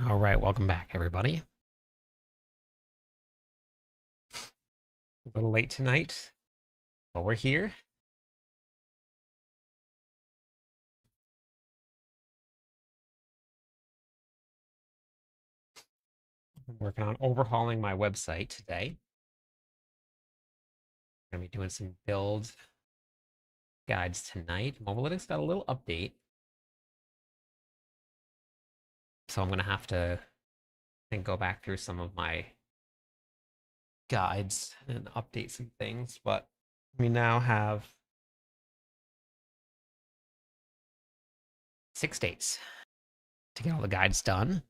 All right, welcome back, everybody. A little late tonight, but we're here. I'm working on overhauling my website today. I'm gonna be doing some build guides tonight. Mobilytics got a little update, so I'm gonna have to, go back through some of my guides and update some things. But we now have 6 days to get all the guides done.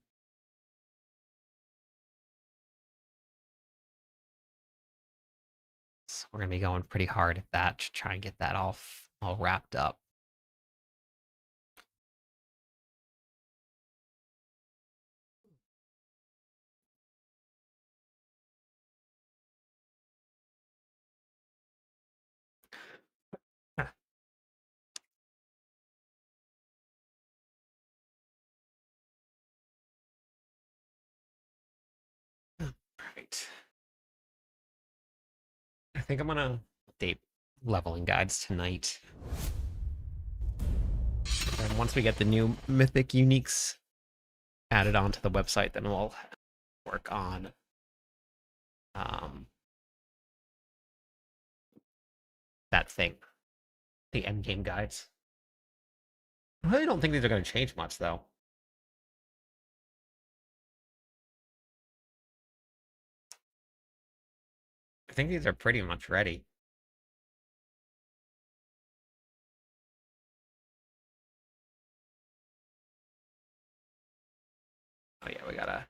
So we're gonna be going pretty hard at that to try and get that all wrapped up. Huh. Right. I think I'm gonna update leveling guides tonight. And once we get the new mythic uniques added onto the website, then we'll work on that thing, the endgame guides. I really don't think these are going to change much, though. I think these are pretty much ready. Oh yeah, we gotta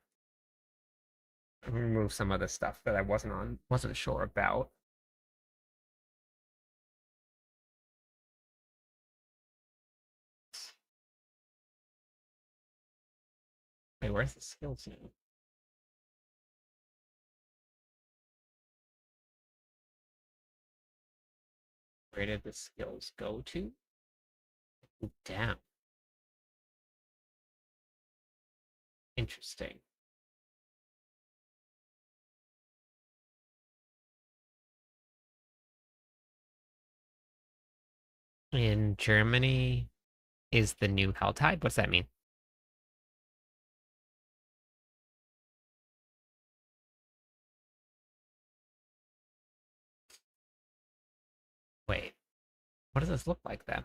remove some of the stuff that I wasn't sure about. Wait, where's the skills now? Where did the skills go to? Damn. Interesting. In Germany is the new hell tide. What's that mean? Wait, what does this look like then?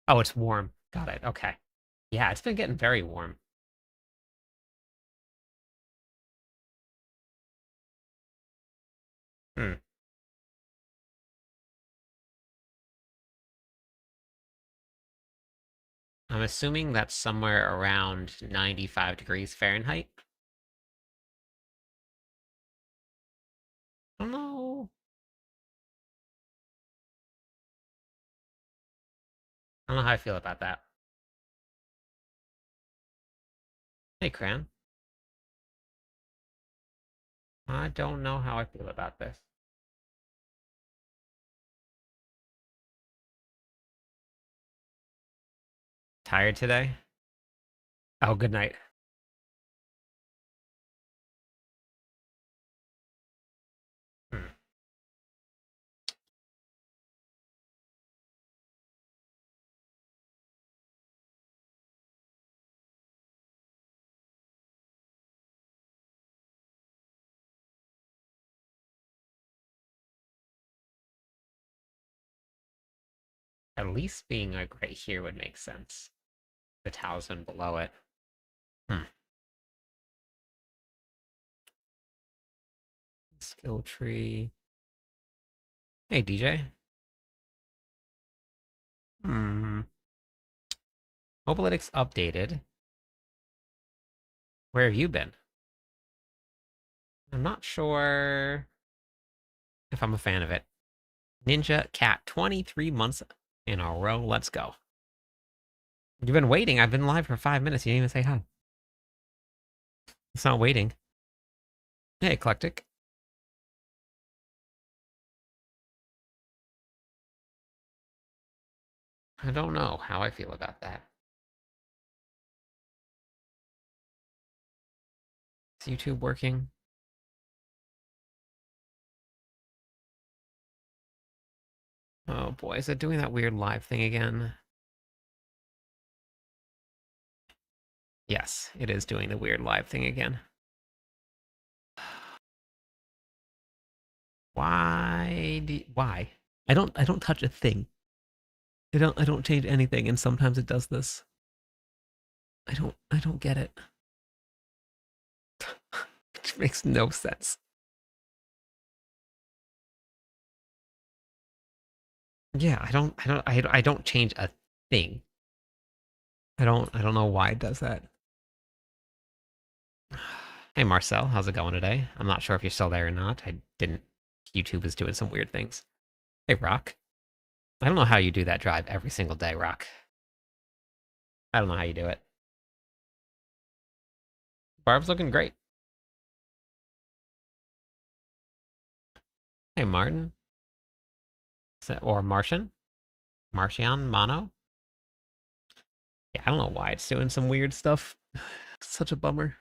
Oh, it's warm. Got it. Okay. Yeah, it's been getting very warm. Hmm. I'm assuming that's somewhere around 95 degrees Fahrenheit. I don't know. I don't know how I feel about that. Hey, Cran. I don't know how I feel about this. Tired today? Oh, good night. Hmm. At least being like right here would make sense. The talisman below it. Hmm. Skill tree. Hey, DJ. Hmm. Mobilytics updated. Where have you been? I'm not sure if I'm a fan of it. Ninja Cat, 23 months in a row. Let's go. You've been waiting. I've been live for 5 minutes. You didn't even say hi. It's not waiting. Hey, Eclectic. I don't know how I feel about that. Is YouTube working? Oh boy, is it doing that weird live thing again? Yes, it is doing the weird live thing again. Why? I don't touch a thing. I don't change anything, and sometimes it does this. I don't get it. It makes no sense. Yeah, I don't change a thing. I don't know why it does that. Hey Marcel, how's it going today? I'm not sure if you're still there or not. I didn't YouTube is doing some weird things. Hey Rock. I don't know how you do that drive every single day, Rock. I don't know how you do it. Barb's looking great. Hey Martin. Or Martian? Martian Mono? Yeah, I don't know why it's doing some weird stuff. It's such a bummer.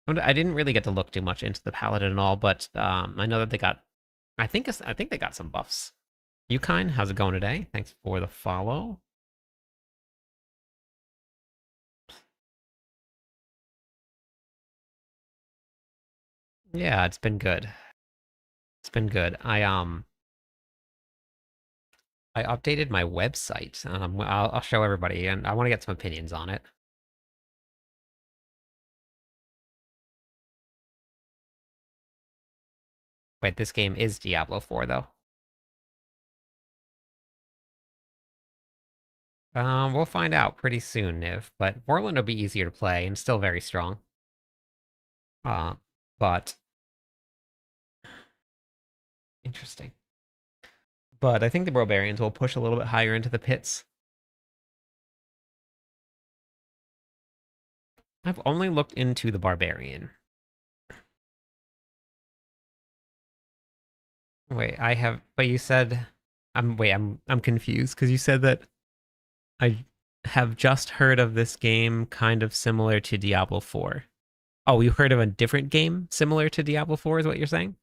I didn't really get to look too much into the paladin and all, but I know that they got. I think they got some buffs. You kind, how's it going today? Thanks for the follow. Yeah, it's been good. It's been good. I updated my website. I'll show everybody, and I want to get some opinions on it. Wait, this game is Diablo 4 though. We'll find out pretty soon, but Portland will be easier to play and still very strong. Uh, but interesting. But I think the Barbarians will push a little bit higher into the pits. I've only looked into the Barbarian. Wait, but you said, I'm confused because you said that I have just heard of this game kind of similar to Diablo 4. Oh, you heard of a different game similar to Diablo 4 is what you're saying?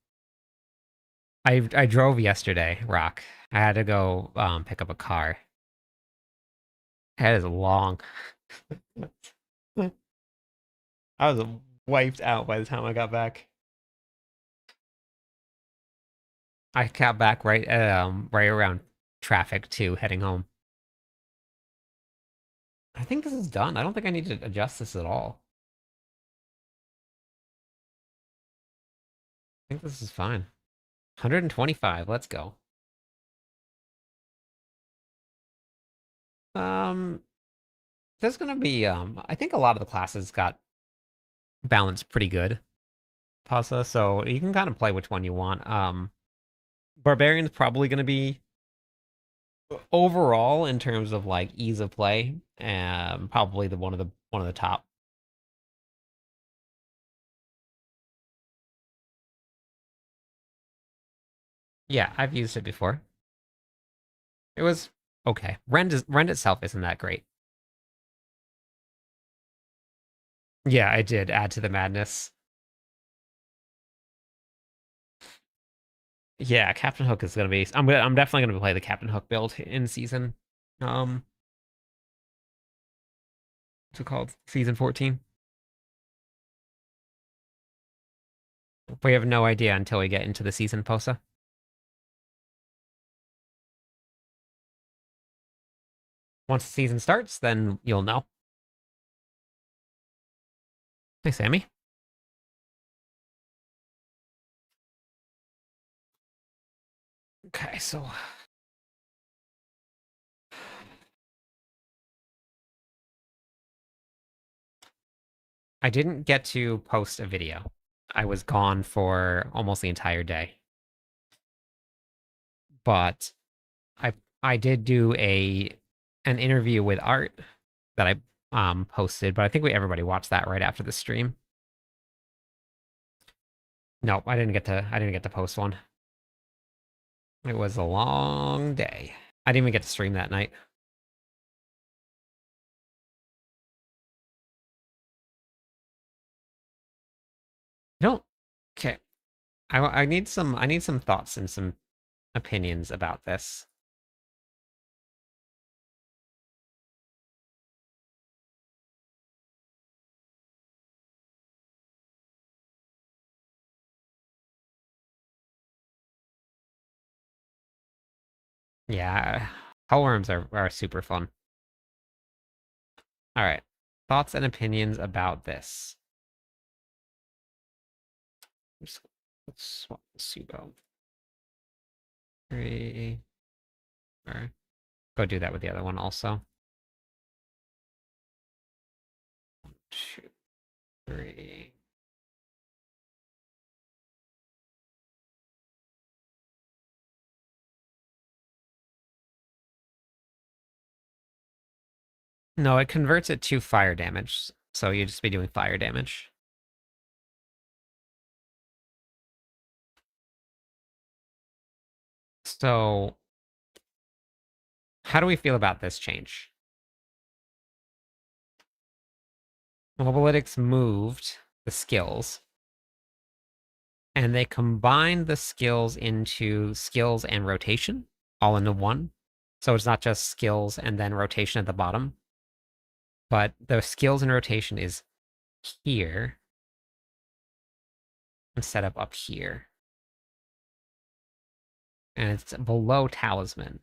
I drove yesterday, Rock. I had to go pick up a car. That is long. I was wiped out by the time I got back. I got back right around traffic too, heading home. I think this is done. I don't think I need to adjust this at all. I think this is fine. 125, let's go. Um, there's gonna be I think a lot of the classes got balanced pretty good, Pasa, so you can kind of play which one you want. Barbarian's probably gonna be overall in terms of like ease of play, probably the one of the top. Yeah, I've used it before. It was okay. Rend itself isn't that great. Yeah, I did add to the madness. Yeah, Captain Hook is gonna be. I'm definitely gonna play the Captain Hook build in season. What's it called? Season 14. We have no idea until we get into the season, Posa. Once the season starts, then you'll know. Hey, Sammy. Okay, so I didn't get to post a video. I was gone for almost the entire day. But I did do an interview with Art that I posted, but I think everybody watched that right after the stream. Nope, I didn't get to post one. It was a long day. I didn't even get to stream that night. I don't. Okay. I need some thoughts and some opinions about this. Yeah, poleworms are super fun. All right, thoughts and opinions about this. Let's swap the pseudo. Three. Or go do that with the other one also. 2, 3. No, it converts it to fire damage, so you just be doing fire damage. So, how do we feel about this change? Mobalytics moved the skills, and they combined the skills into skills and rotation, all into one. So it's not just skills and then rotation at the bottom, but the skills and rotation is here instead of up here. And it's below talisman.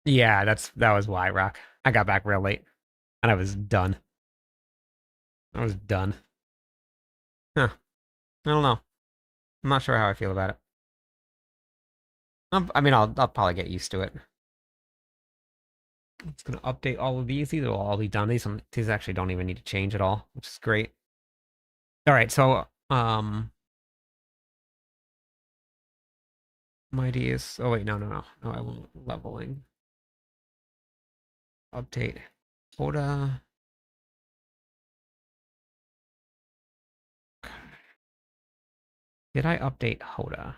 Yeah, that was why, Rock. I got back real late, and I was done. I was done. Huh. I don't know. I'm not sure how I feel about it. I mean, I'll probably get used to it. It's gonna update all of these. These will all be done. These actually don't even need to change at all, which is great. All right, so mighty is. Oh wait, no. I won't leveling. Update. Hoda. Did I update Hoda?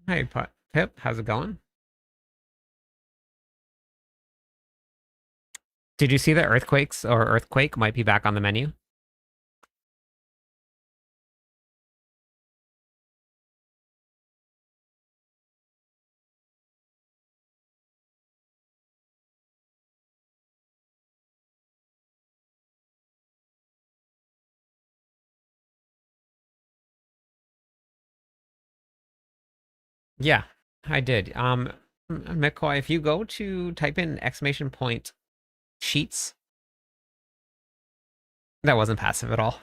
Hey, Pip, how's it going? Did you see that earthquakes or earthquake might be back on the menu? Yeah, I did. McCoy, if you go to type in exclamation point sheets, that wasn't passive at all.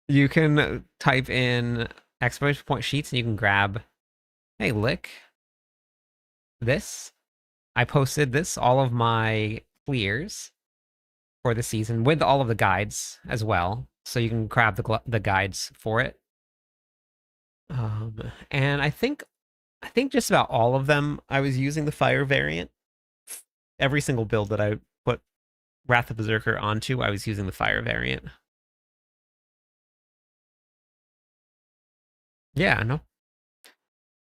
You can type in exclamation point sheets and you can grab, hey, lick this. I posted this, all of my clears for the season with all of the guides as well. So you can grab the guides for it. And I think just about all of them, I was using the fire variant. Every single build that I put Wrath of Berserker onto, I was using the fire variant. Yeah, no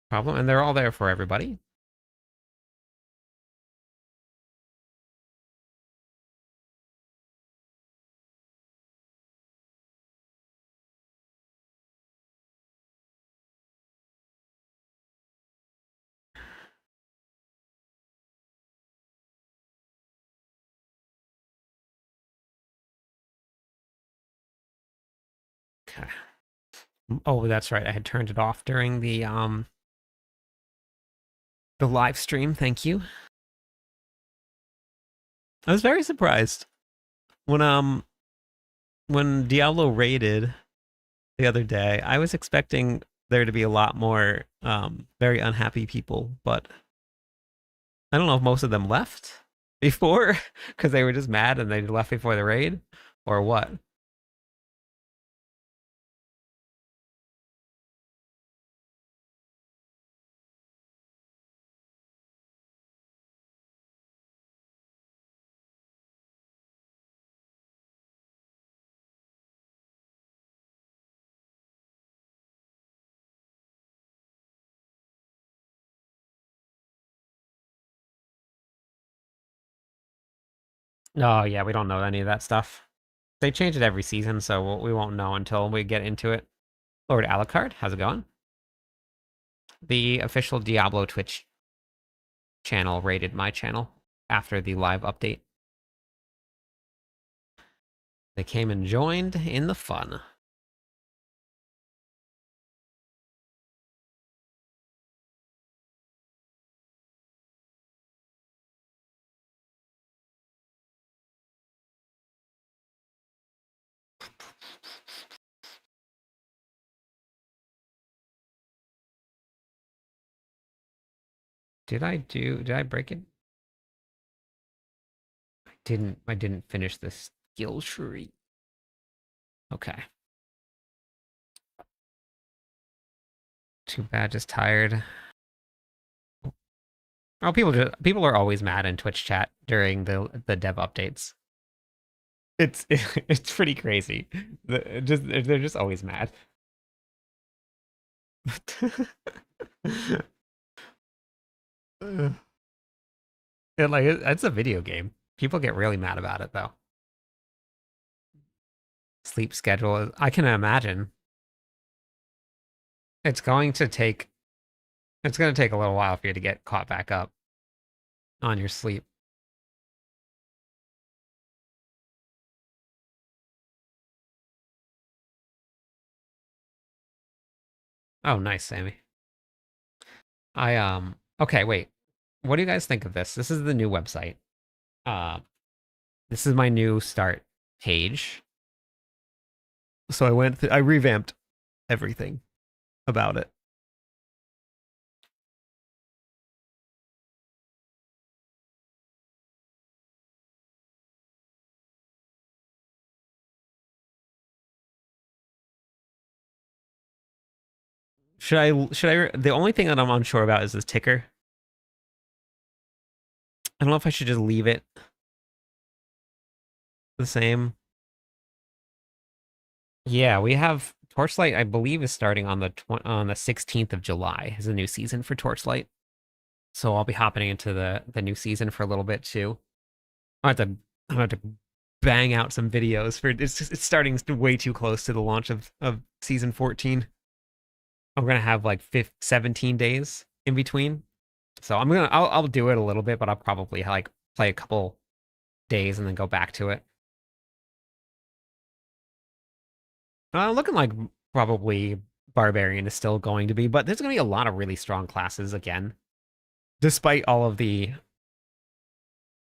problem. And they're all there for everybody. Okay. Oh, that's right. I had turned it off during the live stream. Thank you. I was very surprised when Diablo raided the other day. I was expecting there to be a lot more very unhappy people, but I don't know if most of them left before because they were just mad and they left before the raid, or what. Oh yeah, we don't know any of that stuff. They change it every season, so we won't know until we get into it. Lord Alucard, how's it going? The official Diablo Twitch channel rated my channel after the live update. They came and joined in the fun. Did I break it? I didn't finish the skill tree. Okay. Too bad, just tired. Oh, people are always mad in Twitch chat during the dev updates. It's it's pretty crazy. They're just always mad. It's a video game. People get really mad about it though. Sleep schedule. I can imagine. It's going to take it's going to take a little while for you to get caught back up on your sleep. Oh, nice, Sammy. Okay, wait. What do you guys think of this? This is the new website. Uh this is my new start page. So I revamped everything about it. The only thing that I'm unsure about is this ticker. I don't know if I should just leave it the same. Yeah, we have Torchlight, I believe, is starting on the 16th of July is a new season for Torchlight. So I'll be hopping into the new season for a little bit too. I have to bang out some videos for it's starting way too close to the launch of season 14. I'm gonna have like 17 days in between. So I'll do it a little bit, but I'll probably like play a couple days and then go back to it. Looking like probably Barbarian is still going to be, but there's going to be a lot of really strong classes again. Despite all of the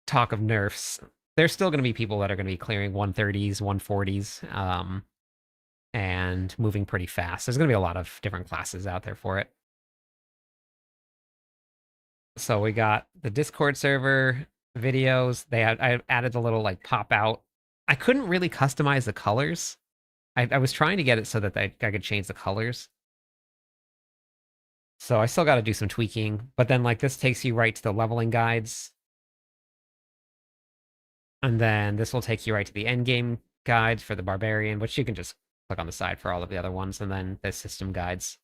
talk of nerfs, there's still going to be people that are going to be clearing 130s, 140s, and moving pretty fast. There's going to be a lot of different classes out there for it. So we got the Discord server videos. I added a little like pop out. I couldn't really customize the colors. I was trying to get it so that I could change the colors. So I still got to do some tweaking, but then like this takes you right to the leveling guides. And then this will take you right to the endgame guides for the Barbarian, which you can just click on the side for all of the other ones, and then the system guides.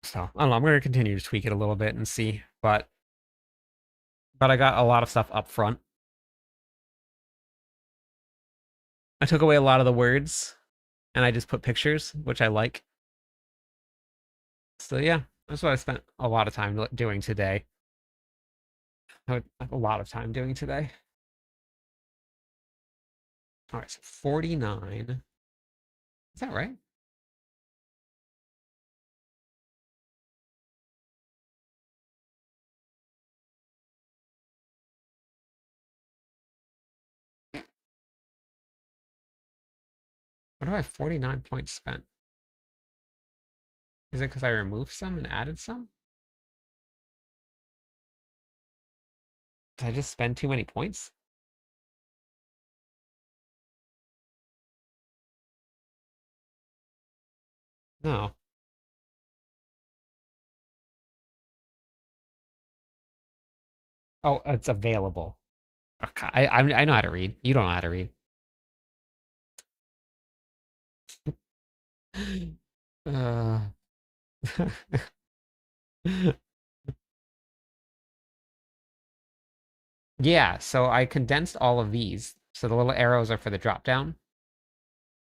So I don't know, I'm going to continue to tweak it a little bit and see, but I got a lot of stuff up front. I took away a lot of the words, and I just put pictures, which I like. So yeah, that's what I spent a lot of time doing today. A lot of time doing today. All right, so 49. Is that right? What do I have 49 points spent? Is it because I removed some and added some? Did I just spend too many points? No. Oh, it's available. Okay. I know how to read. You don't know how to read. Uh, yeah, so I condensed all of these. So the little arrows are for the drop down.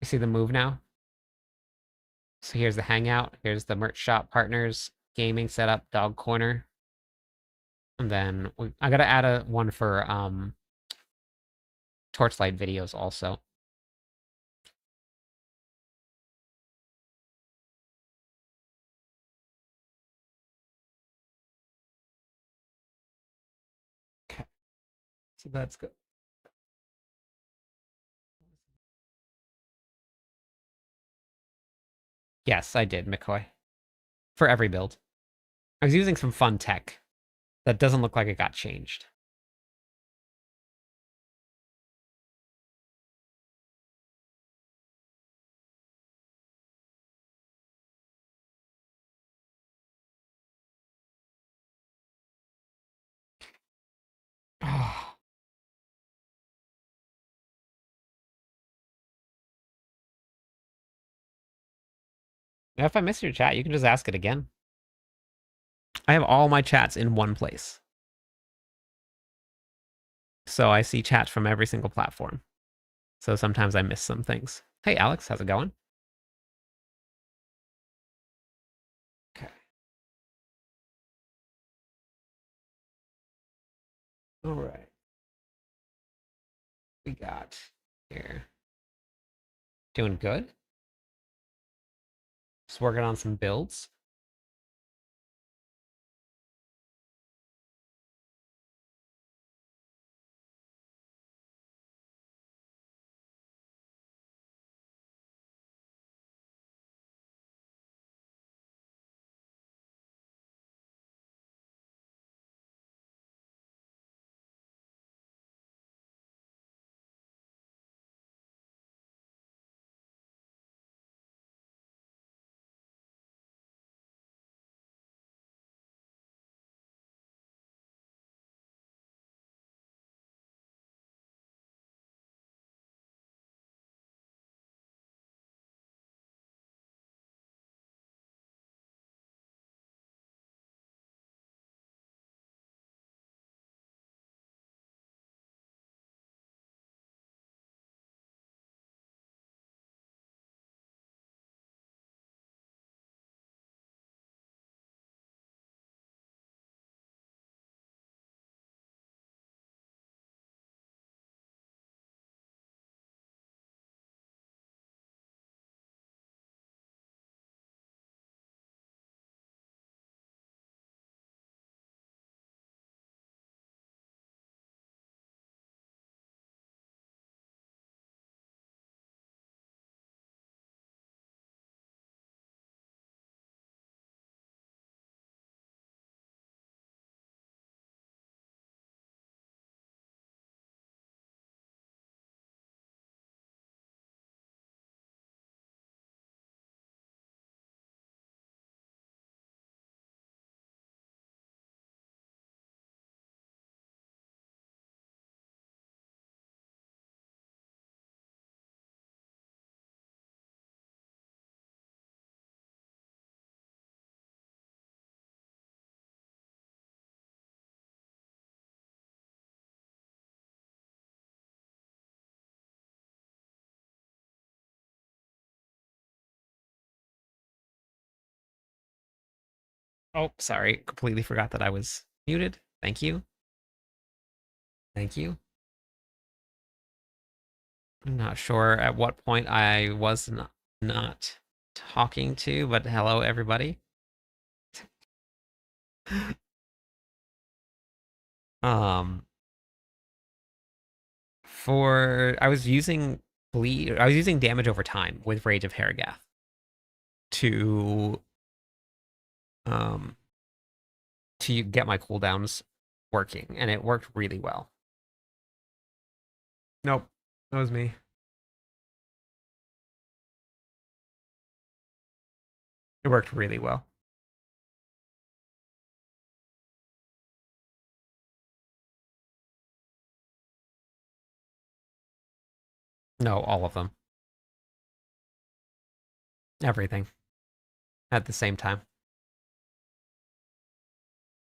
You see the move now? So here's the hangout. Here's the merch shop partners, gaming setup, dog corner. And then I gotta add a one for torchlight videos also. Okay, so that's good. Yes, I did, McCoy. For every build. I was using some fun tech that doesn't look like it got changed. Oh, if I miss your chat, you can just ask it again. I have all my chats in one place. So I see chats from every single platform. So sometimes I miss some things. Hey, Alex, how's it going? Okay. All right. We got here. Doing good. Just working on some builds. Oh, sorry. Completely forgot that I was muted. Thank you. Thank you. I'm not sure at what point I was not talking to, but hello, everybody. Um, I was using bleed. I was using damage over time with Rage of Harrogath to um, to get my cooldowns working, and it worked really well. Nope, that was me. It worked really well. No, all of them. Everything at the same time.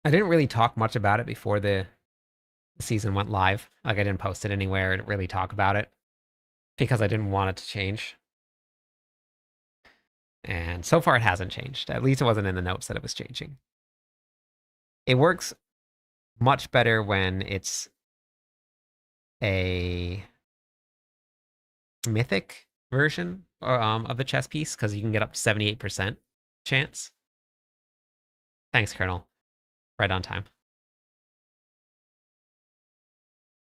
I didn't really talk much about it before the season went live. Like, I didn't post it anywhere. I didn't really talk about it because I didn't want it to change. And so far, it hasn't changed. At least it wasn't in the notes that it was changing. It works much better when it's a mythic version of the chess piece because you can get up to 78% chance. Thanks, Colonel. Right on time.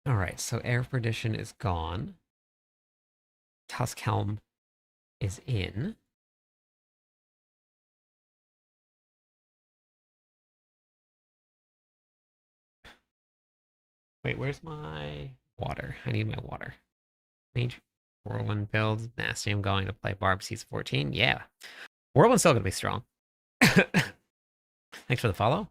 All right, so Air Perdition is gone. Tuskhelm is in. Wait, where's my water? I need my water. Mage Whirlwind builds. Nasty, I'm going to play Barb S14. Yeah. Whirlwind's still going to be strong. Thanks for the follow.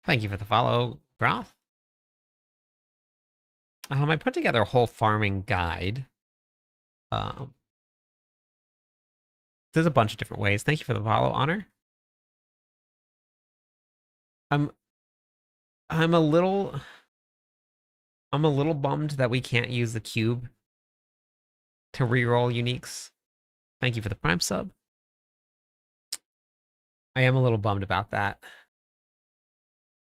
Thank you for the follow, Groth. I put together a whole farming guide. There's a bunch of different ways. Thank you for the follow, Honor. I'm a little bummed that we can't use the cube to reroll uniques. Thank you for the prime sub. I am a little bummed about that.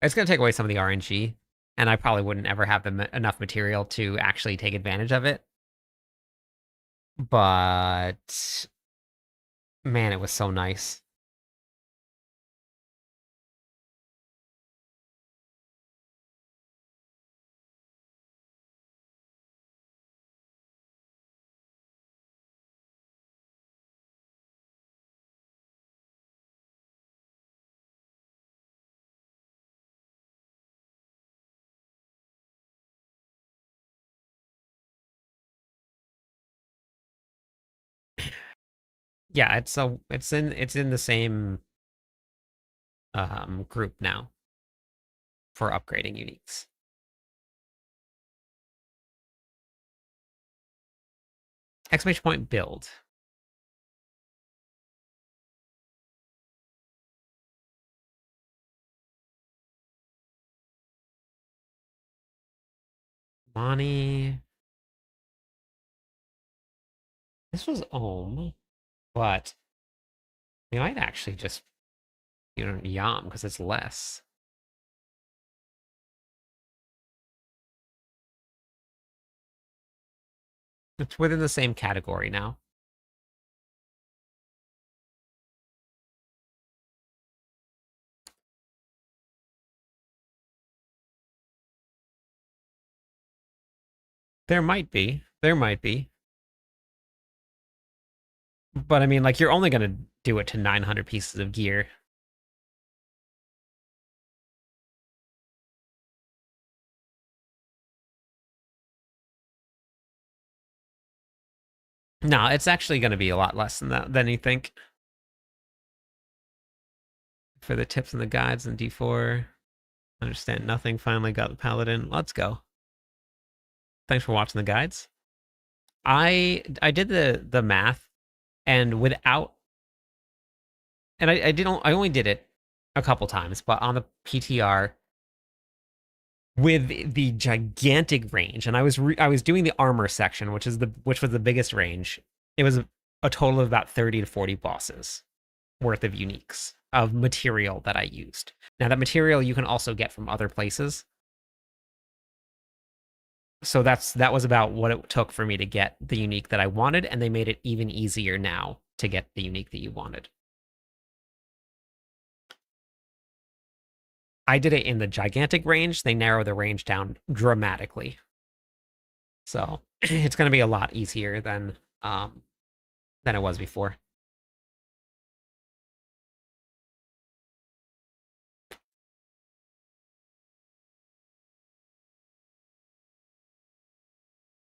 It's going to take away some of the RNG, and I probably wouldn't ever have enough material to actually take advantage of it. But man, it was so nice. Yeah, it's in the same group now for upgrading uniques. Exclamation point build. Money. This was Ohm, but we might actually just, Yam because it's less. It's within the same category now. There might be. There might be. But I mean, like, you're only going to do it to 900 pieces of gear. No, it's actually going to be a lot less than that than you think. For the tips and the guides and D4. Understand nothing. Finally got the paladin. Let's go. Thanks for watching the guides. I did the math, and without, and I only did it a couple times, but on the PTR with the gigantic range, and I was doing the armor section, which was the biggest range. It was a total of about 30 to 40 bosses worth of uniques of material that I used. Now, that material you can also get from other places. So that was about what it took for me to get the unique that I wanted, and they made it even easier now to get the unique that you wanted. I did it in the gigantic range. They narrow the range down dramatically. So it's going to be a lot easier than it was before.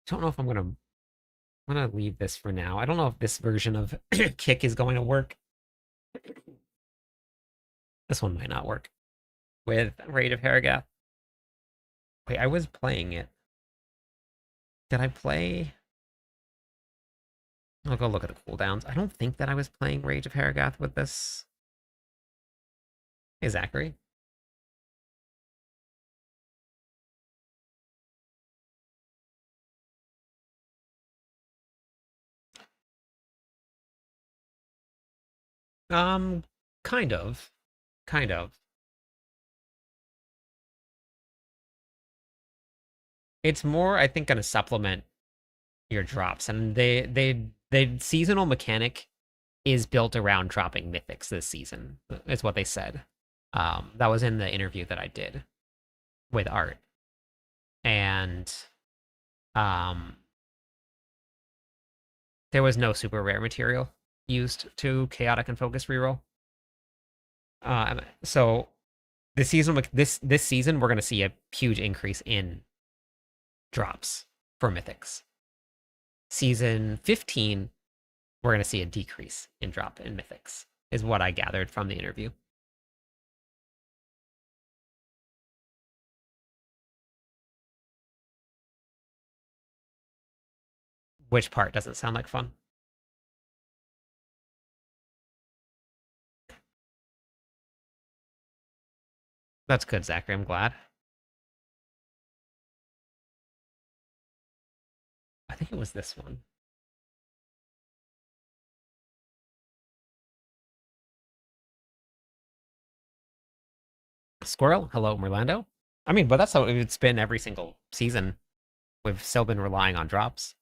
Don't know if I'm gonna leave this for now. I don't know if this version of kick is going to work. This one might not work with Raid of Harrogath. Wait, I was playing it. Did I play? I'll go look at the cooldowns. I don't think that I was playing Rage of Harrogath with this. Hey, Zachary. Um, kind of. Kind of. It's more, I think, gonna supplement your drops. And the seasonal mechanic is built around dropping mythics this season, is what they said. That was in the interview that I did with Art. And um there was no super rare material used to chaotic and focus reroll. So this season we're gonna see a huge increase in drops for mythics. Season 15, we're gonna see a decrease in drop in mythics, is what I gathered from the interview. Which part doesn't sound like fun? That's good, Zachary. I'm glad. I think it was this one. Squirrel, hello, Merlando. I mean, but that's how it's been every single season. We've still been relying on drops.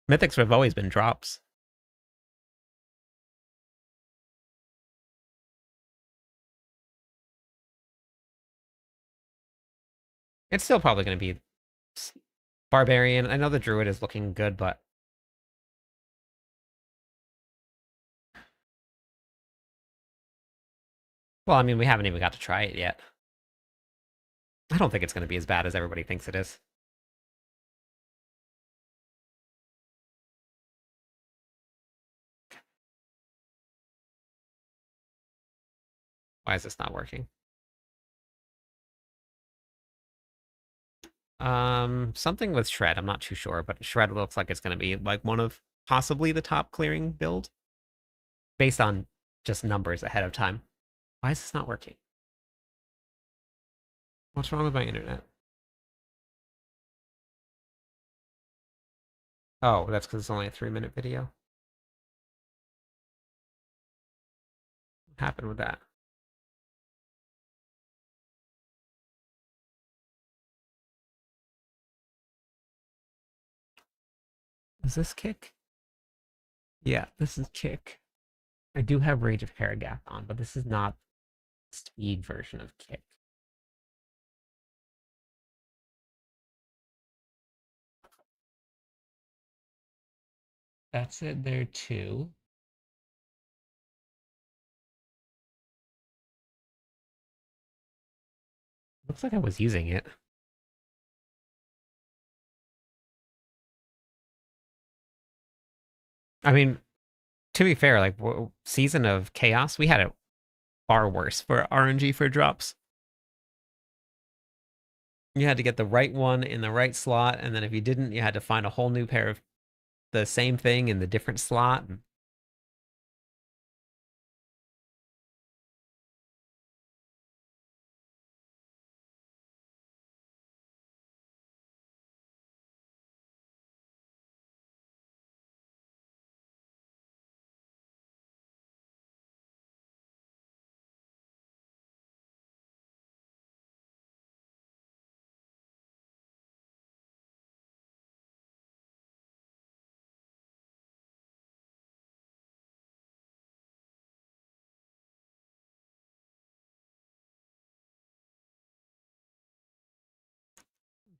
Mythics have always been drops. It's still probably going to be Barbarian. I know the Druid is looking good, but well, I mean, we haven't even got to try it yet. I don't think it's going to be as bad as everybody thinks it is. Why is this not working? Something with Shred. I'm not too sure, but Shred looks like it's going to be like one of possibly the top clearing build based on just numbers ahead of time. Why is this not working? What's wrong with my internet? Oh, that's because it's only a 3-minute video. What happened with that? Is this kick? Yeah, this is kick. I do have Rage of Harrogath on, but this is not the speed version of kick. That's it there too. Looks like I was using it. I mean, to be fair, like season of chaos, we had it far worse for RNG for drops. You had to get the right one in the right slot, and then if you didn't, you had to find a whole new pair of the same thing in the different slot.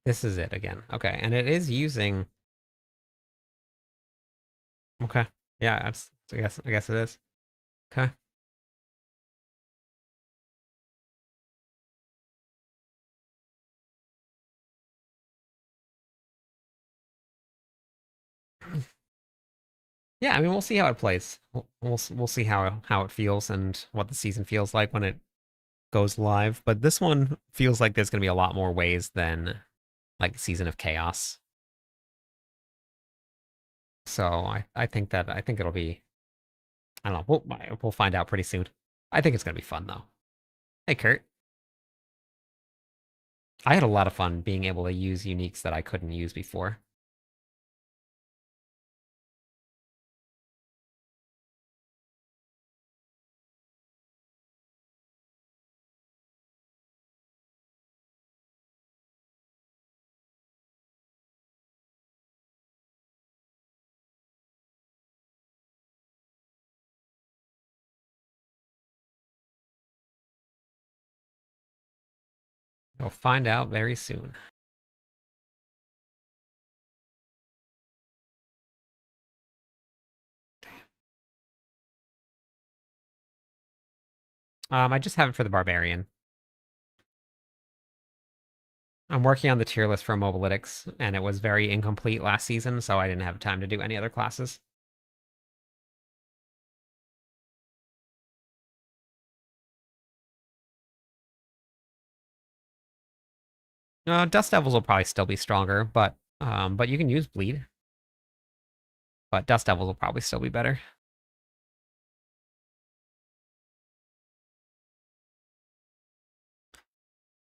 This is it again. Okay, and it is using. Okay, yeah, that's. I guess it is. Okay. Yeah, I mean, we'll see how it plays. We'll see how it feels and what the season feels like when it goes live. But this one feels like there's going to be a lot more ways than like Season of Chaos. So I think it'll be. I don't know. We'll find out pretty soon. I think it's going to be fun though. Hey, Kurt. I had a lot of fun being able to use uniques that I couldn't use before. We'll find out very soon. I just have it for the Barbarian. I'm working on the tier list for Mobalytics, and it was very incomplete last season, so I didn't have time to do any other classes. Dust Devils will probably still be stronger, but you can use Bleed. But Dust Devils will probably still be better.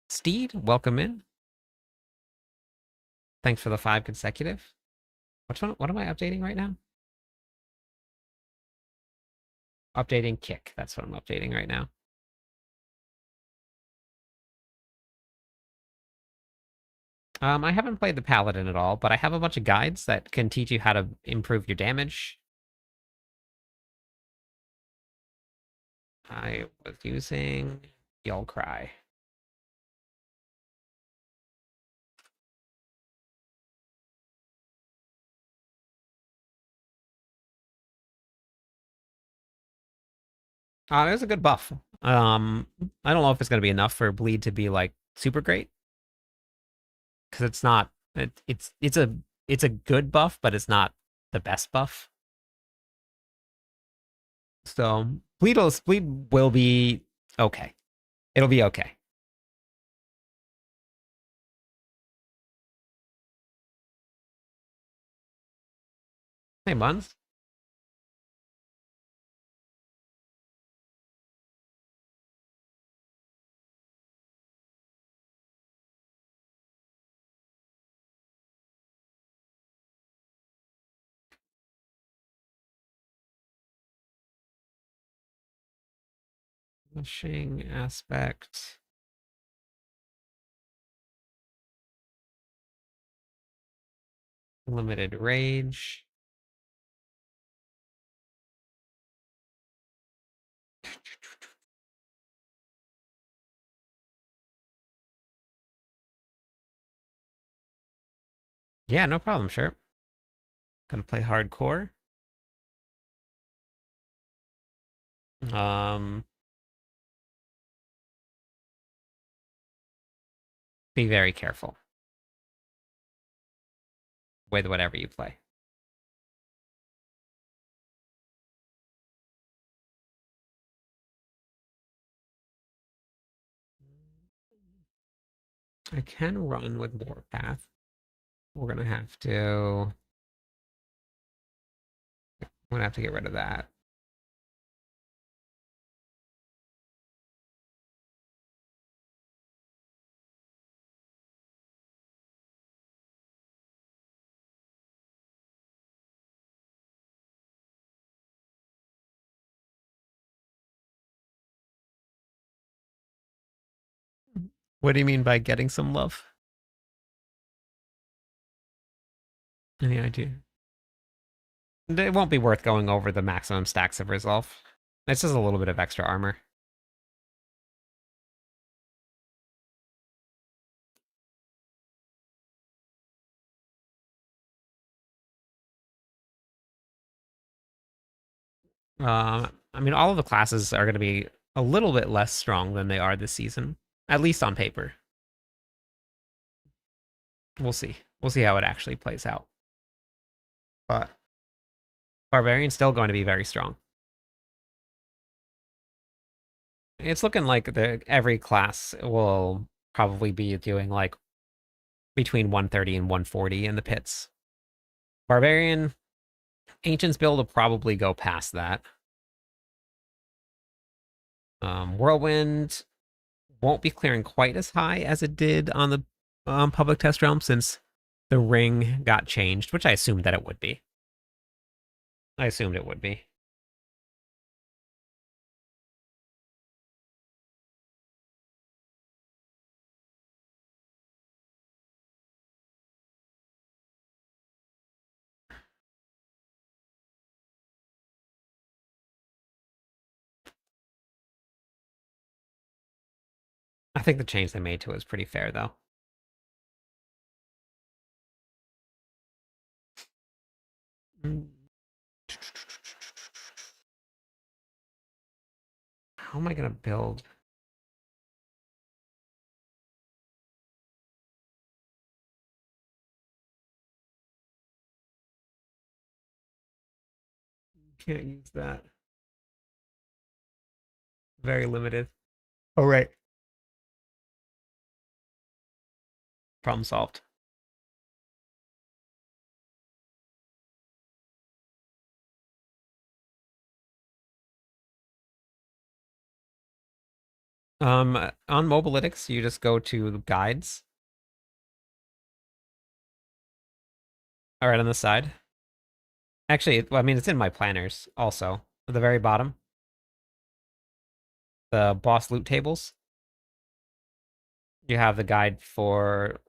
Steed, welcome in. Thanks for the 5 consecutive. Which one? What am I updating right now? Updating Kick. That's what I'm updating right now. I haven't played the Paladin at all, but I have a bunch of guides that can teach you how to improve your damage. I was using Yell Cry. It was a good buff. I don't know if it's going to be enough for Bleed to be like super great because it's not. It's a good buff, but it's not the best buff. So Bleed will be okay. It'll be okay. Hey, Buns. Pushing aspect. Limited rage. Yeah, no problem, sure. Gonna play hardcore. Um, be very careful with whatever you play. I can run with Warpath. We're gonna have to. I'm gonna have to get rid of that. What do you mean by getting some love? Any idea? It won't be worth going over the maximum stacks of resolve. It's just a little bit of extra armor. I mean, all of the classes are going to be a little bit less strong than they are this season, at least on paper. We'll see. We'll see how it actually plays out. But Barbarian's still going to be very strong. It's looking like every class will probably be doing like between 130 and 140 in the pits. Barbarian, Ancient's build will probably go past that. Whirlwind won't be clearing quite as high as it did on the public test realm since the ring got changed, which I assumed that it would be. I assumed it would be. I think the change they made to it was pretty fair, though. How am I going to build? Can't use that. Very limited. Oh, right. Problem solved. On Mobalytics, you just go to guides. All right, on the side. Actually, I mean, it's in my planners also. At the very bottom, the boss loot tables. You have the guide for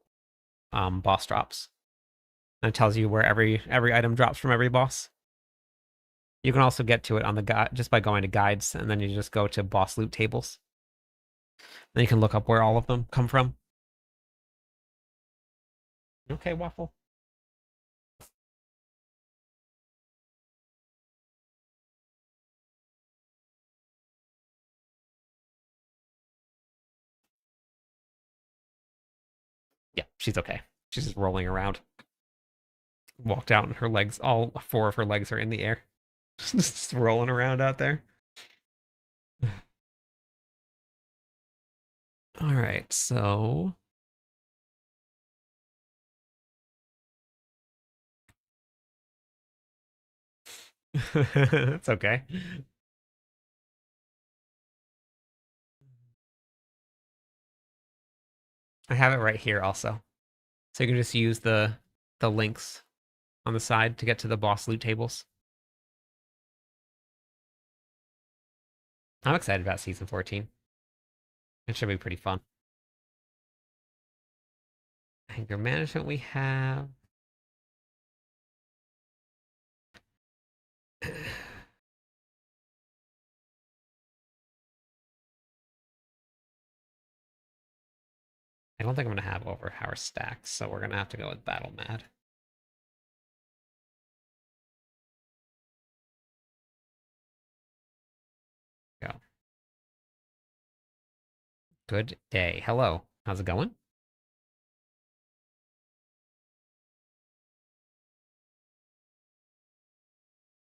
boss drops. And it tells you where every item drops from every boss. You can also get to it on the guide just by going to guides, and then you just go to boss loot tables. Then you can look up where all of them come from. Okay, Waffle. Yeah, she's okay. She's just rolling around. Walked out and her legs, all four of her legs are in the air. Just rolling around out there. All right, so it's okay. I have it right here also. So you can just use the links on the side to get to the boss loot tables. I'm excited about season 14. It should be pretty fun. Anger management we have. I don't think I'm gonna have overpower stacks, so we're gonna have to go with battle mad. Go. Good day. Hello. How's it going?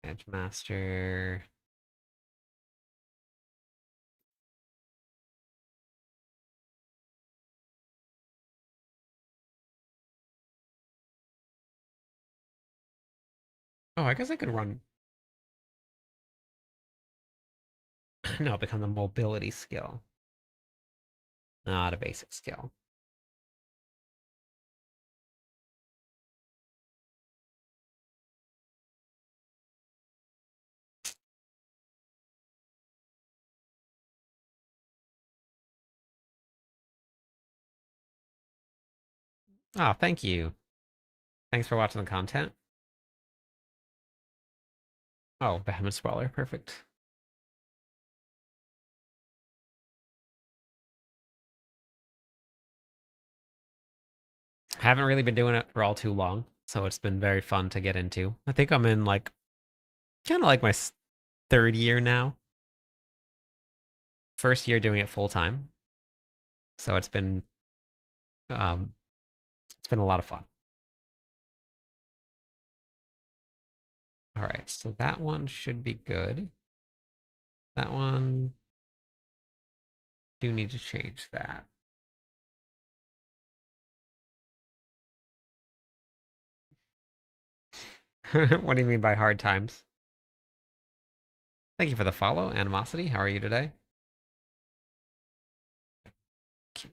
Edge Master. Oh, I guess I could run. No, become the mobility skill. Not a basic skill. Oh, thank you. Thanks for watching the content. Oh, Behemoth Sprawler. Perfect. I haven't really been doing it for all too long, so it's been very fun to get into. I think I'm in like kind of like my third year now. First year doing it full time. So um it's been a lot of fun. All right, so that one should be good. That one do need to change that. What do you mean by hard times? Thank you for the follow, Animosity. How are you today?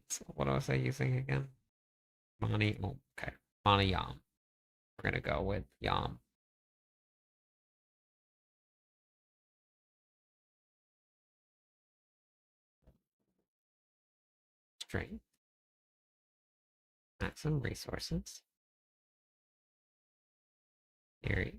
So what was I using again? Mani. Oh, okay. Mani Yam. We're gonna go with Yam. Strength. Maximum resources. Theory.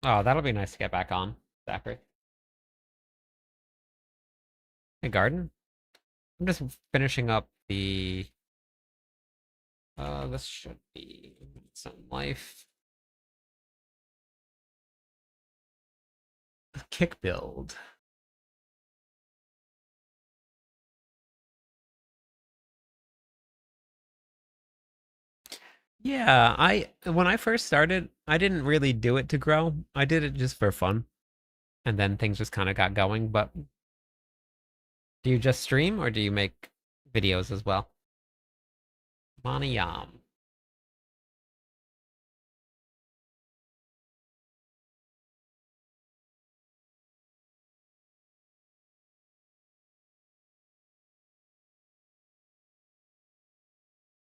Oh, that'll be nice to get back on. Zachary. Hey, Garden. I'm just finishing up the this should be some life kick build. Yeah, I when I first started, I didn't really do it to grow. I did it just for fun. And then things just kind of got going, but do you just stream or do you make videos as well? Maniyam.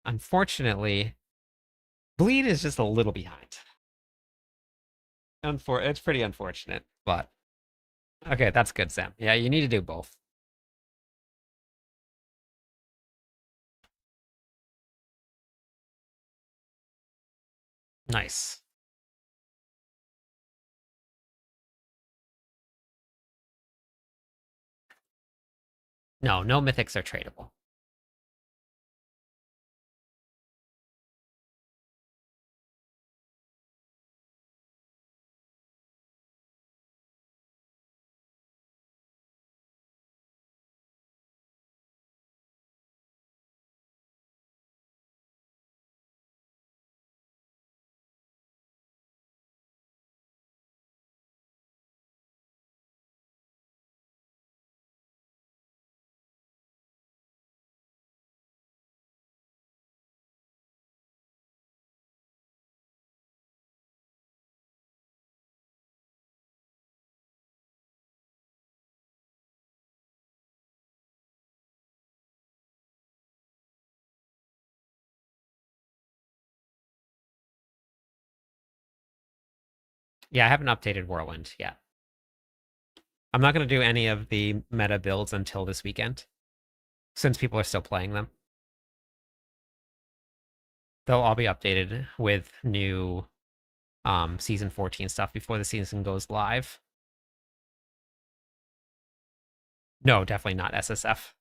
Unfortunately, Bleed is just a little behind. It's pretty unfortunate, but okay, that's good, Sam. Yeah, you need to do both. Nice. No, no mythics are tradable. Yeah, I haven't updated Whirlwind yet. I'm not going to do any of the meta builds until this weekend, since people are still playing them. They'll all be updated with new season 14 stuff before the season goes live. No, definitely not SSF.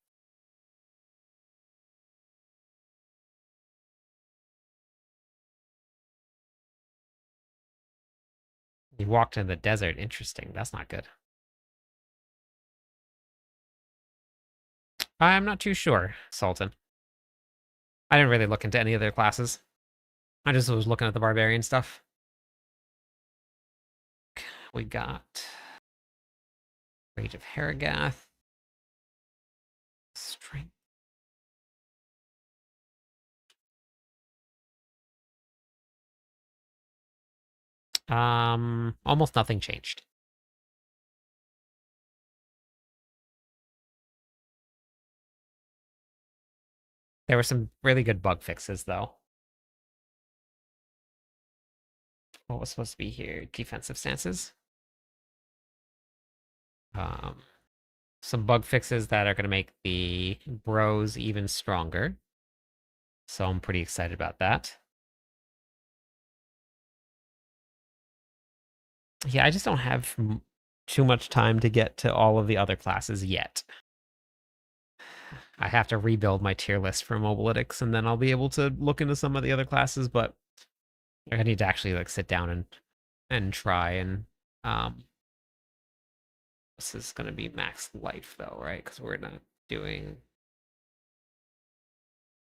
You walked in the desert. Interesting. That's not good. I'm not too sure, Sultan. I didn't really look into any of their classes. I just was looking at the Barbarian stuff. We got Rage of Haragath. Strength. Almost nothing changed. There were some really good bug fixes, though. What was supposed to be here? Defensive stances. Um, some bug fixes that are going to make the bros even stronger. So I'm pretty excited about that. Yeah, I just don't have too much time to get to all of the other classes yet. I have to rebuild my tier list for mobalytics, and then I'll be able to look into some of the other classes, but I need to actually like sit down and try and this is gonna be max life though, right? Because we're not doing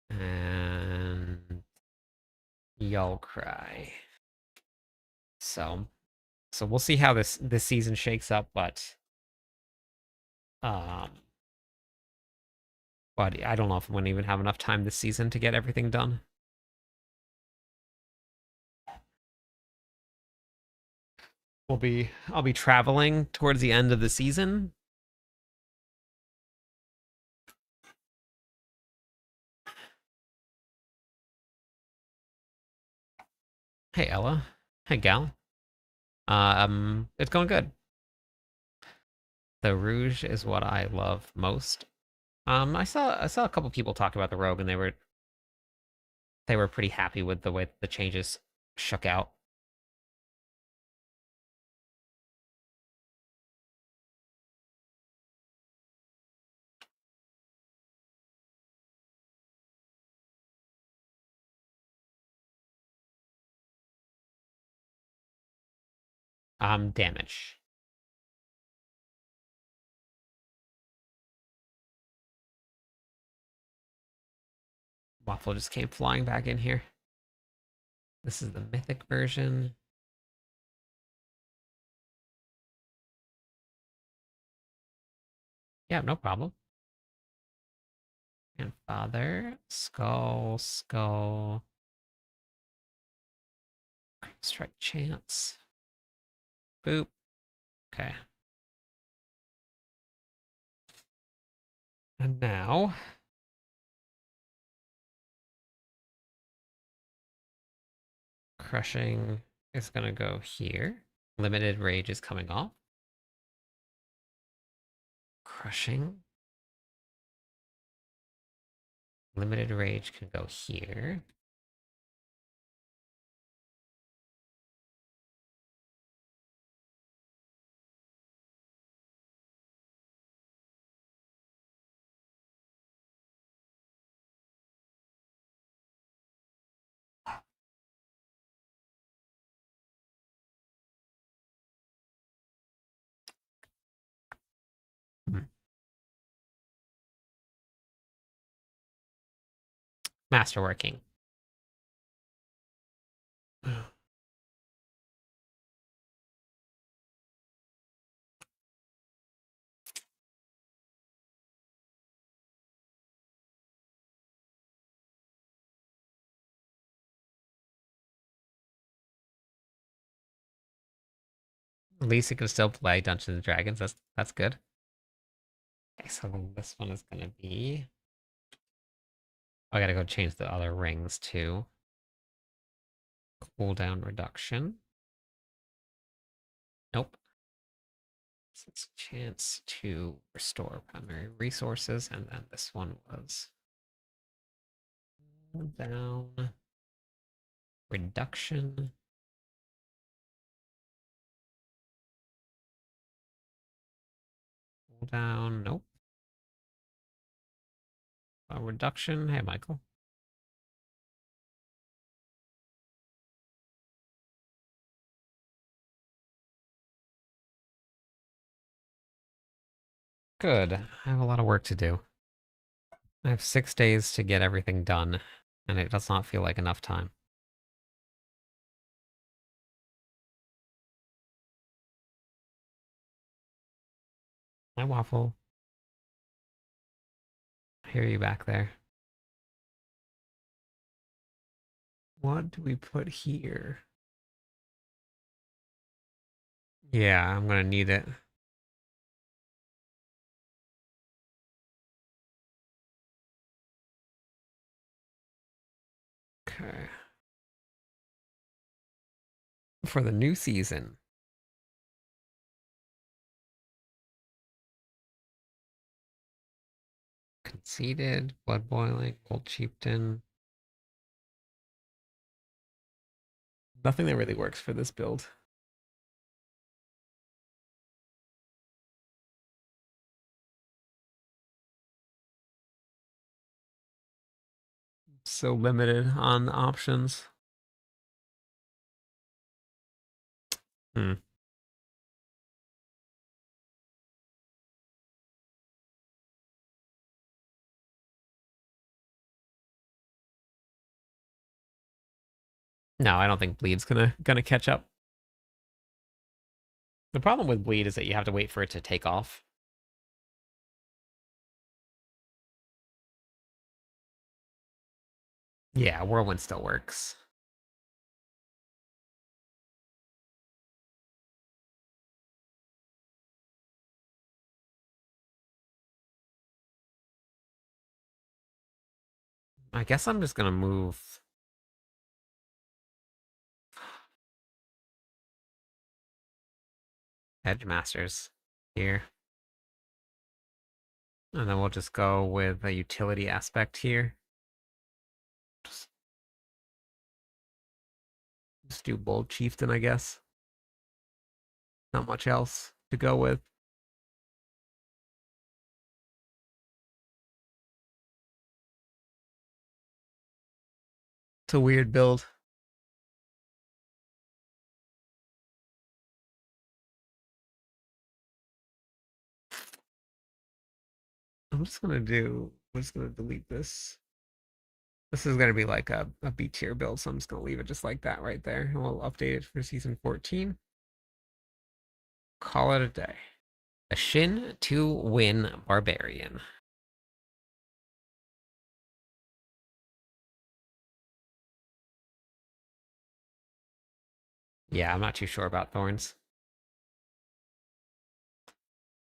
and Y'all cry. So we'll see how this season shakes up, um but I don't know if I'm gonna even have enough time this season to get everything done. I'll be traveling towards the end of the season. Hey Ella. Hey Gal. It's going good. The Rouge is what I love most. I saw a couple people talk about the Rogue, and they were pretty happy with the way the changes shook out. Damage. Waffle just came flying back in here. This is the mythic version. Yeah, no problem. And father, skull, skull. Strike chance. Boop. Okay. And now crushing is gonna go here. Limited rage is coming off. Crushing. Limited rage can go here. Hmm. Masterworking. At least it can still play Dungeons and Dragons. That's good. Okay, so this one is gonna be. I gotta go change the other rings too. Cooldown reduction. Nope. It's a chance to restore primary resources, and then this one was down reduction. Cooldown. Nope. Reduction. Hey, Michael. Good. I have a lot of work to do. I have 6 days to get everything done, and it does not feel like enough time. Hi, Waffle. I hear you back there. What do we put here? Yeah, I'm gonna need it. Okay. For the new season. Conceited, Blood Boiling, Old Chieftain. Nothing that really works for this build. So limited on options. Hmm. No, I don't think bleed's gonna catch up. The problem with bleed is that you have to wait for it to take off. Yeah, whirlwind still works. I guess I'm just gonna move Edge Masters here. And then we'll just go with a utility aspect here. Just do Bold Chieftain, I guess. Not much else to go with. It's a weird build. I'm just gonna delete this. This is gonna be like a B tier build, so I'm just gonna leave it just like that right there. And we'll update it for season 14. Call it a day. A Shin to win Barbarian. Yeah, I'm not too sure about Thorns.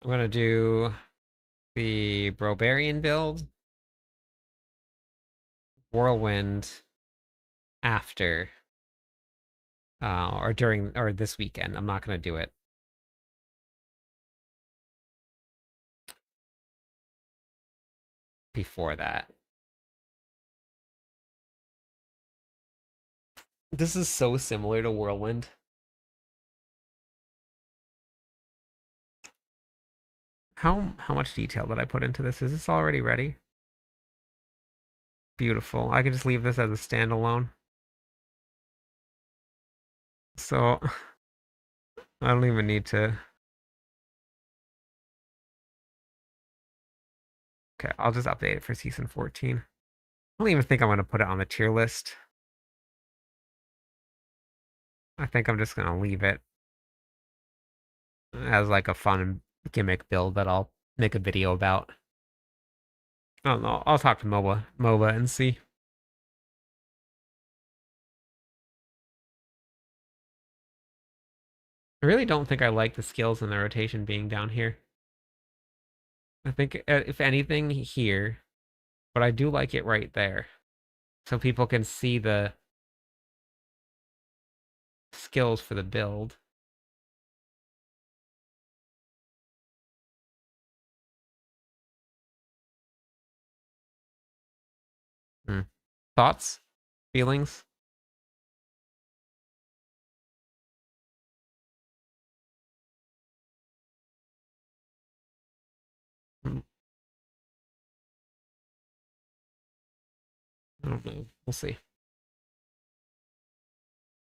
I'm gonna do the Barbarian build, Whirlwind after, or during, or this weekend. I'm not gonna do it before that. This is so similar to Whirlwind. How much detail did I put into this? Is this already ready? Beautiful. I can just leave this as a standalone. So I don't even need to. Okay, I'll just update it for season 14. I don't even think I'm going to put it on the tier list. I think I'm just going to leave it as like a fun gimmick build that I'll make a video about. I don't know. I'll talk to MOBA and see. I really don't think I like the skills and the rotation being down here. I think if anything here, but I do like it right there. So people can see the skills for the build. Hmm. Thoughts? Feelings? Hmm, I don't know. We'll see.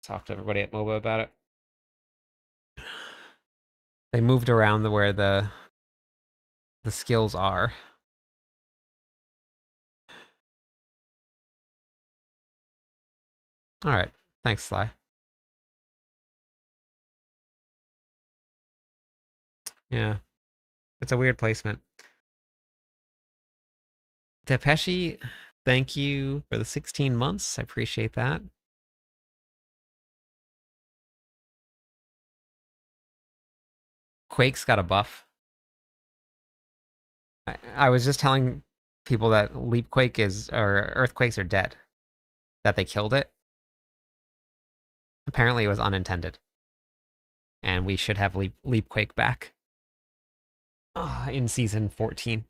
Talk to everybody at MOBA about it. They moved around where the skills are. All right. Thanks, Sly. Yeah. It's a weird placement. Tepeshi, thank you for the 16 months. I appreciate that. Quake's got a buff. I was just telling people that Leap Quake is, or Earthquakes are dead. That they killed it. Apparently it was unintended. And we should have Leap Quake back in season 14.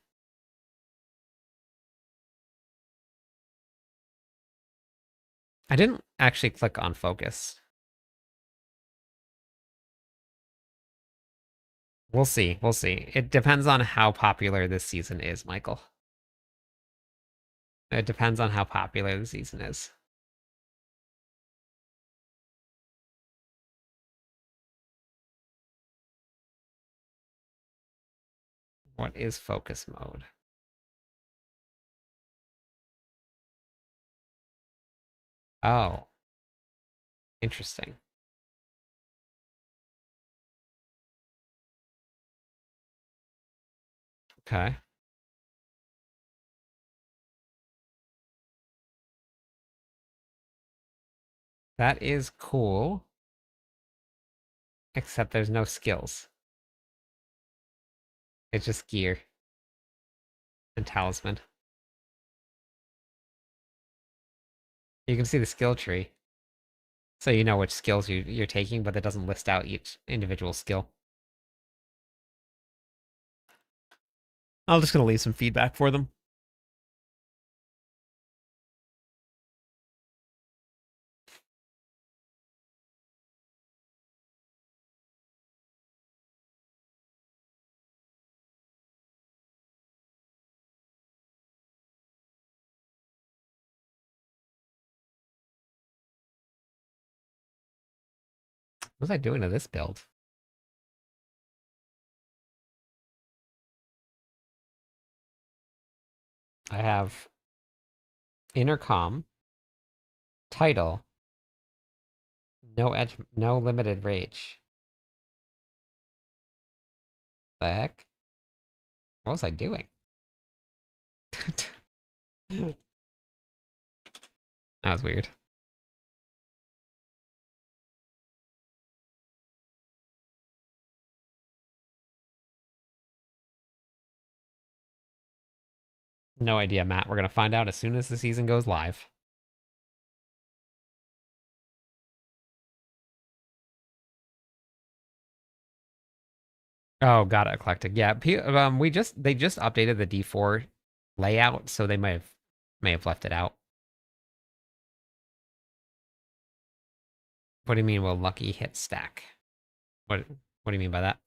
I didn't actually click on focus. We'll see. We'll see. It depends on how popular this season is, Michael. It depends on how popular the season is. What is focus mode? Oh, interesting. Okay. That is cool, except there's no skills. It's just gear and talisman. You can see the skill tree, so you know which skills you're taking, but it doesn't list out each individual skill. I'm just gonna leave some feedback for them. What was I doing to this build? I have intercom, title, no edge, no limited rage. The heck? What was I doing? That was weird. No idea, Matt. We're gonna find out as soon as the season goes live. Oh, got it, eclectic. Yeah, they just updated the D4 layout, so they may have left it out. What do you mean? Will lucky hit stack? What do you mean by that?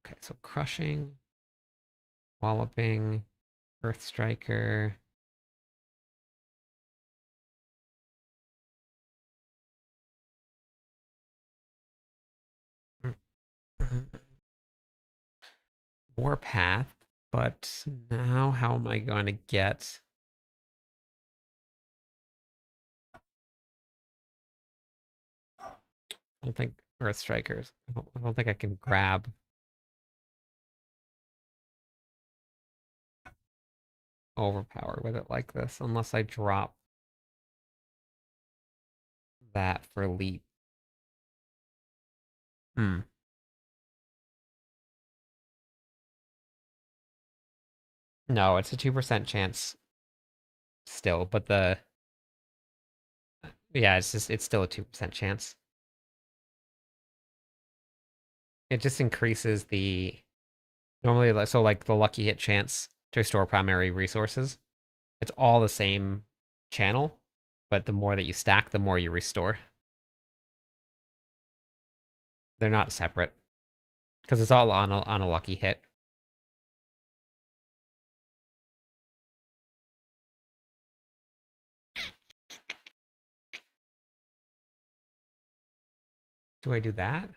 Okay, so crushing, walloping, earth striker. Warpath, but now how am I going to get? I don't think earth strikers. I don't think I can grab overpower with it like this unless I drop that for leap. Hmm. No, it's a 2% chance still, but yeah, it's still a 2% chance. It just increases the normally so like the lucky hit chance to restore primary resources. It's all the same channel, but the more that you stack, the more you restore. They're not separate because it's all on a lucky hit. Do I do that?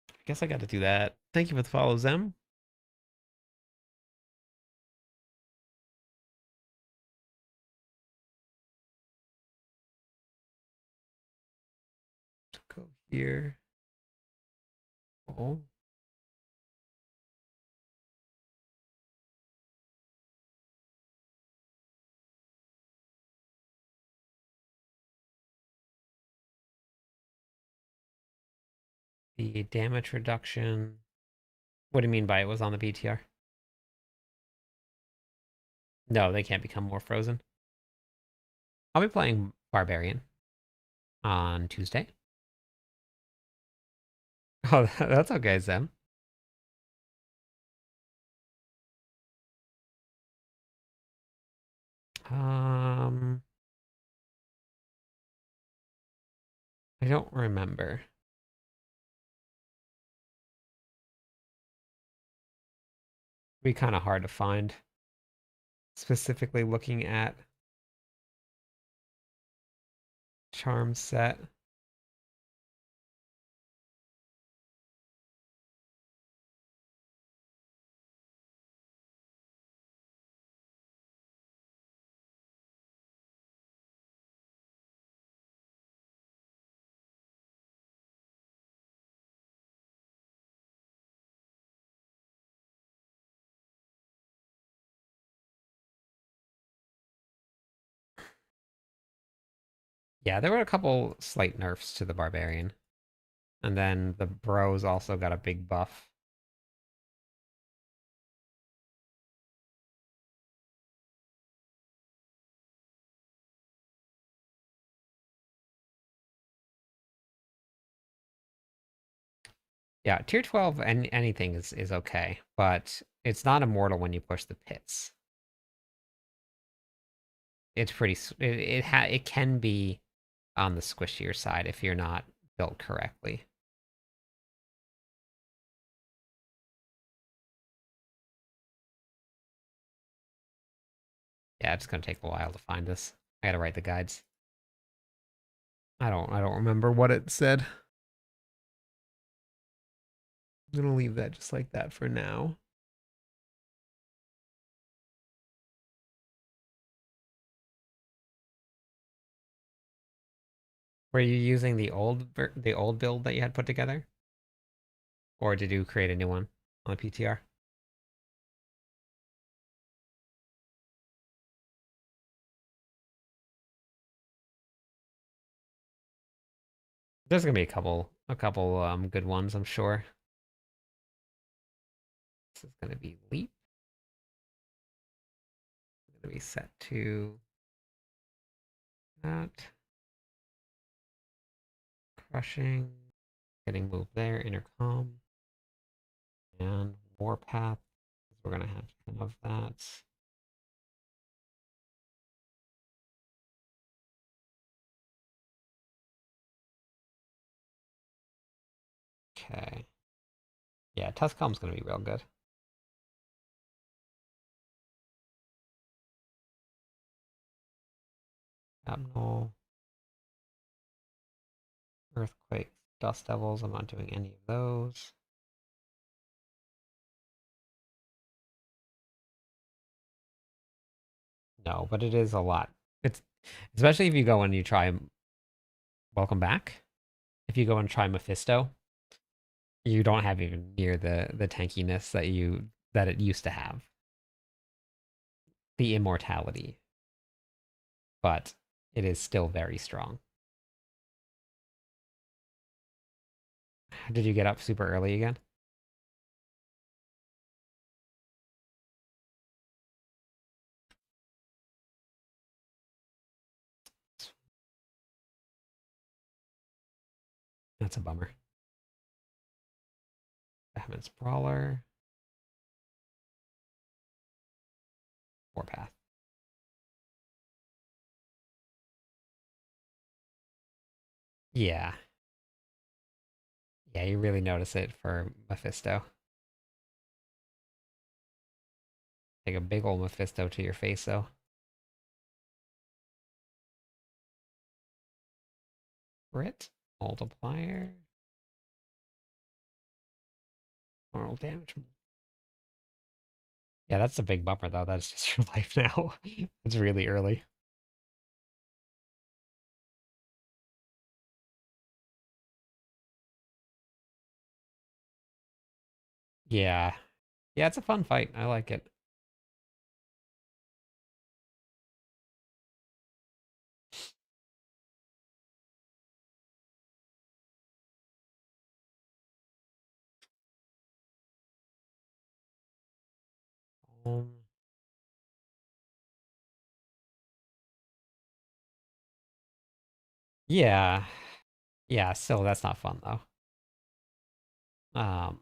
I guess I got to do that. Thank you for the follow, Zem. Go here. Oh, the damage reduction. What do you mean by it was on the BTR? No, they can't become more frozen. I'll be playing Barbarian on Tuesday. Oh, that's okay, Zem. Um, I don't remember. Be kind of hard to find, specifically looking at charm set. Yeah, there were a couple slight nerfs to the Barbarian. And then the bros also got a big buff. Yeah, tier 12 and anything is okay, but it's not immortal when you push the pits. It's pretty it can be on the squishier side if you're not built correctly. Yeah, it's gonna take a while to find this. I gotta write the guides. I don't remember what it said. I'm gonna leave that just like that for now. Were you using the old build that you had put together? Or did you create a new one on the PTR? There's gonna be a couple good ones, I'm sure. This is gonna be leap. Gonna be set to that. Crushing. Getting moved there. Intercom. And warpath. We're gonna have 10 of that. Okay. Yeah, Tuscom's gonna be real good. Abnol. Earthquake. Dust Devils. I'm not doing any of those. No, but it is a lot. It's especially if you go and you try welcome back. If you go and try Mephisto, you don't have even near the tankiness that it used to have. The immortality, but it is still very strong. Did you get up super early again? That's a bummer. Batman's Brawler. Warpath. Yeah. Yeah, you really notice it for Mephisto. Take a big old Mephisto to your face, though. Crit. Multiplier. Moral damage. Yeah, that's a big bummer, though. That's just your life now. It's really early. Yeah. Yeah, it's a fun fight. I like it. Um, yeah. Yeah, still, that's not fun, though. Um,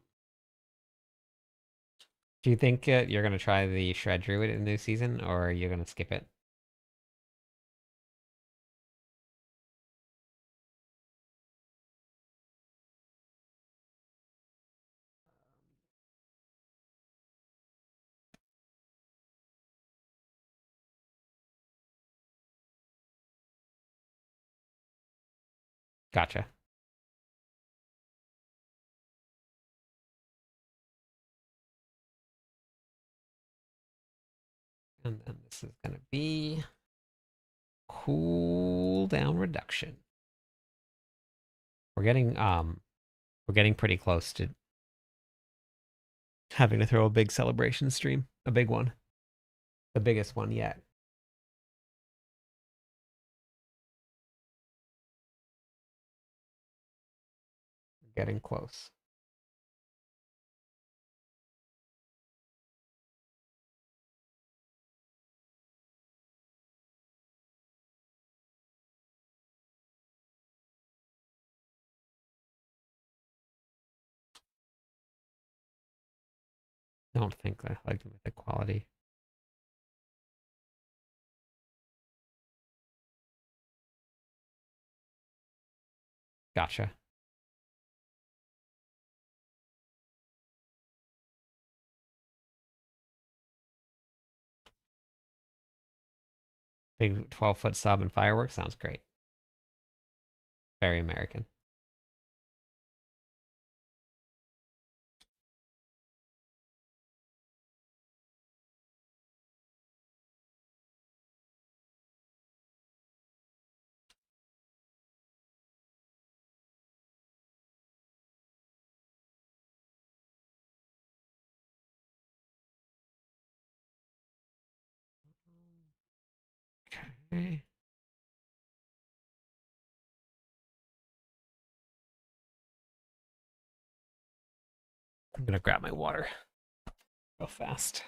do you think you're going to try the Shred Druid in the new season, or are you going to skip it? Gotcha. And then this is gonna be cooldown reduction. We're getting pretty close to having to throw a big celebration stream. A big one. The biggest one yet. We're getting close. I don't think I like the quality. Gotcha. Big 12-foot sub and fireworks sounds great. Very American. Okay. I'm gonna grab my water real fast.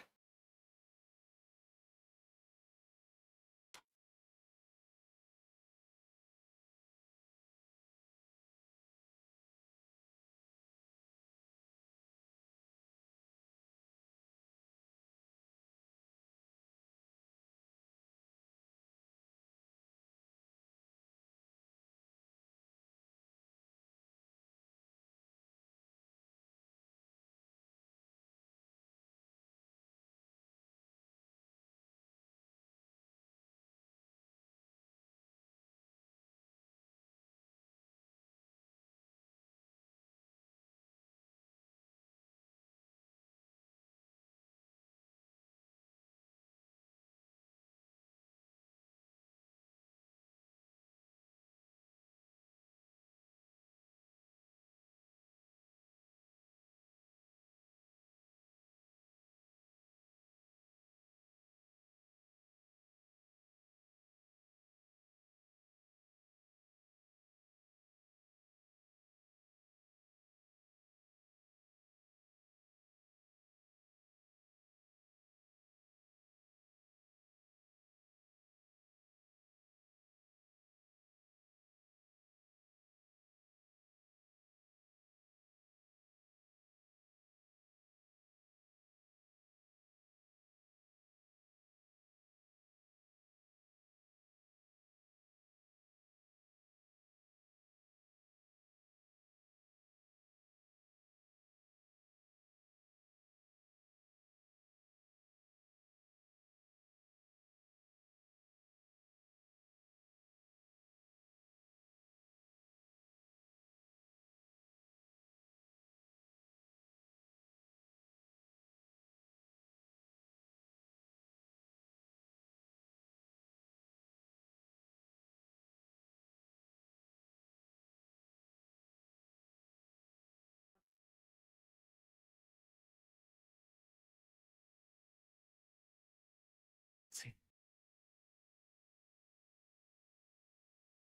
Let's see.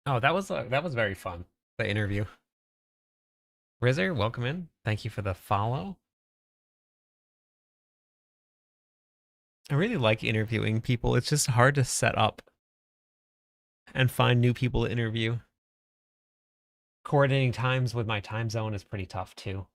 Oh, that was very fun. The interview. Rizzer, welcome in. Thank you for the follow. I really like interviewing people. It's just hard to set up and find new people to interview. Coordinating times with my time zone is pretty tough too.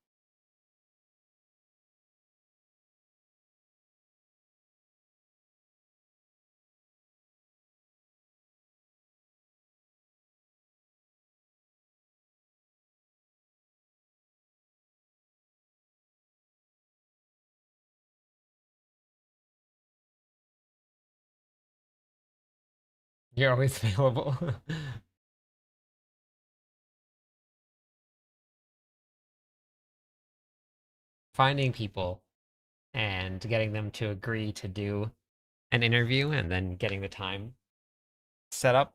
You're always available. finding people and getting them to agree to do an interview and then getting the time set up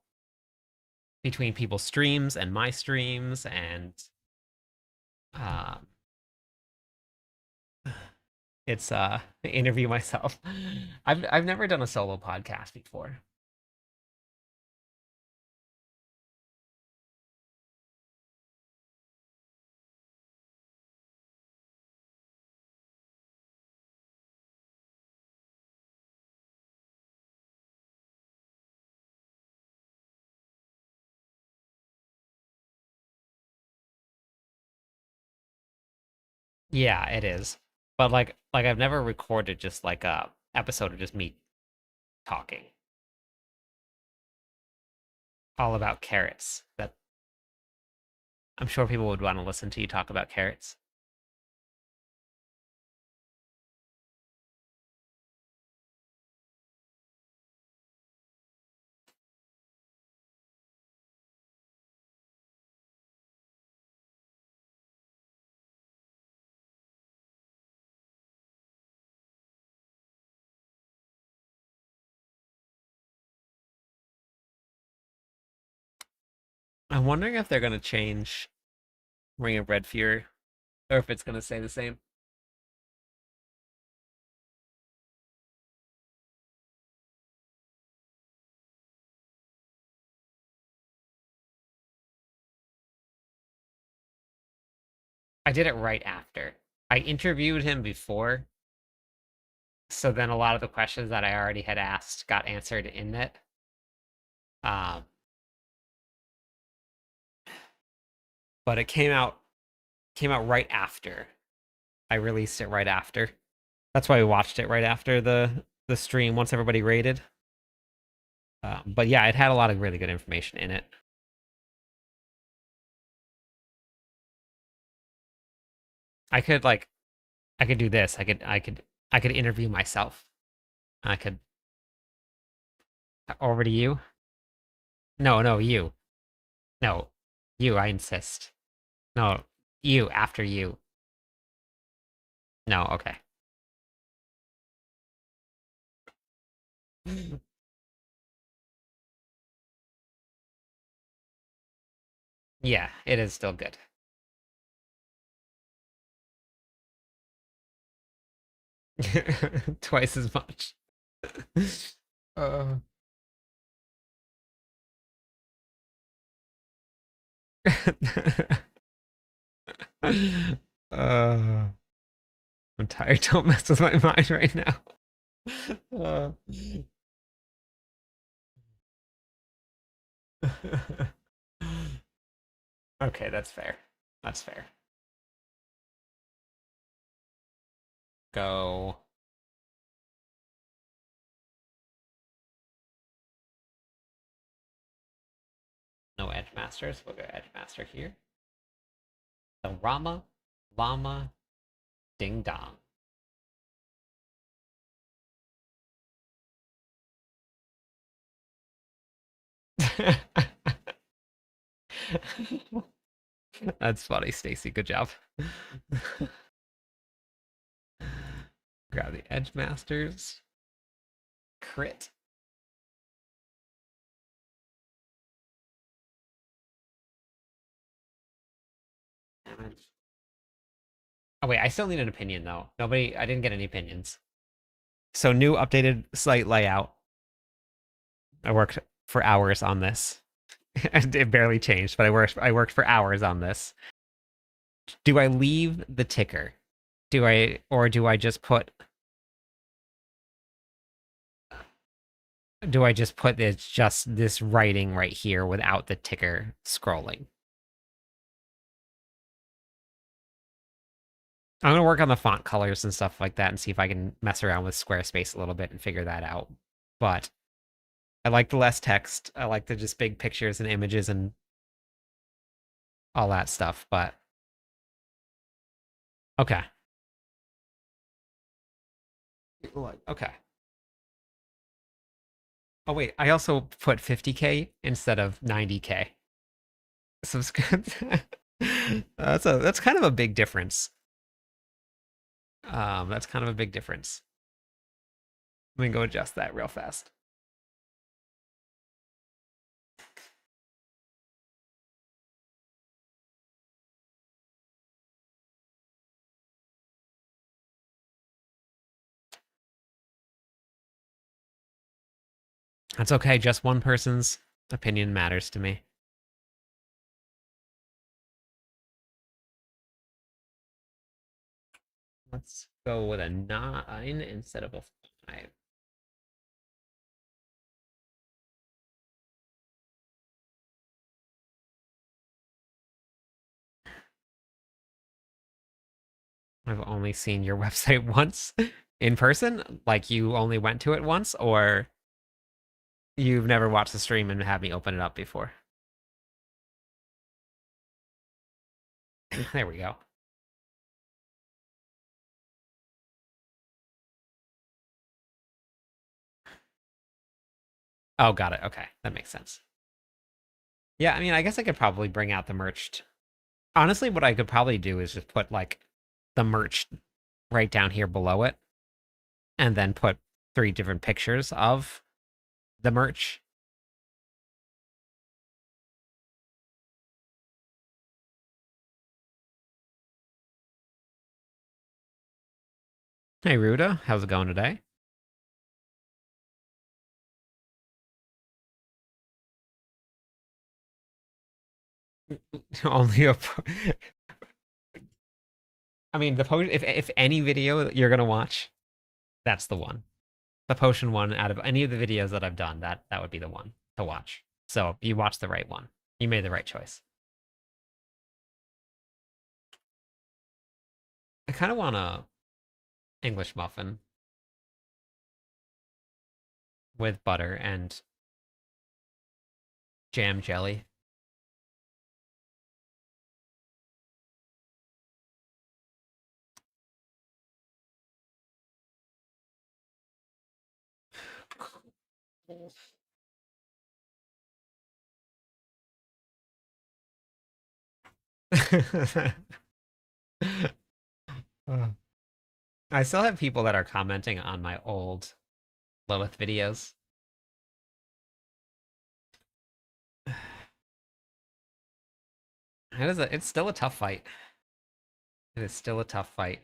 between people's streams and my streams and um it's interview myself. I've never done a solo podcast before. Yeah, it is. But like I've never recorded just like a episode of just me talking all about carrots. That I'm sure people would want to listen to you talk about carrots. I'm wondering if they're gonna change Ring of Red Fury or if it's gonna stay the same. I did it right after. I interviewed him before, so then a lot of the questions that I already had asked got answered in it. Um, but it came out right after. I released it right after. That's why we watched it right after the stream once everybody rated. But yeah, it had a lot of really good information in it. I could like I could do this. I could interview myself. I could over to you. No, no, you. No, you. I insist. No, you after you. No, okay. Yeah, it is still good. Twice as much. uh, I'm tired. Don't mess with my mind right now. Uh, okay, that's fair. That's fair. Go. No Edge Masters. We'll go Edge Master here. The Rama Llama Ding Dong. That's funny, Stacy. Good job. Grab the Edge Masters. Crit. Damage. Oh wait, I still need an opinion though. I didn't get any opinions. So new updated site layout. I worked for hours on this. It barely changed, but I worked for hours on this. Do I leave the ticker? Do I just put it's just this writing right here without the ticker scrolling? I'm gonna work on the font colors and stuff like that and see if I can mess around with Squarespace a little bit and figure that out. But I like the less text. I like the just big pictures and images and all that stuff. But okay, okay. Oh wait, I also put 50K instead of 90K. So it's good. That's kind of a big difference. That's kind of a big difference. Let me go adjust that real fast. That's okay. Just one person's opinion matters to me. Let's go with a 9 instead of a 5. I've only seen your website once in person. Like you only went to it once, or you've never watched the stream and had me open it up before. There we go. Oh, got it. Okay, that makes sense. Yeah, I mean, I guess I could probably bring out the merch. Honestly, what I could probably do is just put like the merch right down here below it, and then put 3 different pictures of the merch. Hey, Ruda, how's it going today? Only a. I mean, the potion. If any video you're gonna watch, that's the one. The potion one out of any of the videos that I've done, that would be the one to watch. So you watched the right one. You made the right choice. I kind of want a English muffin with butter and jam jelly. I still have people that are commenting on my old Lilith videos. It's still a tough fight. It is still a tough fight.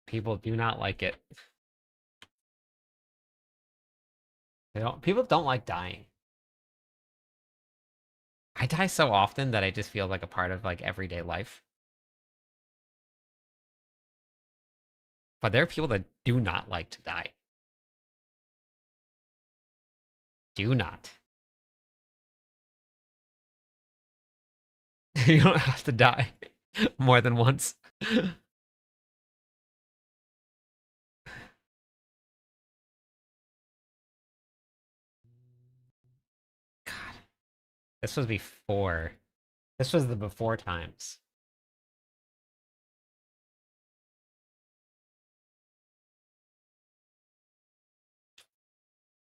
People do not like it. People don't like dying. I die so often that I just feel like a part of like everyday life. But there are people that do not like to die. Do not. You don't have to die more than once. God, this was before. This was the before times.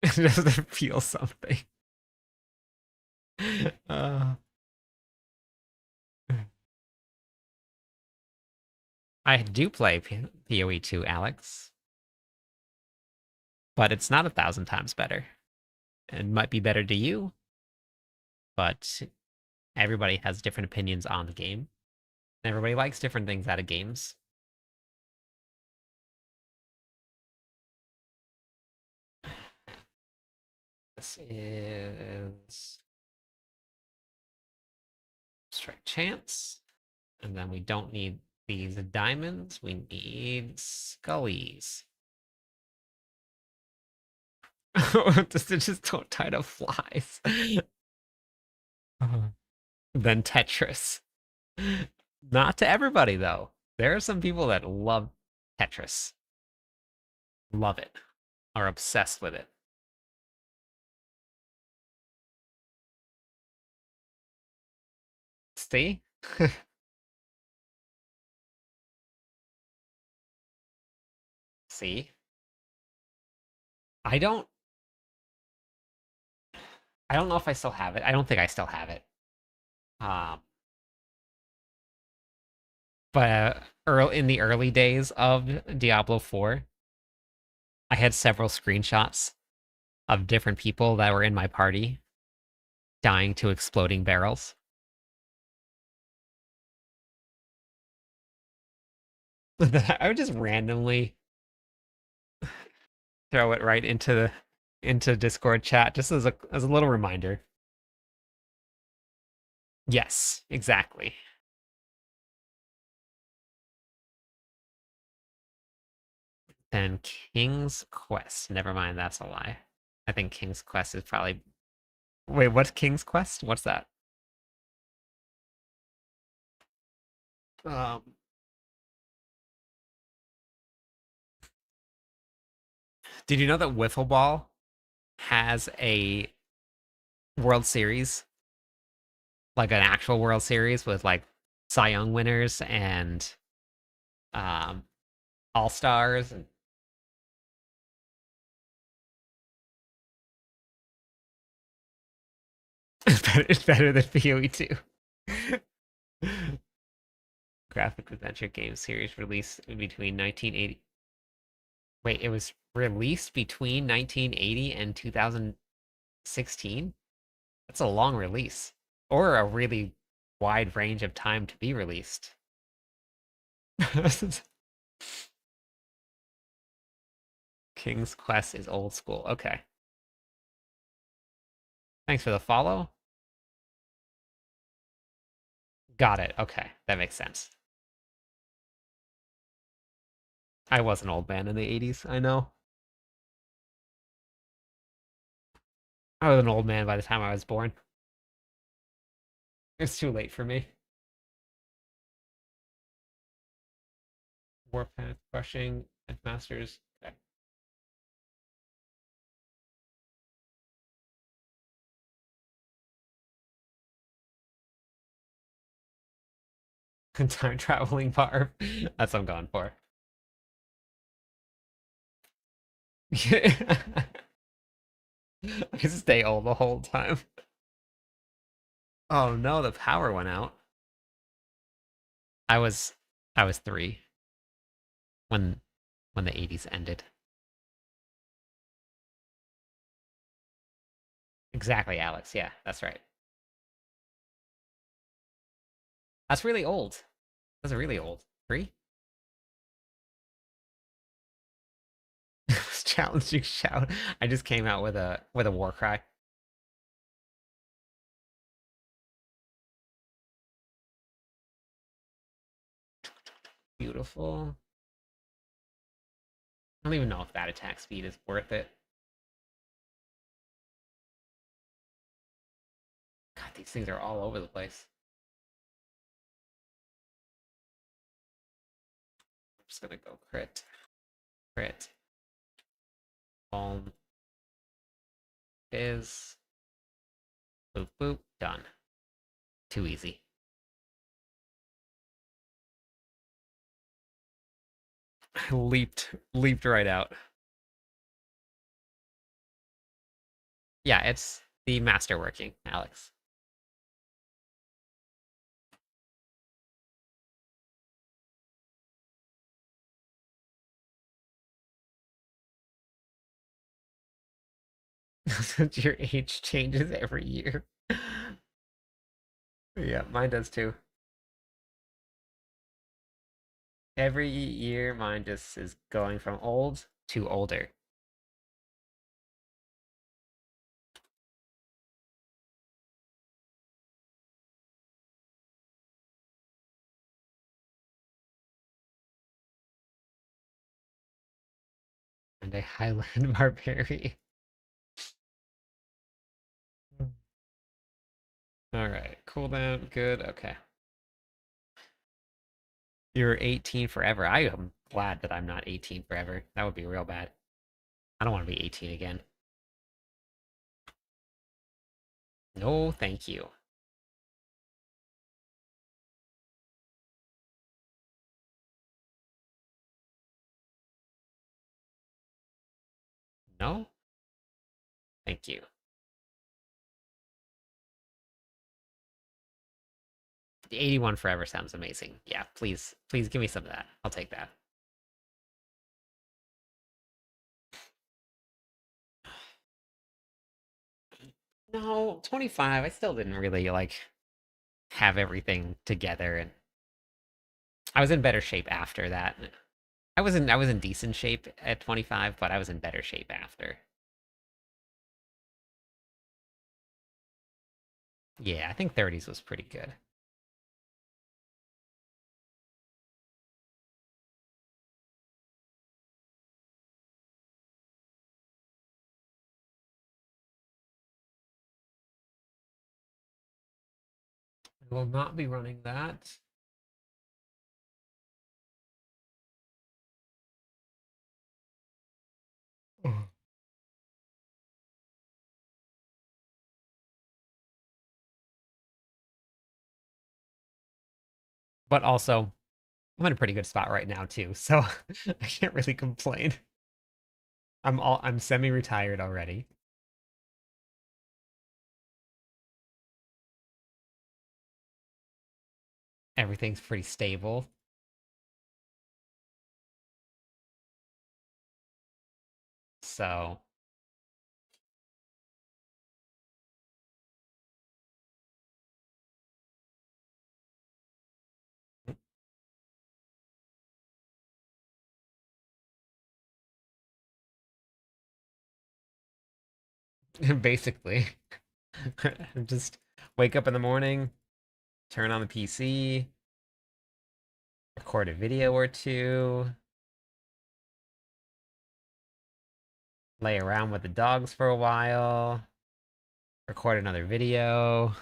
It doesn't feel something. Uh, I do play PoE 2, Alex, but it's not 1,000 times better. It might be better to you, but everybody has different opinions on the game. Everybody likes different things out of games. This is strike chance. And then we don't need these diamonds. We need scullies. Just don't tie to flies. Then Tetris. Not to everybody, though. There are some people that love Tetris. Love it. Are obsessed with it. See? See? I don't I don't know if I still have it. I don't think I still have it. Um But in the early days of Diablo 4, I had several screenshots of different people that were in my party dying to exploding barrels. I would just randomly throw it right into Discord chat just as a little reminder. Yes, exactly. Then King's Quest. Never mind, that's a lie. I think King's Quest is probably. Wait, what's King's Quest? What's that? Um, did you know that Wiffle Ball has a World Series, like an actual World Series with like Cy Young winners and um All Stars? And it's better than PoE2. Graphic adventure game series released between 1980. Wait, it was released between 1980 and 2016? That's a long release. Or a really wide range of time to be released. King's Quest is old school. Okay. Thanks for the follow. Got it. Okay. That makes sense. I was an old man in the 80s. I know. I was an old man by the time I was born. It's too late for me. Warpath crushing headmasters. Okay. Time traveling barb. That's what I'm going for. I stay old the whole time. Oh no, the power went out. I was I was 3 when the 80s ended. Exactly, Alex. Yeah, that's right. That's really old. That's really old. 3? Challenging shout. I just came out with a war cry. Beautiful. I don't even know if that attack speed is worth it. God, these things are all over the place. I'm just gonna go crit. Crit. Palm. Is. Boop boop. Done. Too easy. Leaped right out. Yeah, it's the master working, Alex. Since your age changes every year. Yeah, mine does too. Every year, mine just is going from old to older. And a Highland Barbarian. All right, cooldown, good. Okay. You're 18 forever. I am glad that I'm not 18 forever. That would be real bad. I don't want to be 18 again. No, thank you. No, thank you. 81 forever sounds amazing. Yeah, please, please give me some of that. I'll take that. No, 25. I still didn't really like have everything together, and I was in better shape after that. I was in decent shape at 25, but I was in better shape after. Yeah, I think 30s was pretty good. I will not be running that. But also, I'm in a pretty good spot right now too, so I can't really complain. I'm semi-retired already. Everything's pretty stable. So basically, just wake up in the morning, turn on the PC, record a video or two, lay around with the dogs for a while, record another video,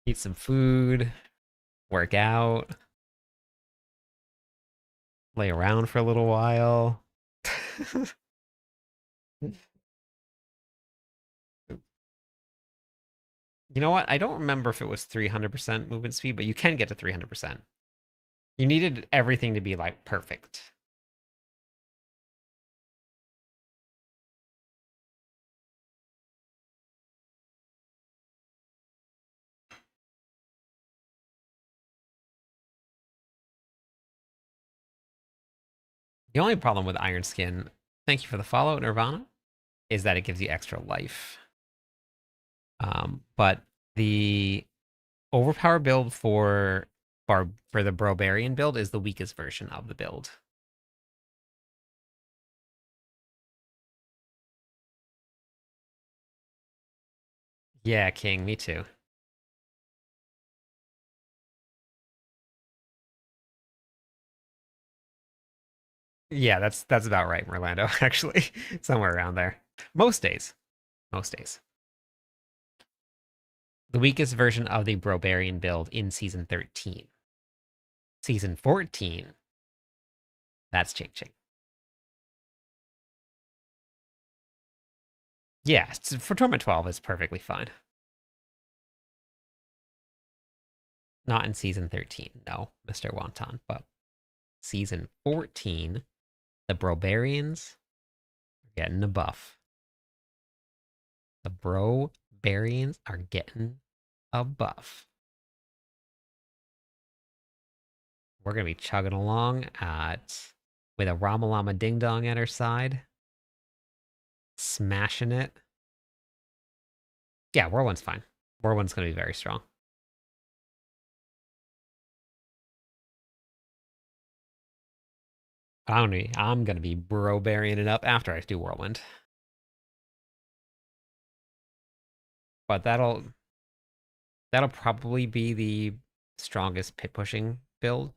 eat some food, work out, lay around for a little while. You know what? I don't remember if it was 300% movement speed, but you can get to 300%. You needed everything to be like perfect. The only problem with Iron Skin, thank you for the follow, Nirvana, is that it gives you extra life. But the overpower build for the Barbarian build is the weakest version of the build. Yeah, King, me too. Yeah, that's about right, Merlando, actually. Somewhere around there. Most days. Most days. The weakest version of the Barbarian build in season 13. Season 14, that's Ching Ching. Yeah, for Torment 12 is perfectly fine. Not in season 13, no, Mr. Wonton, but season 14, the Barbarians are getting a buff. The Barbarians are getting a buff. We're gonna be chugging along with a Ramalama Ding Dong at our side, smashing it. Yeah, Whirlwind's fine. Whirlwind's gonna be very strong. I'm gonna be Barbarian it up after I do Whirlwind. But that'll probably be the strongest pit pushing build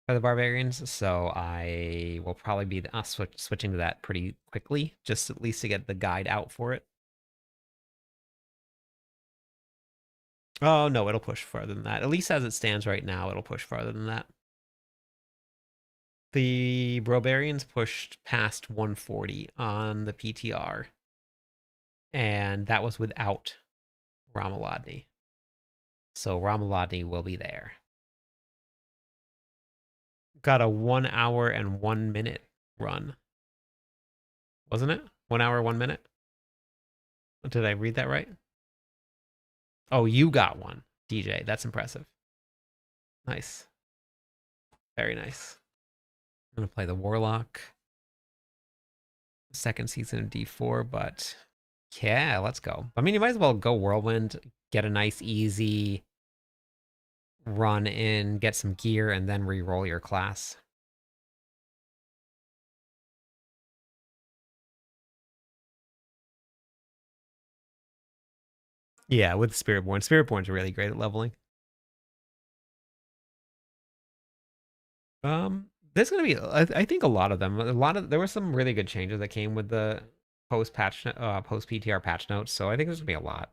for the Barbarians, so I will probably be switching to that pretty quickly, just at least to get the guide out for it. Oh no, it'll push farther than that. At least as it stands right now, it'll push farther than that. The Barbarians pushed past 140 on the PTR, and that was without Ramalodny. So Ramalodny will be there. Got a 1 hour and 1 minute run. Wasn't it? 1 hour, 1 minute? Did I read that right? Oh, you got one. DJ. That's impressive. Nice. Very nice. I'm going to play the Warlock. Second season of D4, but yeah, let's go. I mean, you might as well go Whirlwind, get a nice, easy run in, get some gear, and then re-roll your class. Yeah, with Spiritborn. Spiritborn's really great at leveling. There's gonna be, I think a lot of them. There were some really good changes that came with the post PTR patch notes. So I think there's gonna be a lot.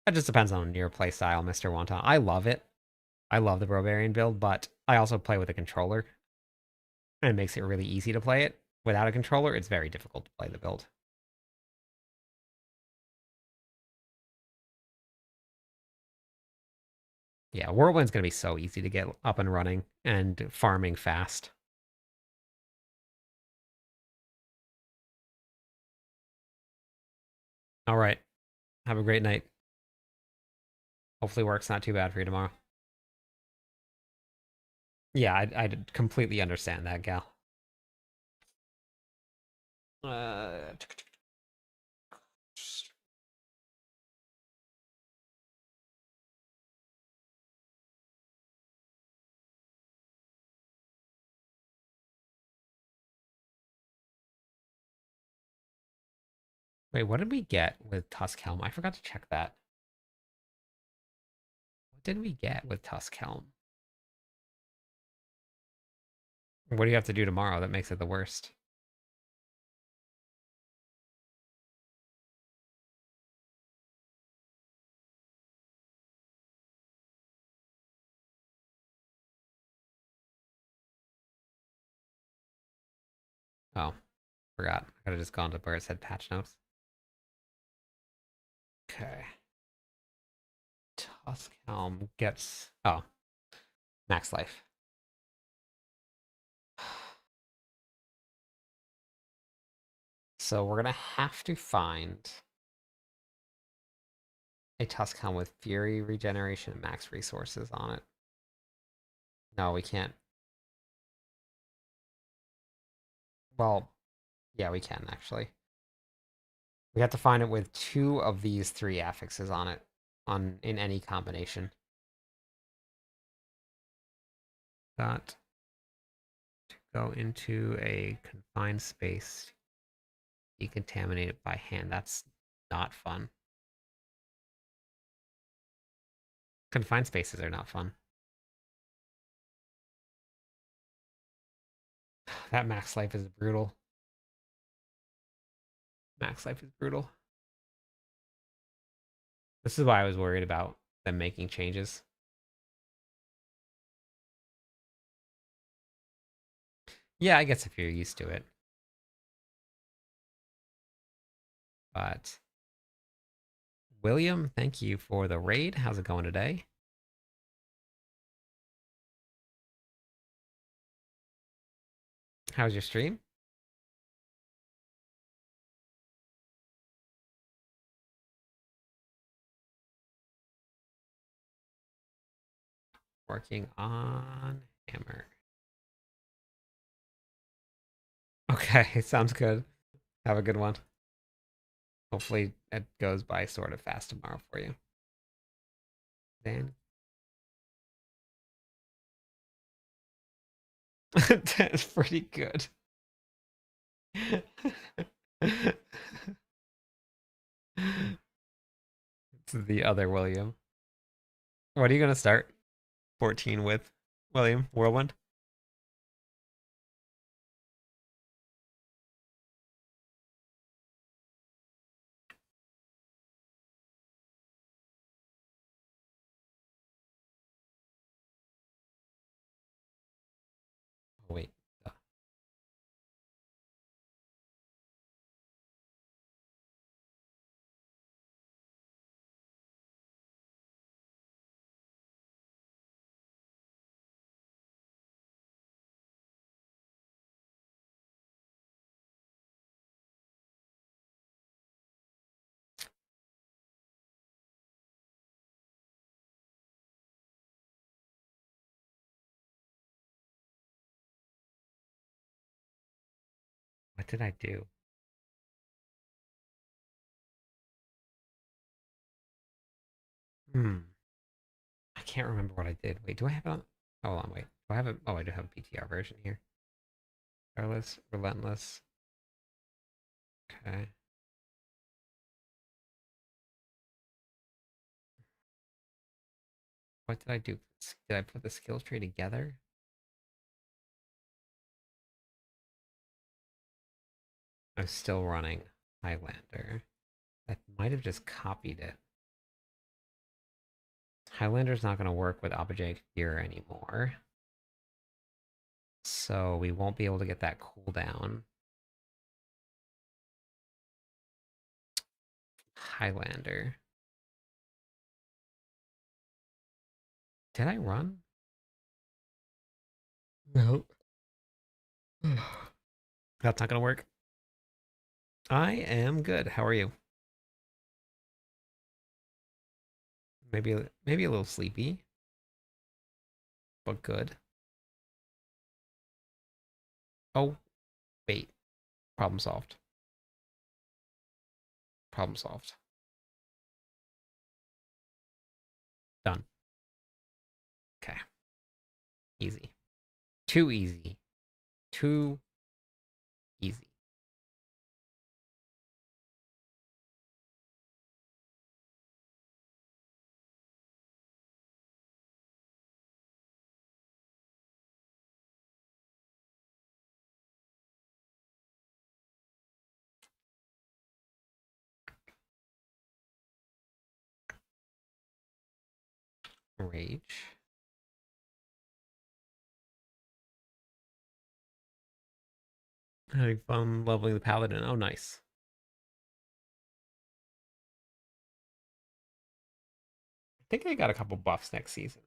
That just depends on your play style, Mr. Wonton. I love it. I love the Barbarian build, but I also play with a controller, and it makes it really easy to play it. Without a controller, it's very difficult to play the build. Yeah, Whirlwind's gonna be so easy to get up and running and farming fast. All right. Have a great night. Hopefully work's not too bad for you tomorrow. Yeah, I completely understand that, gal. Uh, Wait, what did we get with Tusk Helm? I forgot to check that. What did we get with Tusk Helm? What do you have to do tomorrow that makes it the worst? Oh, forgot. I could have just gone to where it said patch notes. Okay. Tusk Helm gets... Oh, max life. So we're gonna have to find a Tusk Helm with Fury regeneration and max resources on it. No, we can't. Well, yeah, we can actually. We have to find it with two of these three affixes on it, in any combination. Got to go into a confined space, decontaminate it by hand. That's not fun. Confined spaces are not fun. That max life is brutal. Max life is brutal. This is why I was worried about them making changes. Yeah, I guess if you're used to it. But William, thank you for the raid. How's it going today? How's your stream? Working on hammer. Okay, sounds good. Have a good one. Hopefully it goes by sort of fast tomorrow for you. Dan. That's pretty good. It's the other William. What are you gonna start 14 with, William? Whirlwind? Oh, wait. What did I do? Hmm. I can't remember what I did. Wait, do I have it on? Oh, hold on, wait. Do I have it? Oh, I do have a PTR version here. Careless, relentless. Okay. What did I do? Did I put the skills tree together? I'm still running Highlander. I might have just copied it. Highlander's not going to work with object here anymore. So we won't be able to get that cooldown. Highlander. Did I run? No. That's not going to work. I am good. How are you? Maybe a little sleepy, but good. Oh, wait. Problem solved. Problem solved. Done. Okay. Easy. Too easy. Too easy. Rage. Having fun leveling the paladin. Oh, nice. I think I got a couple buffs next season,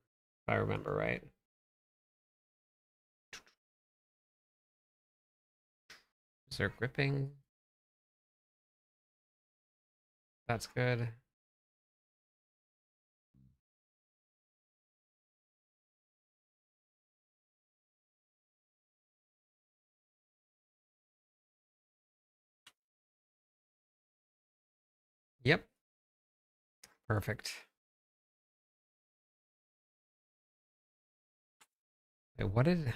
if I remember right. Berserk gripping. That's good. Yep. Perfect. Wait, what did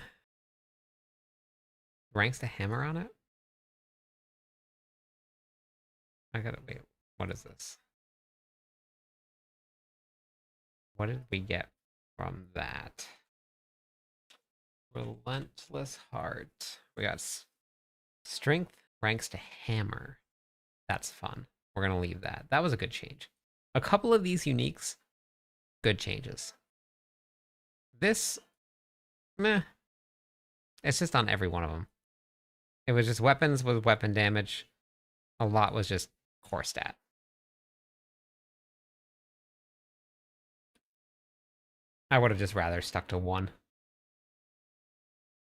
ranks to hammer on it? I gotta wait. What is this? What did we get from that? Relentless heart. We got strength ranks to hammer. That's fun. We're gonna leave that. That was a good change. A couple of these uniques, good changes. This, meh. It's just on every one of them. It was just weapons with weapon damage. A lot was just core stat. I would have just rather stuck to one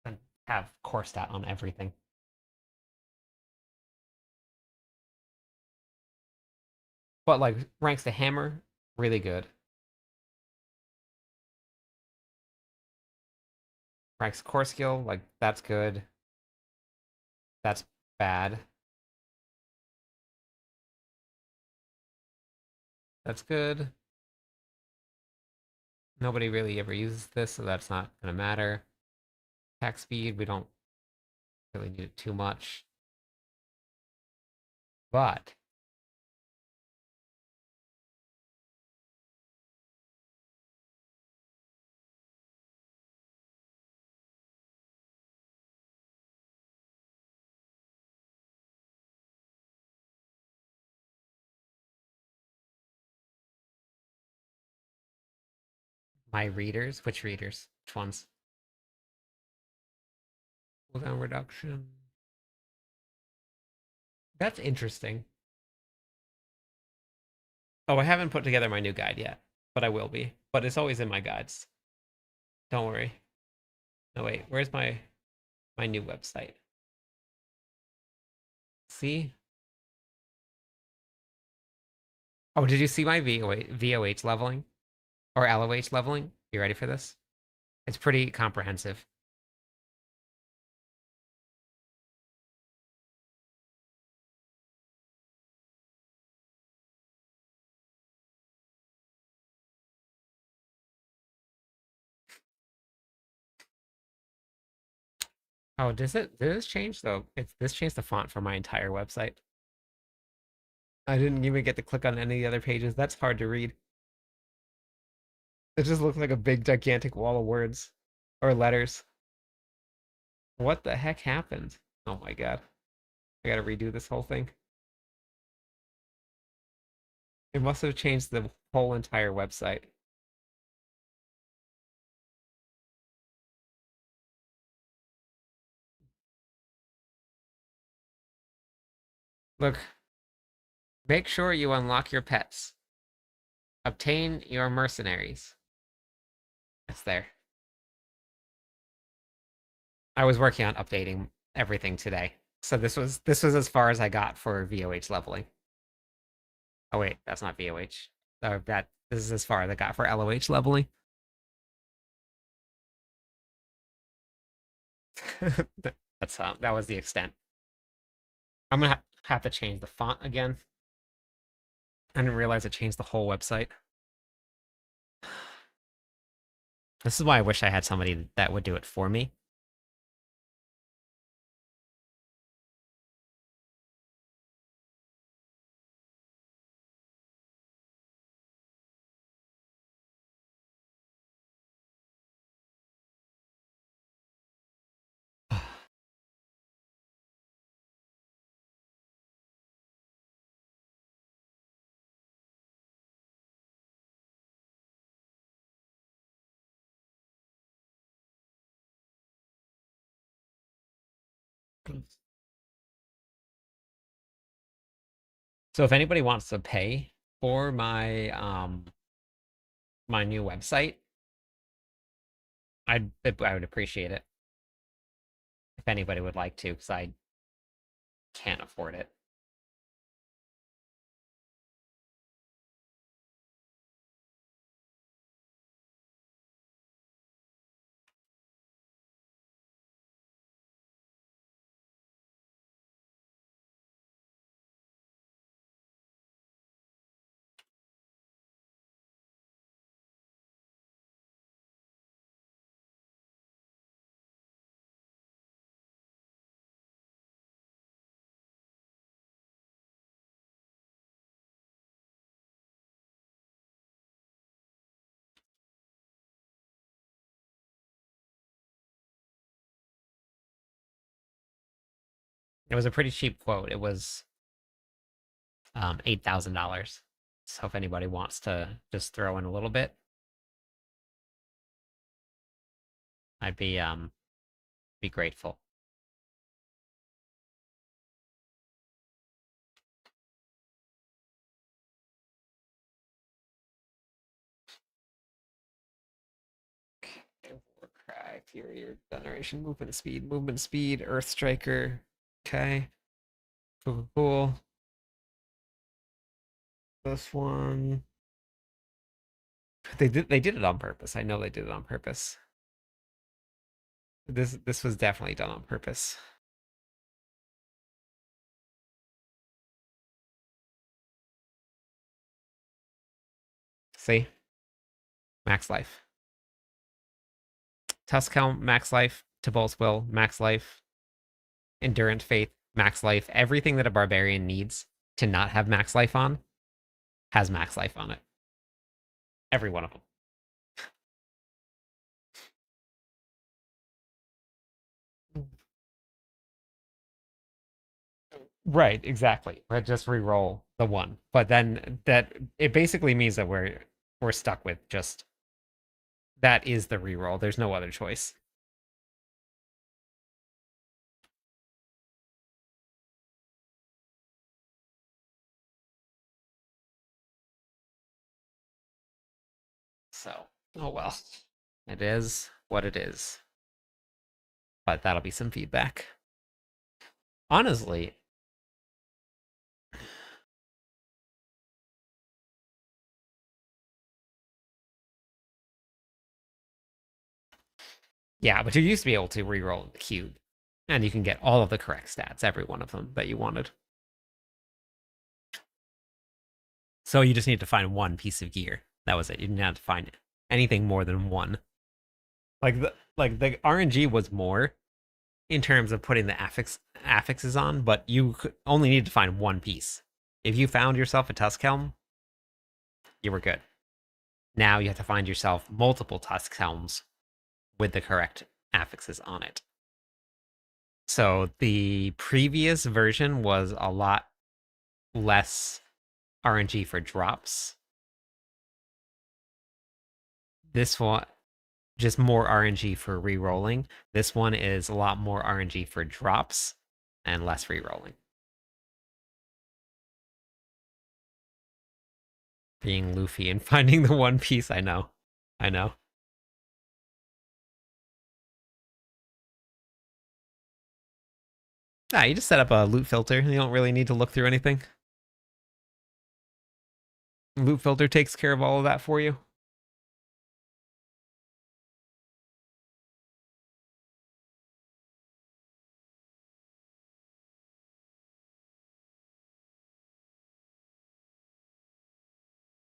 than have core stat on everything. But like ranks to hammer, really good. Ranks core skill, like that's good. That's bad. That's good. Nobody really ever uses this, so that's not gonna matter. Attack speed, we don't really need it too much. But my readers, which readers? Which ones? Cooldown reduction. That's interesting. Oh, I haven't put together my new guide yet, but I will be. But it's always in my guides. Don't worry. No, wait, where's my new website? See? Oh, did you see my VOH leveling? Or LOH leveling? You ready for this? It's pretty comprehensive. Oh, does it? Did this change though? This changed the font for my entire website. I didn't even get to click on any of the other pages. That's hard to read. It just looks like a big gigantic wall of words or letters. What the heck happened? Oh my god. I gotta redo this whole thing. It must have changed the whole entire website. Look, make sure you unlock your pets. Obtain your mercenaries. It's there. I was working on updating everything today. So this was as far as I got for VOH leveling. Oh wait, that's not VOH. This is as far as I got for LOH leveling. That was the extent. I'm gonna have to change the font again. I didn't realize it changed the whole website. This is why I wish I had somebody that would do it for me. So if anybody wants to pay for my new website, I would appreciate it if anybody would like to, because I can't afford it. It was a pretty cheap quote. It was $8,000. So if anybody wants to just throw in a little bit, I'd be grateful. Warcry, Fury, Generation, Movement Speed, Earth Striker. Okay. Cool, cool. This one. They did it on purpose. I know they did it on purpose. This was definitely done on purpose. See? Max life. Tuskelm, max life. Tibalt's Will, max life. Endurant Faith, max life. Everything that a barbarian needs to not have max life on has max life on it. Every one of them. Right, exactly. But just re-roll the one. But then that it basically means that we're stuck with just that is the re-roll. There's no other choice. So, oh well. It is what it is. But that'll be some feedback. Honestly, yeah, but you used to be able to re-roll in the cube. And you can get all of the correct stats, every one of them that you wanted. So you just need to find one piece of gear. That was it. You didn't have to find anything more than one. Like the RNG was more in terms of putting the affixes on, but you only need to find one piece. If you found yourself a tusk helm, you were good. Now you have to find yourself multiple tusk helms with the correct affixes on it. So the previous version was a lot less RNG for drops. This one, just more RNG for re-rolling. This one is a lot more RNG for drops and less re-rolling. Being Luffy and finding the one piece, I know. I know. Ah, you just set up a loot filter. You don't really need to look through anything. Loot filter takes care of all of that for you.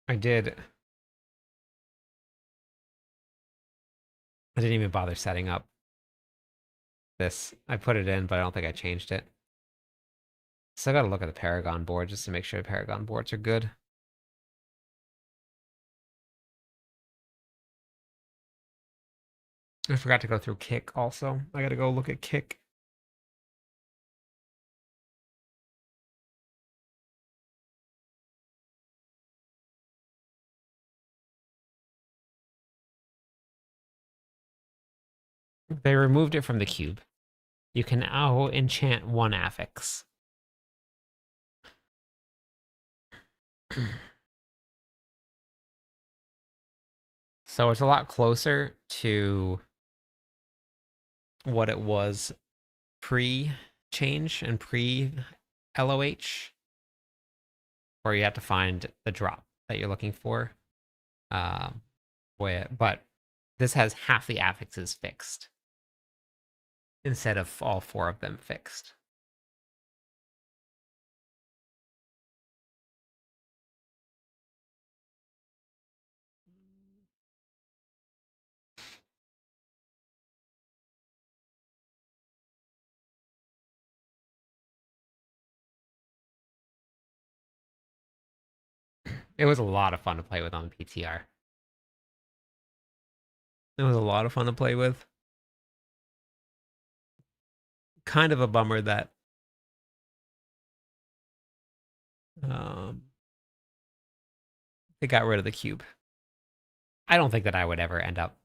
I did. I didn't even bother setting up this. I put it in, but I don't think I changed it. So I gotta look at the Paragon board just to make sure the Paragon boards are good. I forgot to go through Kick also. I gotta go look at Kick. They removed it from the cube. You can now enchant one affix. So it's a lot closer to what it was pre-change and pre-LOH, where you have to find the drop that you're looking for. But this has half the affixes fixed instead of all 4 of them fixed. It was a lot of fun to play with on the PTR. It was a lot of fun to play with. Kind of a bummer that they got rid of the cube. I don't think that I would ever end up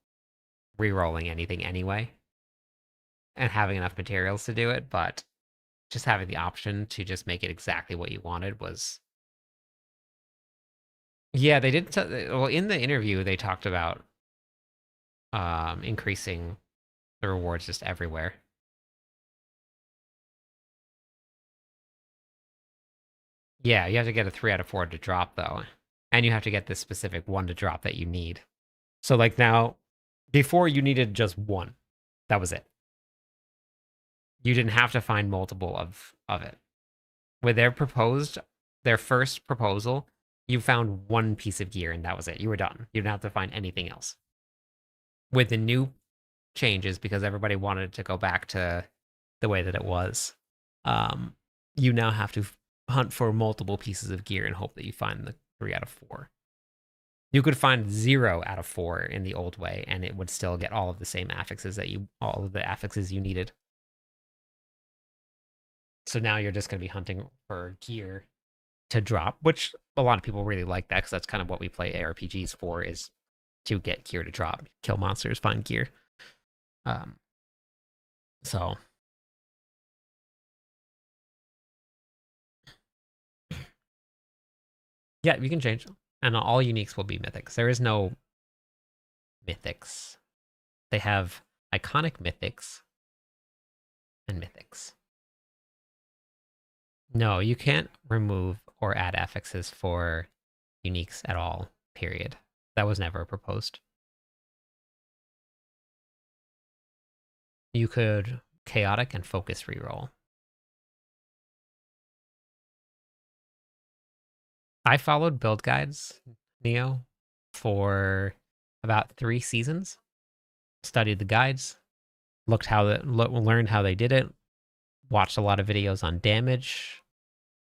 re-rolling anything anyway and having enough materials to do it, but just having the option to just make it exactly what you wanted was... Yeah, they did. Well, in the interview, they talked about increasing the rewards just everywhere. Yeah, you have to get a 3 out of 4 to drop, though. And you have to get this specific 1 to drop that you need. So, like, now, before you needed just 1. That was it. You didn't have to find multiple of it. With their first proposal, you found 1 piece of gear, and that was it. You were done. You didn't have to find anything else. With the new changes, because everybody wanted to go back to the way that it was, you now have to hunt for multiple pieces of gear and hope that you find the 3 out of 4. You could find 0 out of 4 in the old way, and it would still get all of the same affixes all of the affixes you needed. So now you're just going to be hunting for gear to drop, which a lot of people really like that, because that's kind of what we play ARPGs for, is to get gear to drop, kill monsters, find gear. So yeah, you can change, and all uniques will be mythics. There is no mythics. They have iconic mythics and mythics. No, you can't remove or add affixes for uniques at all, period. That was never proposed. You could chaotic and focus reroll. I followed build guides, Neo, for about 3 seasons. Studied the guides, learned how they did it, watched a lot of videos on damage,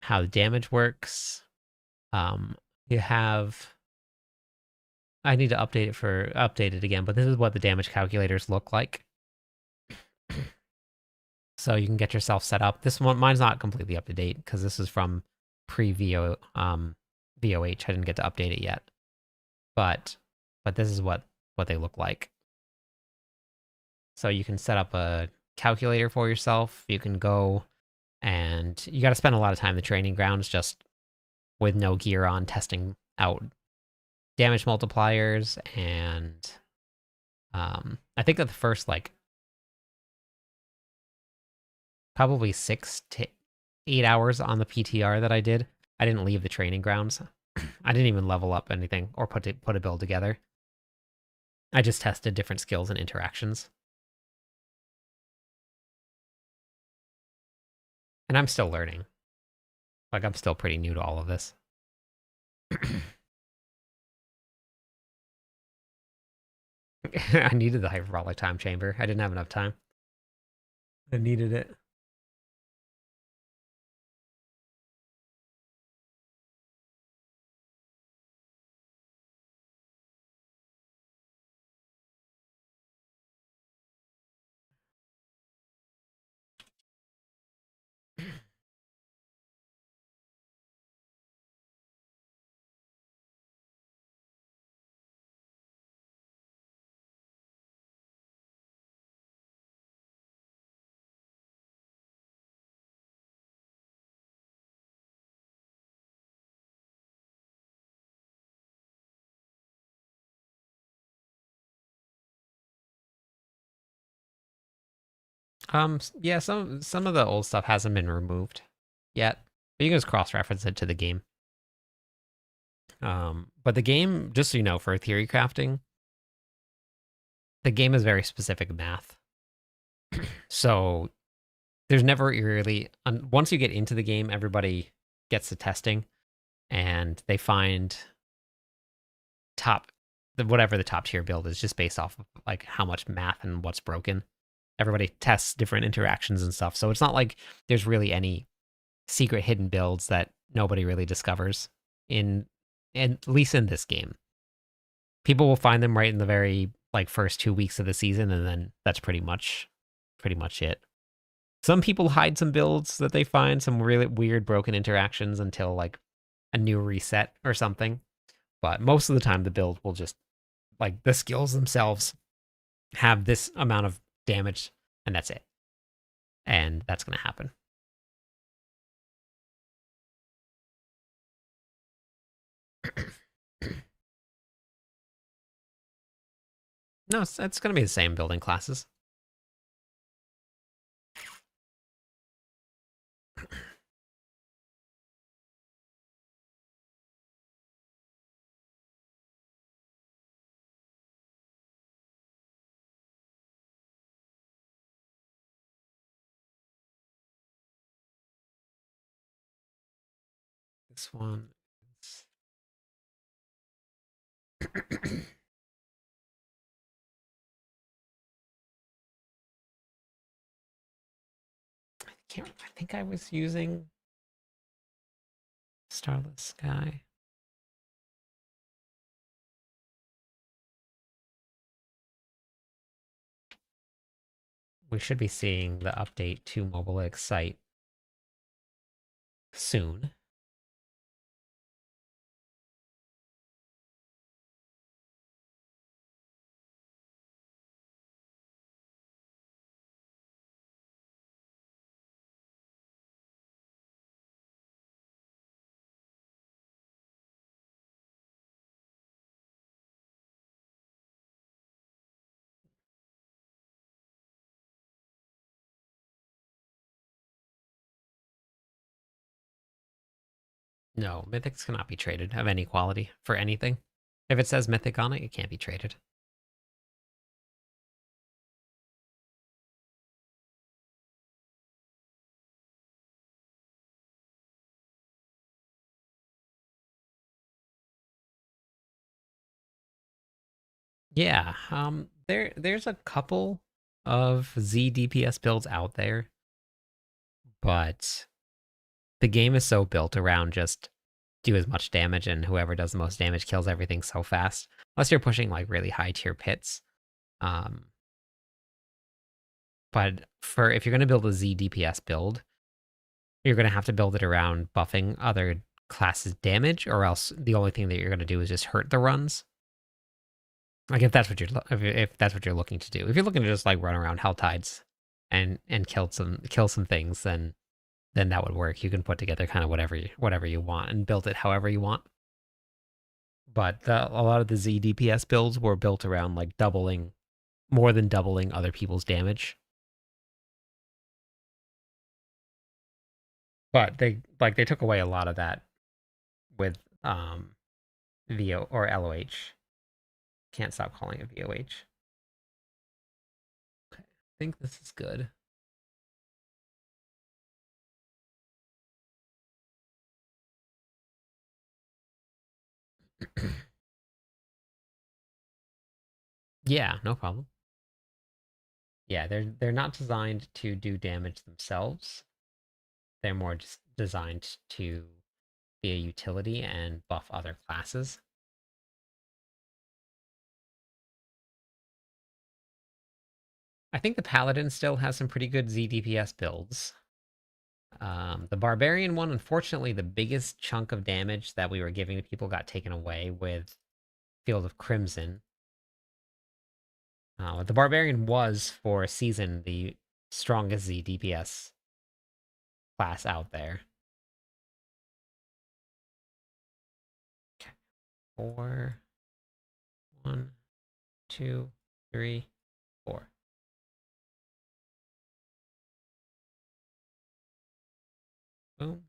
how the damage works. You have I need to update it again, but this is what the damage calculators look like. So you can get yourself set up. This one, mine's not completely up to date because this is from pre-VO VOH. I didn't get to update it yet, but this is what they look like. So you can set up a calculator for yourself. You can go and you got to spend a lot of time in the training grounds just with no gear on, testing out damage multipliers, and I think that the first like probably 6 to 8 hours on the PTR that I didn't leave the training grounds. I didn't even level up anything or put a build together. I just tested different skills and interactions. And I'm still learning. Like, I'm still pretty new to all of this. I needed the hyperbolic time chamber. I didn't have enough time. I needed it. Yeah, some of the old stuff hasn't been removed yet, but you can just cross-reference it to the game. But the game, just so you know, for theory crafting, the game is very specific math. So there's never really, once you get into the game, everybody gets to testing, and they find whatever the top tier build is, just based off of like how much math and what's broken. Everybody tests different interactions and stuff, so it's not like there's really any secret hidden builds that nobody really discovers at least in this game. People will find them right in the very like first 2 weeks of the season, and then that's pretty much it. Some people hide some builds that they find, some really weird broken interactions until like a new reset or something. But most of the time the build will just, like, the skills themselves have this amount of damage and that's it. And that's going to happen. No, it's going to be the same building classes. This one is... I think I was using Starless Sky. We should be seeing the update to Mobile Excite soon. No, mythics cannot be traded of any quality for anything. If it says mythic on it, it can't be traded. Yeah, there's a couple of Z DPS builds out there, but the game is so built around just do as much damage, and whoever does the most damage kills everything so fast. Unless you're pushing like really high tier pits. But for if you're going to build a Z DPS build, you're going to have to build it around buffing other classes' damage, or else the only thing that you're going to do is just hurt the runs. Like if that's what you're looking to do. If you're looking to just like run around Hell Tides and kill some things, then that would work. You can put together kind of whatever you want and build it however you want. But a lot of the Z DPS builds were built around like more than doubling other people's damage. But they took away a lot of that with VO or LOH. Can't stop calling it VOH. Okay, I think this is good. Yeah, no problem. Yeah, they're not designed to do damage themselves. They're more just designed to be a utility and buff other classes. I think the Paladin still has some pretty good ZDPS builds. The Barbarian one, unfortunately, the biggest chunk of damage that we were giving to people got taken away with Field of Crimson. The Barbarian was, for a season, the strongest Z DPS class out there. Okay. 4, 1, 2, 3, 4. Boom.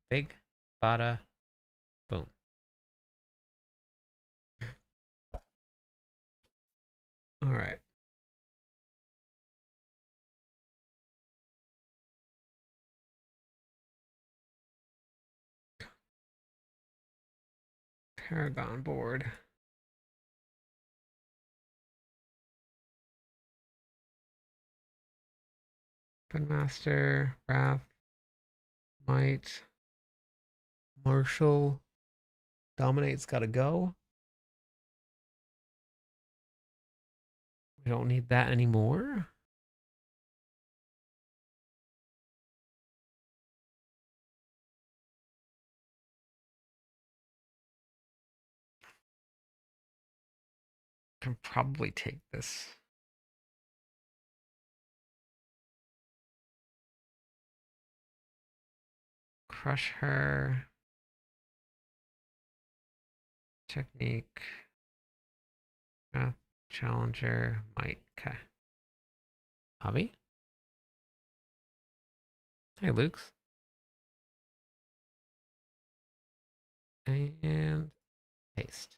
Big, bada, boom. All right. Paragon board. Master, Wrath, Might, Marshall, Dominate's gotta go. We don't need that anymore. Can probably take this. Crush her. Technique. Challenger. Might. Okay. Hobby. Hey, Luke's. And paste.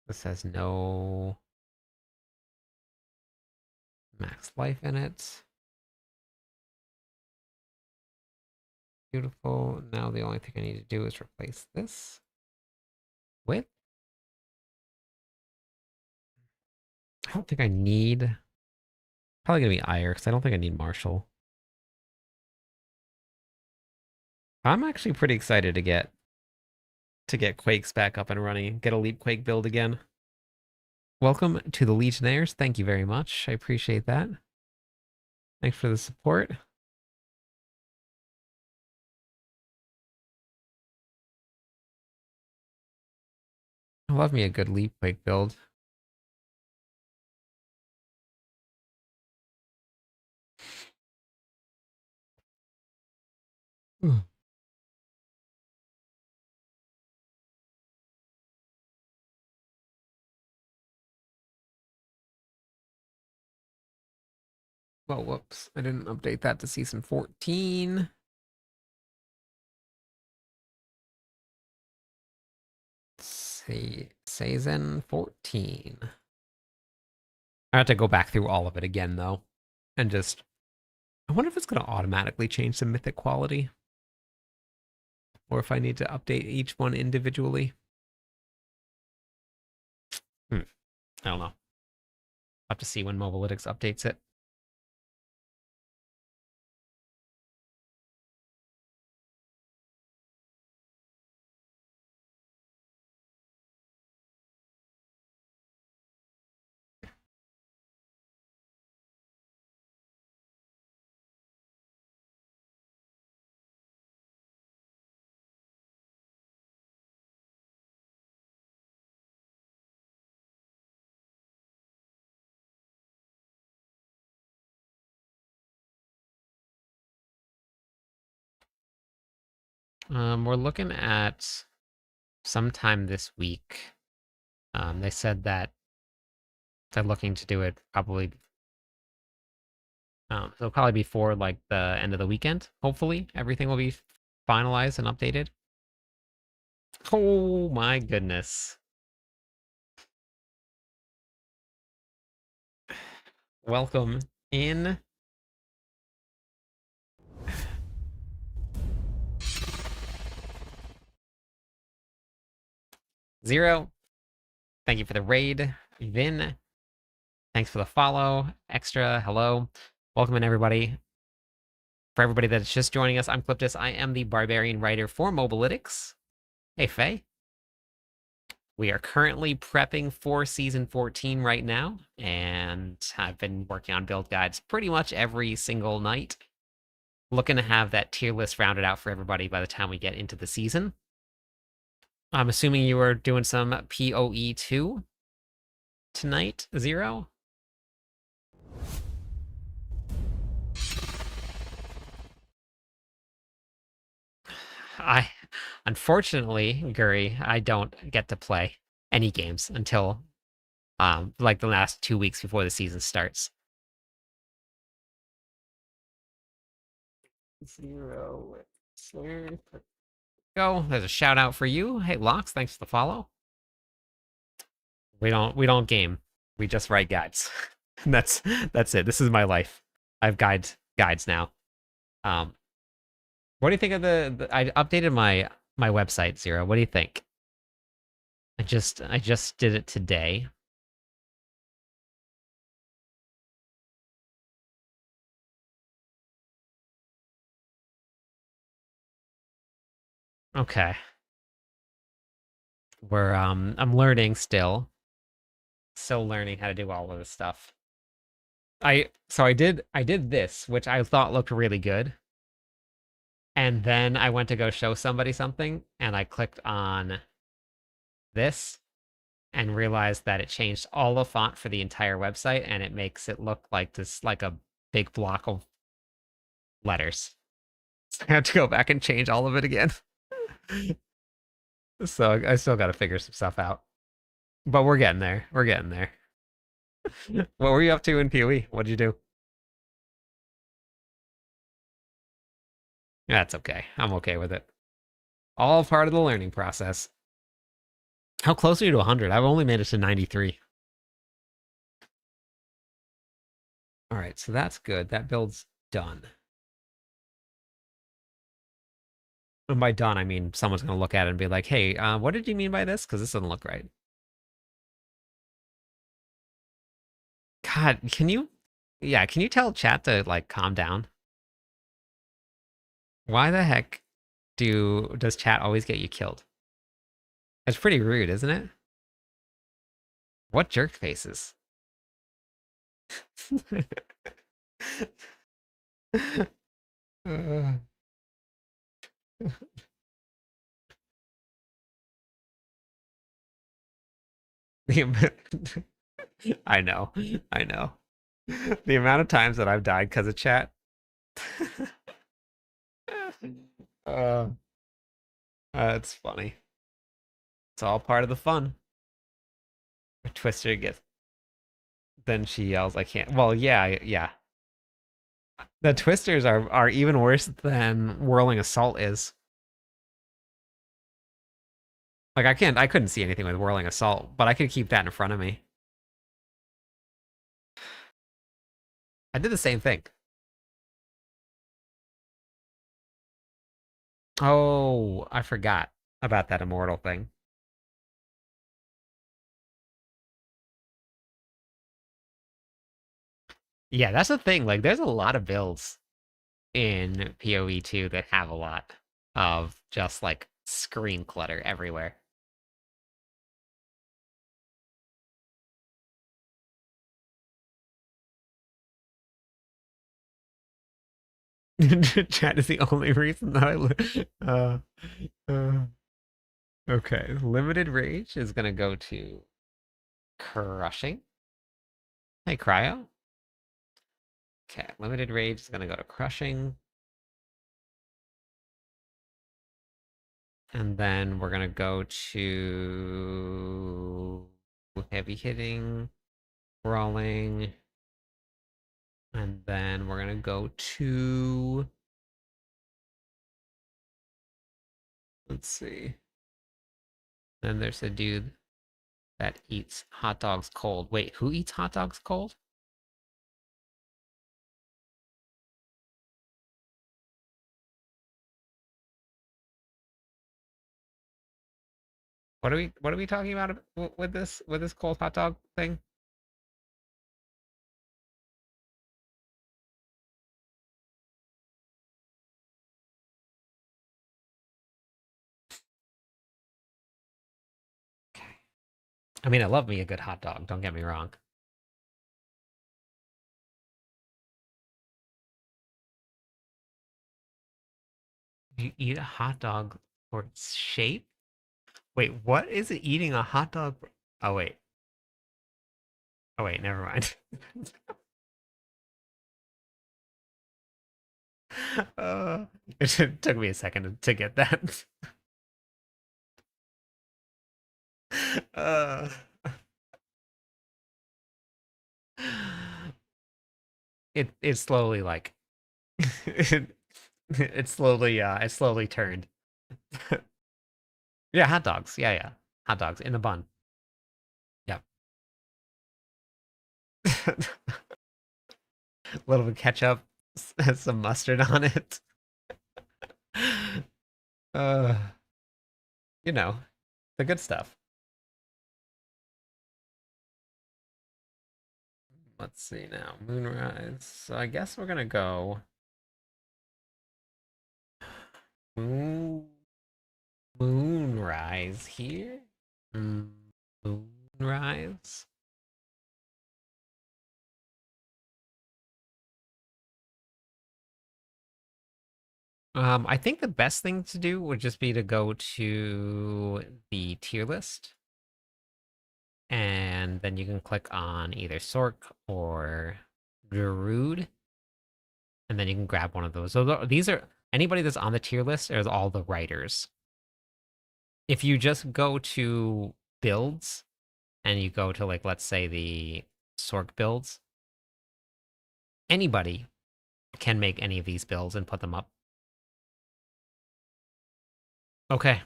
This has no max life in it. Beautiful. Now the only thing I need to do is replace this with. I don't think I need. Probably gonna be Ire because I don't think I need Marshall. I'm actually pretty excited to get Quakes back up and running. Get a Leap Quake build again. Welcome to the Legionnaires. Thank you very much. I appreciate that. Thanks for the support. I love me a good Leap Quake build. Well, whoops. I didn't update that to season 14. Season 14. I have to go back through all of it again, though. And just... I wonder if it's going to automatically change the mythic quality. Or if I need to update each one individually. Hmm. I don't know. I'll have to see when Mobalytics updates it. We're looking at sometime this week. They said that they're looking to do it probably. So it'll probably before like the end of the weekend. Hopefully, everything will be finalized and updated. Oh my goodness! Welcome in. Zero. Thank you for the raid. Vin, thanks for the follow. Extra, hello. Welcome in, everybody. For everybody that's just joining us, I'm Cliptus. I am the Barbarian writer for Mobalytics. Hey, Faye. We are currently prepping for Season 14 right now, and I've been working on build guides pretty much every single night. Looking to have that tier list rounded out for everybody by the time we get into the season. I'm assuming you are doing some PoE 2 tonight, Zero? I unfortunately, Guri, I don't get to play any games until like the last 2 weeks before the season starts. Zero. Go. There's a shout out for you. Hey Locks, thanks for the follow. We don't game. We just write guides. That's it. This is my life. I have guides now. Um what do you think of I updated my website, Zero. What do you think? I just did it today. Okay. I'm learning still learning how to do all of this stuff. I did this, which I thought looked really good. And then I went to go show somebody something and I clicked on this and realized that it changed all the font for the entire website and it makes it look like this like a big block of letters. So I have to go back and change all of it again. So I still got to figure some stuff out. But we're getting there. We're getting there. What were you up to in PoE? What'd you do? That's okay. I'm okay with it. All part of the learning process. How close are you to 100? I've only made it to 93. All right, so that's good. That build's done. And by done, I mean someone's going to look at it and be like, hey, what did you mean by this? Because this doesn't look right. God, can you tell chat to like calm down? Why the heck does chat always get you killed? That's pretty rude, isn't it? What jerk faces? Uh, I know, I know. The amount of times that I've died because of chat. uh, it's funny. It's all part of the fun. Twister gets. Then she yells, "I can't." Well, yeah, yeah. The twisters are even worse than whirling assault is. Like I couldn't see anything with whirling assault, but I could keep that in front of me. I did the same thing. Oh, I forgot about that immortal thing. Yeah, that's the thing. Like, there's a lot of builds in PoE 2 that have a lot of just like screen clutter everywhere. Chat is the only reason that uh, okay. Limited rage is gonna go to crushing. Hey, cryo. Okay, limited rage is gonna go to crushing. And then we're gonna go to heavy hitting, brawling, and then we're gonna go to, let's see. Then there's a dude that eats hot dogs cold. Wait, who eats hot dogs cold? What are we talking about with this cold hot dog thing? Okay. I mean, I love me a good hot dog, don't get me wrong. You eat a hot dog for its shape? Wait, what is it eating a hot dog for? Oh wait. Oh wait, never mind. uh, it took me a second to get that. uh, it slowly like it slowly turned. Yeah, hot dogs. Yeah, yeah. Hot dogs in a bun. Yep. A little bit of ketchup, some mustard on it. Uh, you know, the good stuff. Let's see now. Moonrise. So I guess we're gonna go moon moonrise here. Mm, Moonrise. I think the best thing to do would just be to go to the tier list, and then you can click on either Sork or Druid, and then you can grab one of those. So these are anybody that's on the tier list is all the writers. If you just go to builds and you go to like let's say the Sork builds, anybody can make any of these builds and put them up. Okay.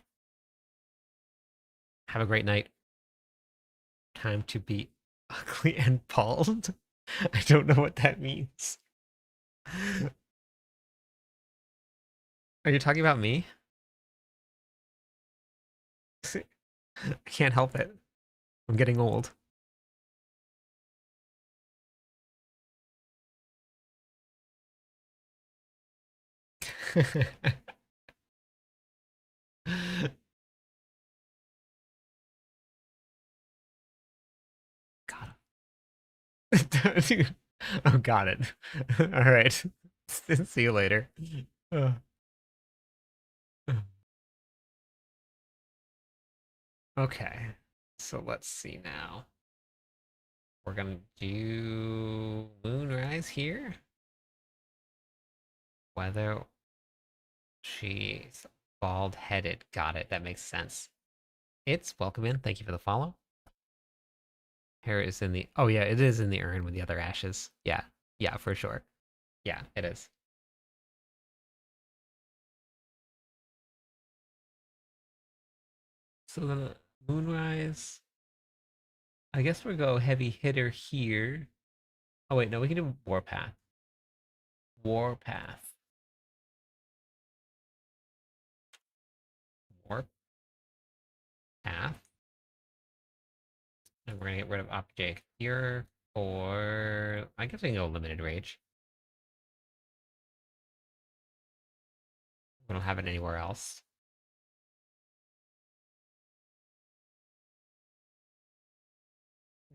Have a great night. Time to be ugly and bald. I don't know what that means. Are you talking about me? I can't help it. I'm getting old. Got it. Oh, got it. All right. See you later. Uh, okay. So let's see now. We're gonna do Moonrise here. Whether she's bald headed. Got it. That makes sense. It's welcome in. Thank you for the follow. Hair is in the. Oh, yeah, it is in the urn with the other ashes. Yeah. Yeah, for sure. Yeah, it is. So the Moonrise. I guess we'll go heavy hitter here. Oh, wait, no, we can do Warpath. Warpath. Warpath. And we're going to get rid of Object here. Or I guess we can go limited rage. We don't have it anywhere else.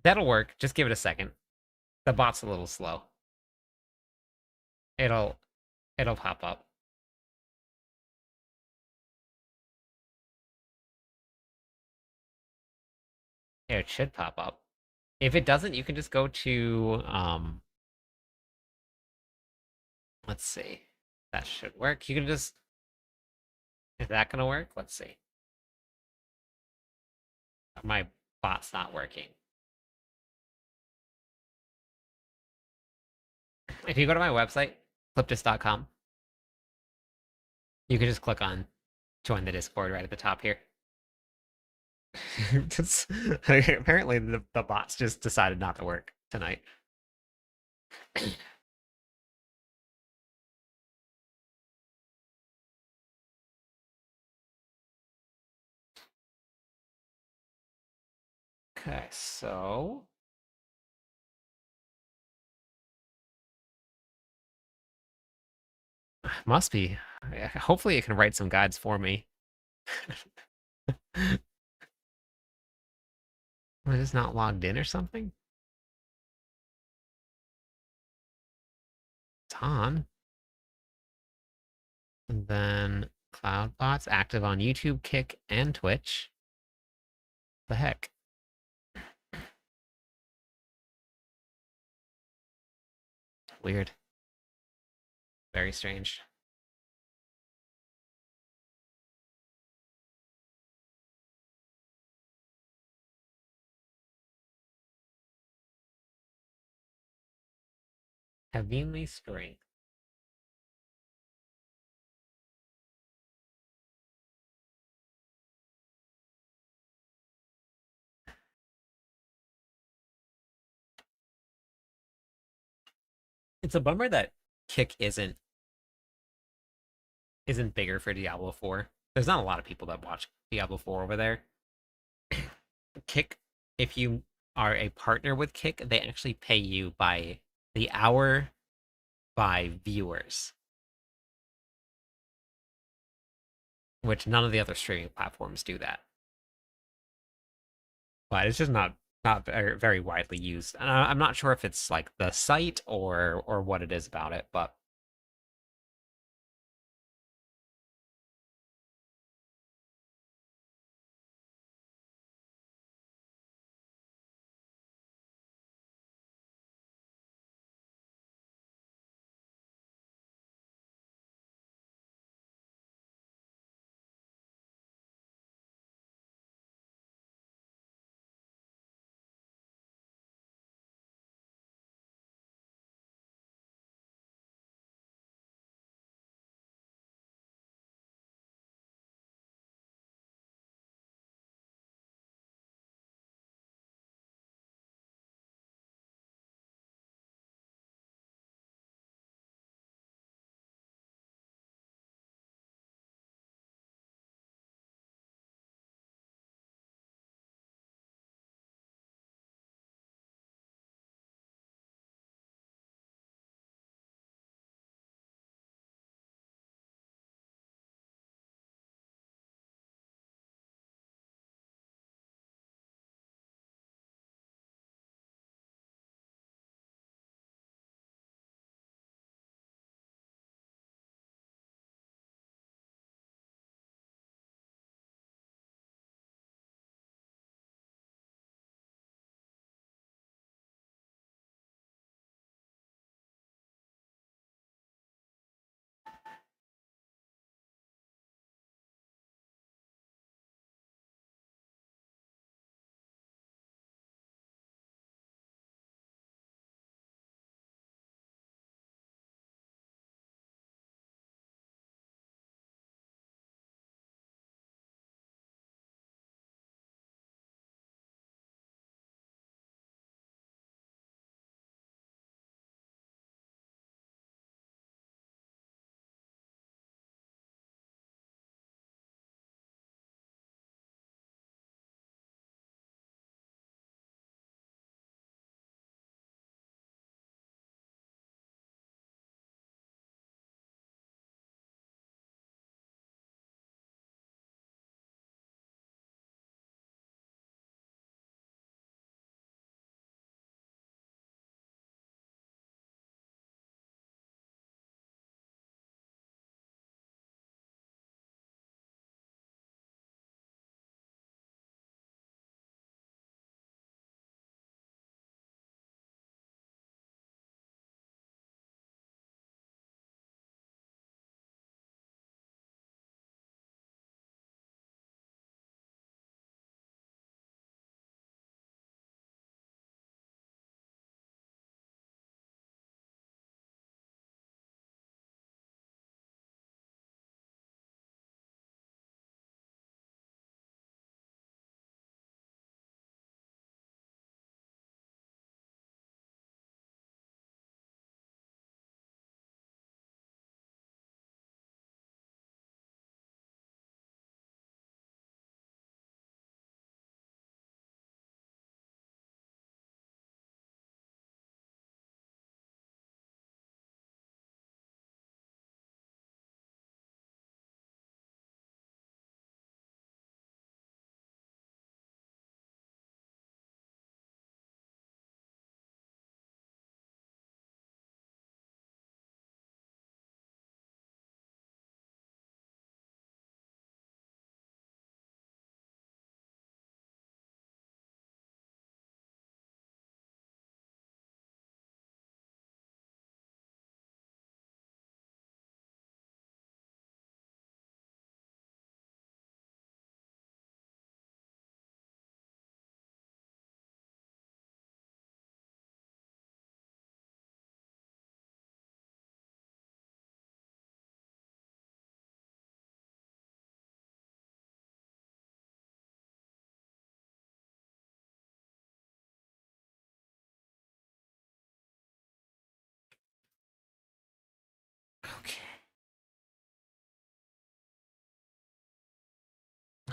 That'll work. Just give it a second. The bot's a little slow. It'll it'll pop up. Yeah, it should pop up. If it doesn't, you can just go to let's see. That should work. You can just is that gonna work? Let's see. My bot's not working. If you go to my website, clipdis.com, you can just click on join the Discord right at the top here. Apparently the bots just decided not to work tonight. Okay, so must be. Hopefully it can write some guides for me. It is not logged in or something? It's on. And then CloudBot's active on YouTube, Kick, and Twitch. The heck? Weird. Very strange. Heavenly Strength. It's a bummer that Kick isn't bigger for Diablo 4. There's not a lot of people that watch Diablo 4 over there. Kick, if you are a partner with Kick, they actually pay you by the hour by viewers, which none of the other streaming platforms do that. But it's just not very widely used. And I'm not sure if it's like the site or what it is about it, but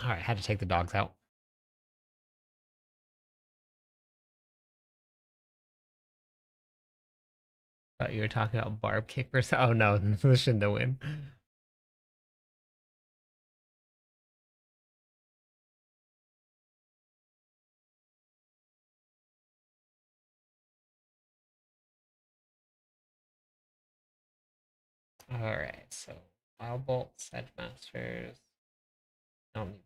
Alright, had to take the dogs out. Thought you were talking about barb kickers. Oh no, this shouldn't win. Alright, so Wild Bolt, Sedge Masters. Don't need.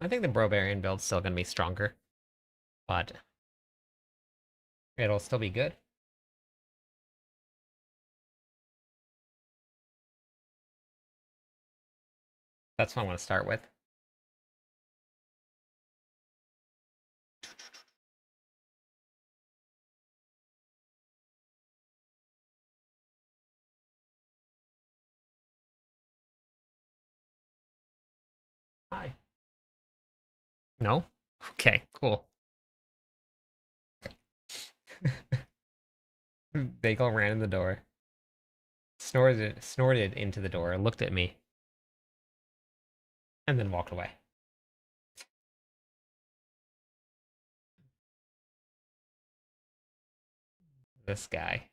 I think the Barbarian build's still gonna be stronger, but it'll still be good. That's what I want to start with. Hi. No? Okay, cool. Bagel ran in the door, snorted into the door, looked at me, and then walked away. This guy.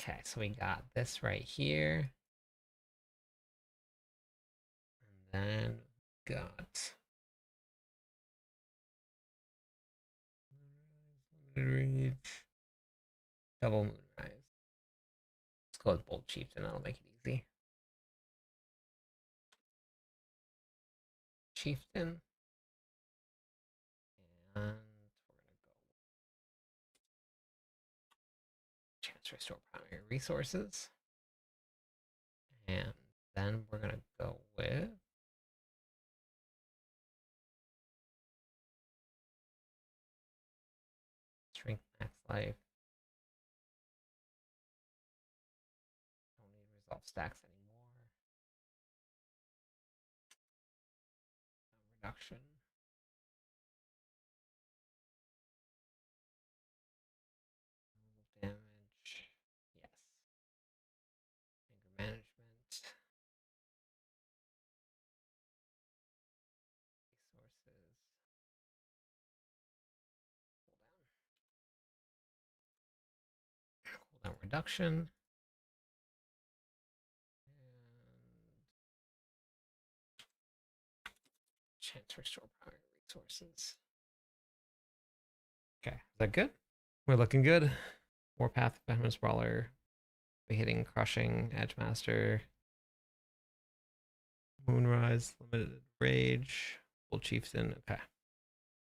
Okay, so we got this right here. And then got reach, double moonrise. Let's go with Bold Chieftain, that'll make it easy. Chieftain. And we're gonna go chance restore primary resources. And then we're gonna go with strength max life. Don't need resolve stacks anymore. Reduction. Damage. Yes. Anger management. Resources. Cooldown reduction. And chance restore primary resources. Okay, is that good? We're looking good. Warpath, Venomous Brawler, hitting, crushing, Edgemaster, Moonrise, Limited Rage, Full Chieftain. Okay,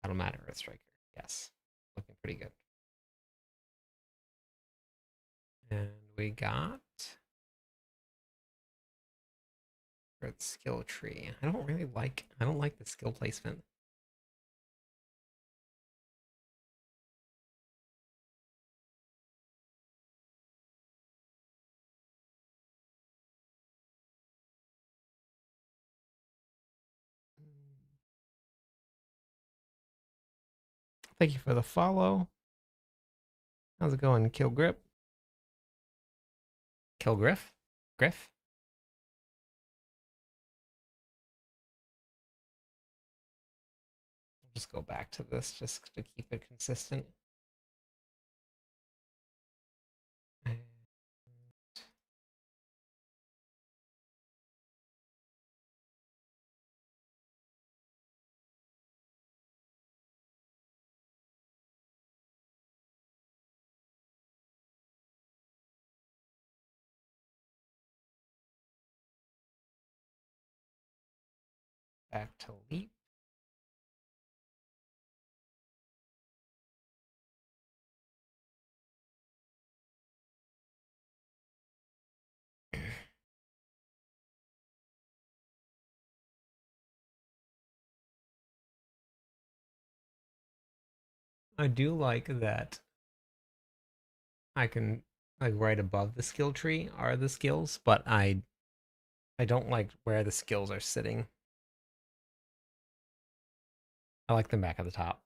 that'll matter. Earth Striker. Yes, looking pretty good. And we got Earth Skill Tree. I don't like the skill placement. Thank you for the follow. How's it going, Kill Grip? Kill Griff? Griff? I'll just go back to this just to keep it consistent. Back to leap. I do like that I can like right above the skill tree are the skills, but I don't like where the skills are sitting. I like them back at the top.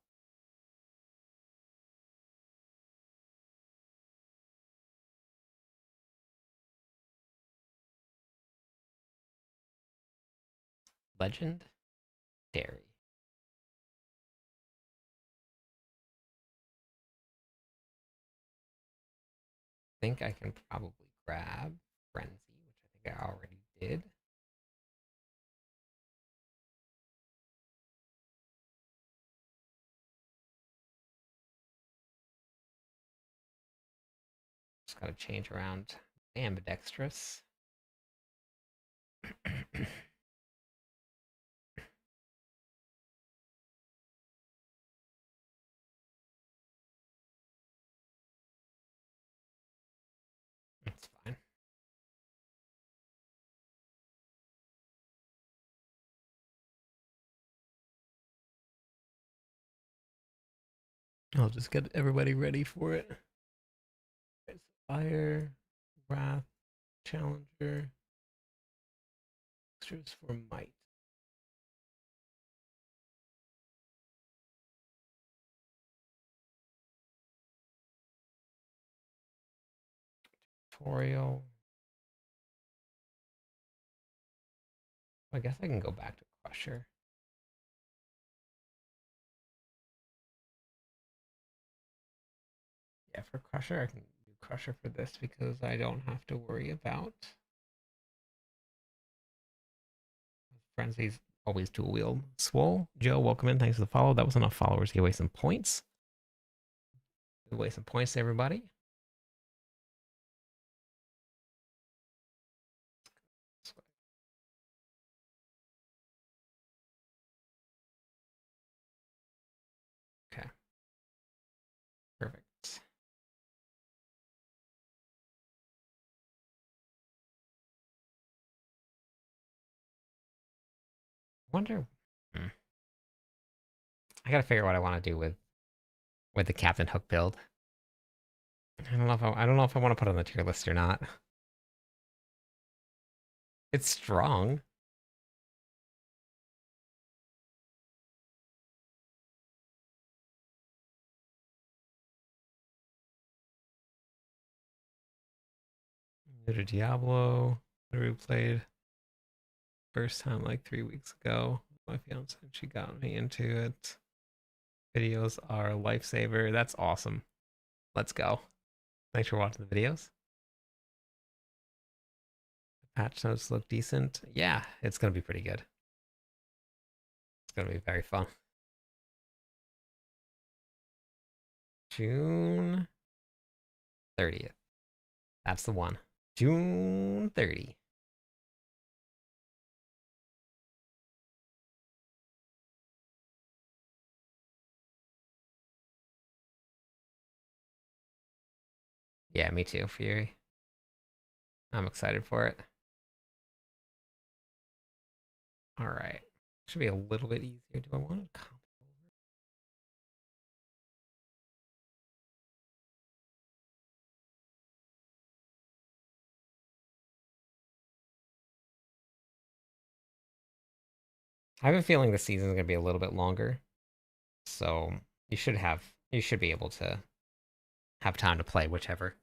Legend Dairy. I think I can probably grab Frenzy, which I think I already did. Just gotta change around ambidextrous. That's fine. I'll just get everybody ready for it. Fire, Wrath, Challenger, extras for Might. Tutorial. I guess I can go back to Crusher. Yeah, for Crusher, I can do Crusher for this because I don't have to worry about Frenzy's always dual wield. Swole, Joe, welcome in. Thanks for the follow. That was enough followers. Give away some points. Give away some points to everybody. Okay, perfect. Wonder. I gotta figure out what I want to do with the Captain Hook build. I don't know if I want to put it on the tier list or not. It's strong. New Diablo. We played first time like 3 weeks ago. My fiance, she got me into it. Videos are a lifesaver. That's awesome. Let's go. Thanks for watching the videos. Patch notes look decent. Yeah, it's gonna be pretty good. It's gonna be very fun. June 30th. That's the one. June 30th. Yeah, me too, Fury. I'm excited for it. All right. Should be a little bit easier. Do I want to copy over? I have a feeling the season's gonna be a little bit longer. So you should be able to have time to play whichever.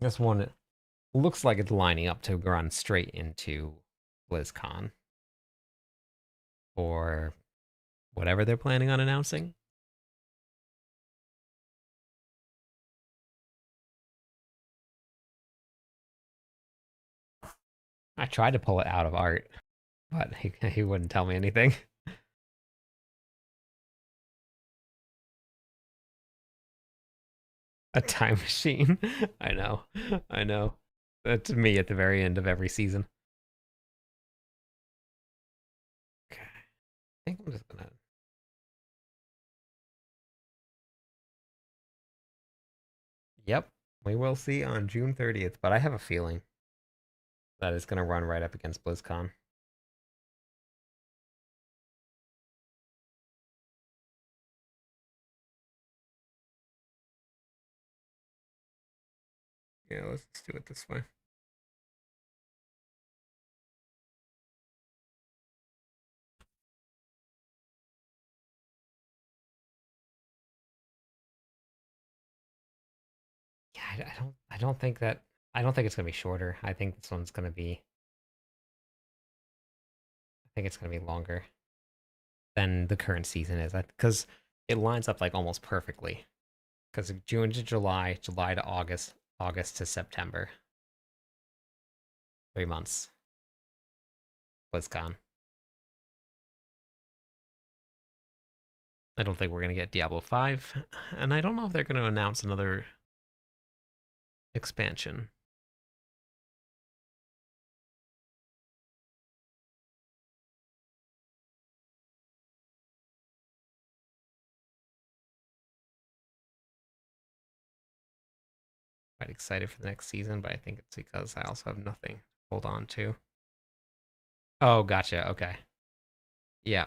This one looks like it's lining up to run straight into BlizzCon or whatever they're planning on announcing. I tried to pull it out of art, but he wouldn't tell me anything. A time machine. I know. I know. That's me at the very end of every season. Okay. I think I'm just gonna. Yep. We will see on June 30th, but I have a feeling that it's going to run right up against BlizzCon. Yeah, let's do it this way. Yeah, I don't think it's gonna be shorter. I think this one's gonna be I think it's gonna be longer than the current season is. Because it lines up like almost perfectly. Because June to July, July to August, August to September. 3 months. BlizzCon. I don't think we're gonna get Diablo 5. And I don't know if they're gonna announce another expansion. Quite excited for the next season, but I think it's because I also have nothing to hold on to. Oh, gotcha. Okay. Yeah.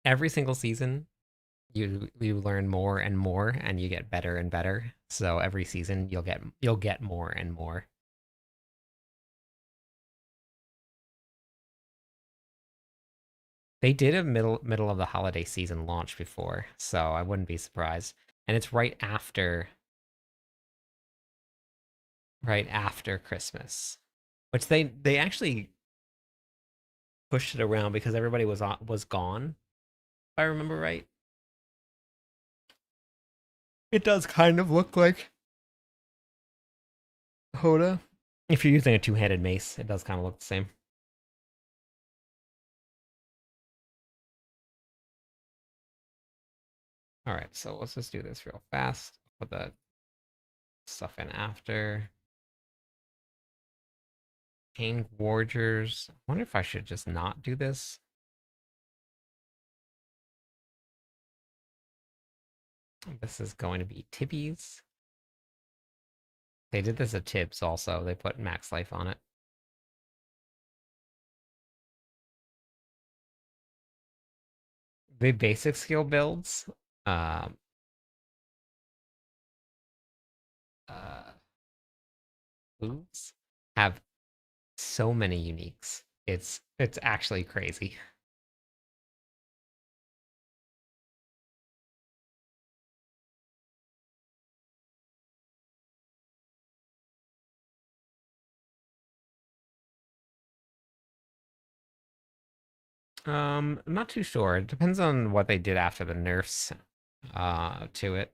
Every single season, you learn more and more, and you get better and better. So every season, you'll get more and more. They did a middle of the holiday season launch before, so I wouldn't be surprised. And it's right after Christmas, which they actually pushed it around because everybody was gone. If I remember right, it does kind of look like Hoda. If you're using a two-handed mace, it does kind of look the same. All right, so let's just do this real fast. Put the stuff in after. Pain Warriors. I wonder if I should just not do this. This is going to be Tibby's. They did this at Tibbs also. They put max life on it. The basic skill builds um, uh, moves have so many uniques. It's actually crazy. I'm not too sure. It depends on what they did after the nerfs to it.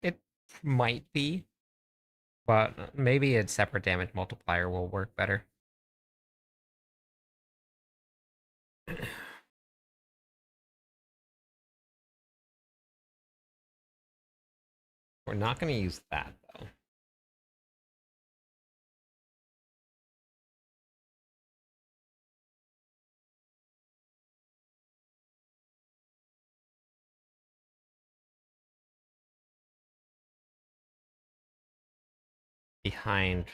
It might be, but maybe a separate damage multiplier will work better. We're not going to use that though. Behind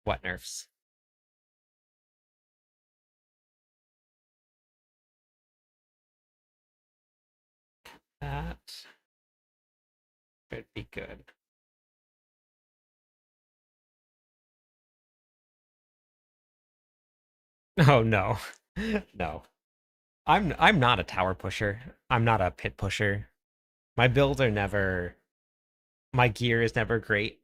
what nerfs? That should be good. Oh no. No. I'm not a tower pusher. I'm not a pit pusher. My builds are never my gear is never great.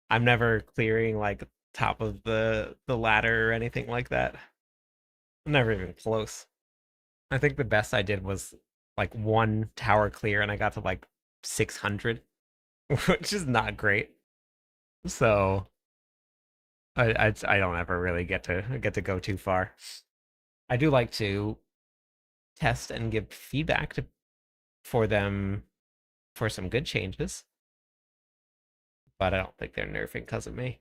I'm never clearing like top of the ladder or anything like that. I'm never even close. I think the best I did was like one tower clear and I got to like 600, which is not great. So I don't ever really get to go too far. I do like to test and give feedback for them for some good changes, but I don't think they're nerfing because of me.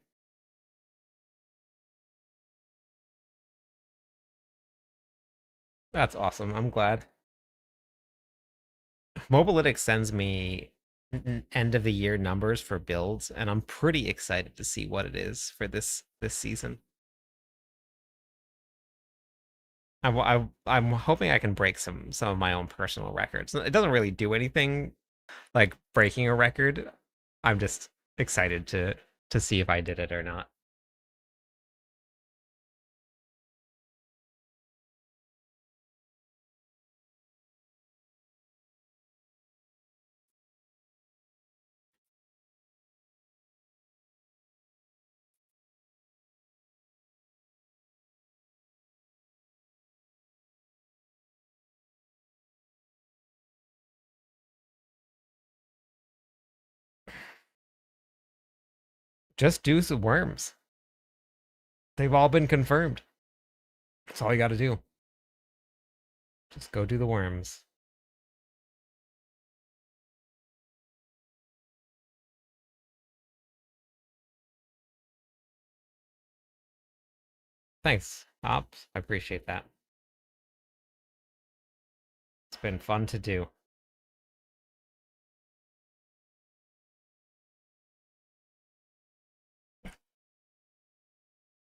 That's awesome. I'm glad. Mobalytics sends me end of the year numbers for builds, and I'm pretty excited to see what it is for this season. I'm hoping I can break some of my own personal records. It doesn't really do anything like breaking a record. I'm just excited to see if I did it or not. Just do some worms. They've all been confirmed. That's all you got to do. Just go do the worms. Thanks, Ops. I appreciate that. It's been fun to do.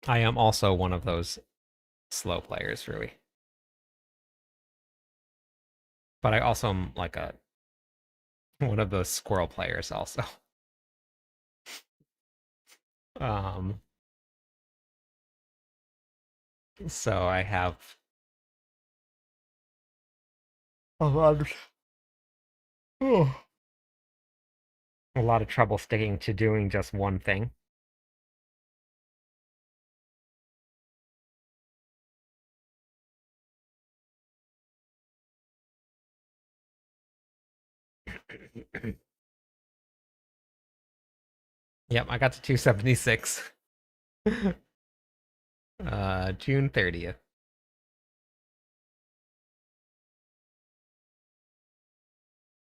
I am also one of those slow players, really. But I also am like a one of those squirrel players also. Um, so I have a lot of oh, a lot of trouble sticking to doing just one thing. Yep, I got to 276. June 30th.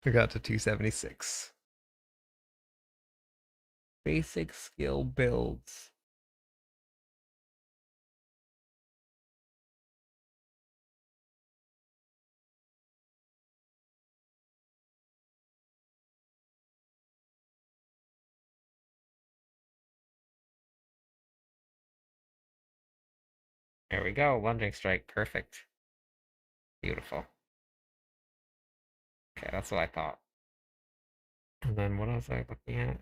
I got to 276. Basic skill builds. There we go. Lunging strike. Perfect. Beautiful. Okay, that's what I thought. And then what was I looking at?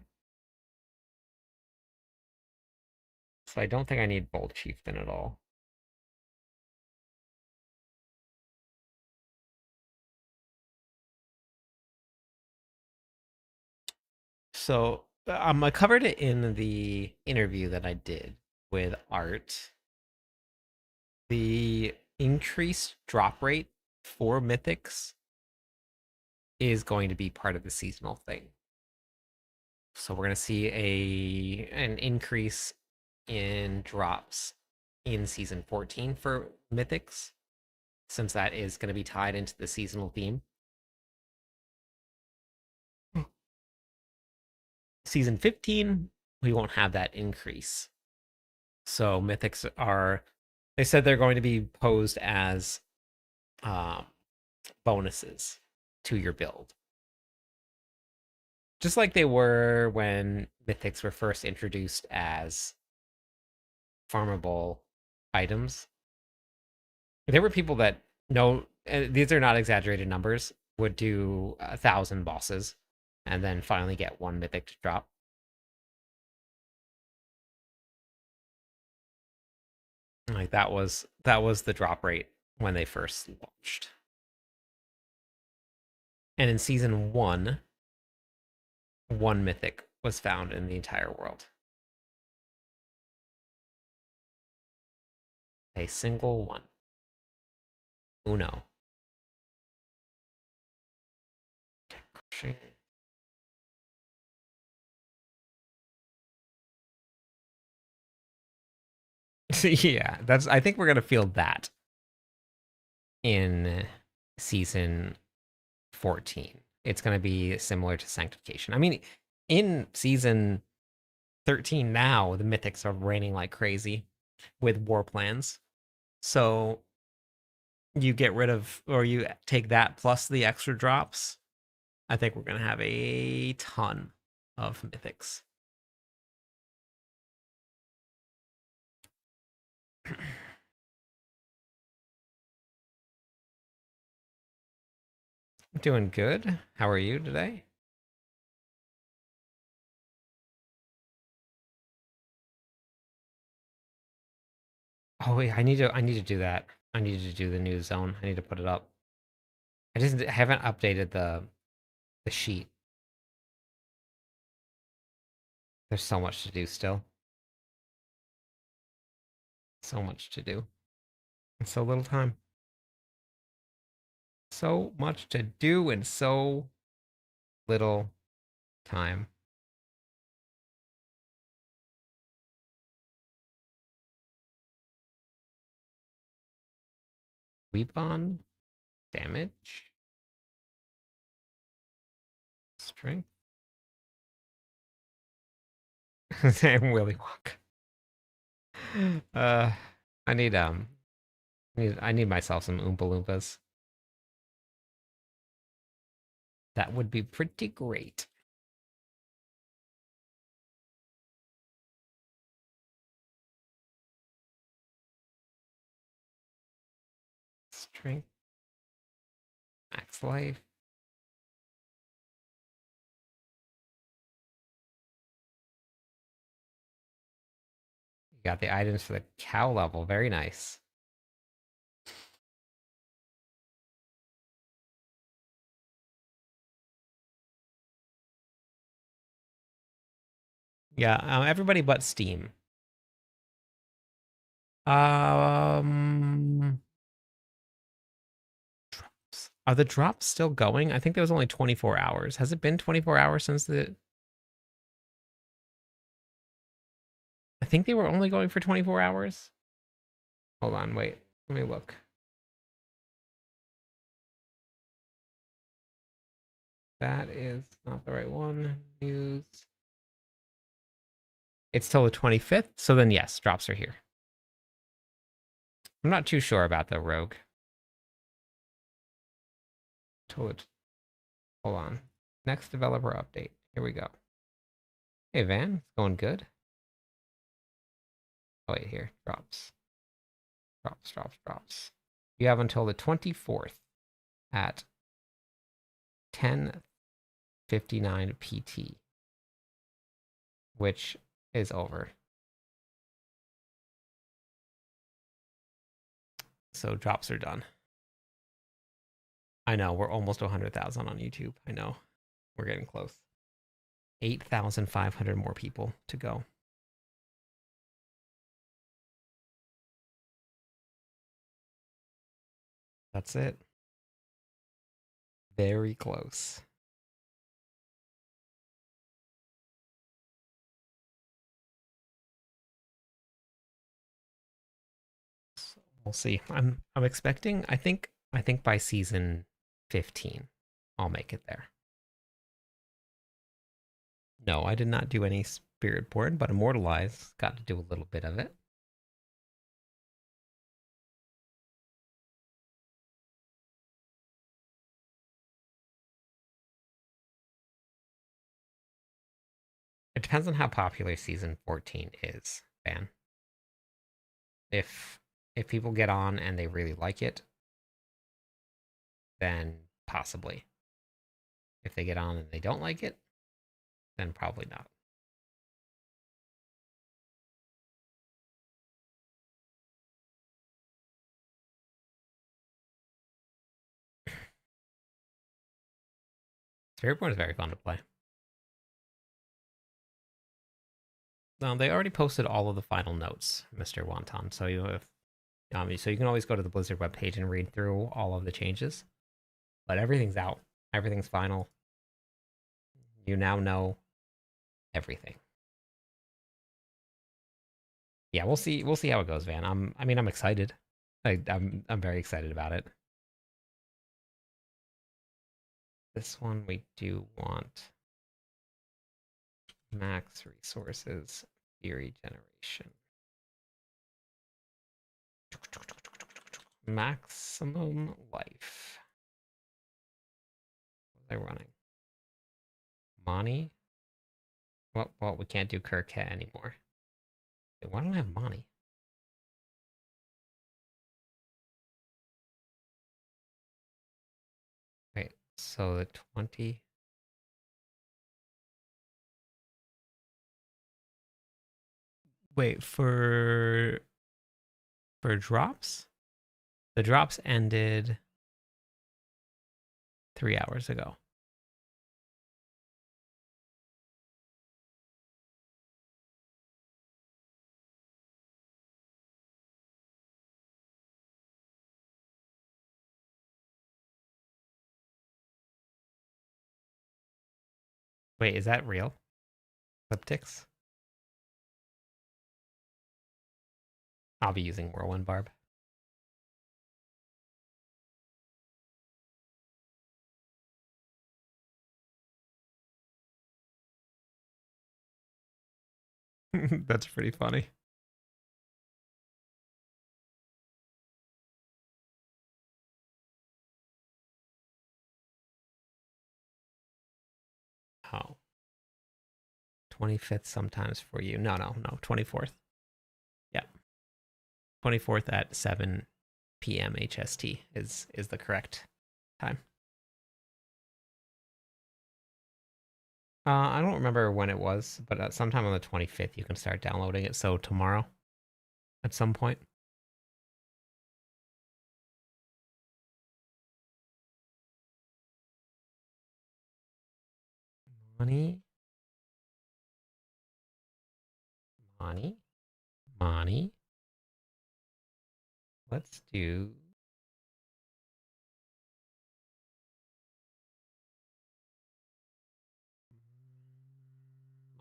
So I don't think I need Bold Chieftain at all. So I covered it in the interview that I did with Art. The increased drop rate for mythics is going to be part of the seasonal thing. So we're going to see an increase in drops in season 14 for mythics, since that is going to be tied into the seasonal theme. Season 15, we won't have that increase. So mythics are, they said they're going to be posed as um, bonuses to your build. Just like they were when mythics were first introduced as farmable items. There were people that know, these are not exaggerated numbers, would do 1,000 bosses and then finally get one mythic to drop. Like that was the drop rate when they first launched. And in season one mythic was found in the entire world. A single one. Uno. Yeah, that's I think we're gonna feel that in season 14. It's gonna be similar to Sanctification. I mean, in season 13 now, the mythics are raining like crazy with war plans. So you get rid of, or you take that plus the extra drops, I think we're gonna have a ton of mythics. Doing good. How are you today? Oh wait, I need to do that. I need to do the new zone. I need to put it up. I haven't updated the sheet. There's so much to do still. So much to do. And so little time. So much to do and so little time. Weapon, damage, strength. Sam Willy Wonka. I need I need myself some Oompa Loompas. That would be pretty great. Strength, max life. You got the items for the cow level. Very nice. Yeah, everybody but Steam. Um, drops. Are the drops still going? I think there was only 24 hours. Has it been 24 hours since the? I think they were only going for 24 hours. Hold on, wait. Let me look. That is not the right one. News. It's till the 25th. So then, yes, drops are here. I'm not too sure about the rogue. Hold on. Next developer update. Here we go. Hey, Van. It's going good. Oh, wait, here. Drops. Drops, drops, drops. You have until the 24th at 10:59 PT, which is over. So drops are done. I know, we're almost 100,000 on YouTube. I know. We're getting close. 8,500 more people to go. That's it. Very close. So we'll see. I'm expecting, I think by season 15 I'll make it there. No, I did not do any spirit born, but immortalize got to do a little bit of it. It depends on how popular season 14 is, Van. If if people get on and they really like it, then possibly. If they get on and they don't like it, then probably not. Spirit born is very fun to play. Now they already posted all of the final notes, Mr. Wonton. So so you can always go to the Blizzard webpage and read through all of the changes. But everything's out. Everything's final. You now know everything. Yeah, we'll see. We'll see how it goes, Van. I'm excited. I'm very excited about it. This one we do want max resources, theory generation, maximum life. What was I running? Money? Well, we can't do Kirk anymore. Wait, why don't I have Money? Wait, so the 20... Wait, for drops? The drops ended 3 hours ago. Wait, is that real? Elliptics? I'll be using Whirlwind Barb. That's pretty funny. Oh. 25th sometimes for you. No. 24th. Yeah. 24th at 7 p.m. HST is the correct time. I don't remember when it was, but sometime on the 25th you can start downloading it. So tomorrow at some point. Money, money, money. Let's do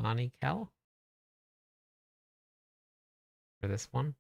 Money Kel for this one.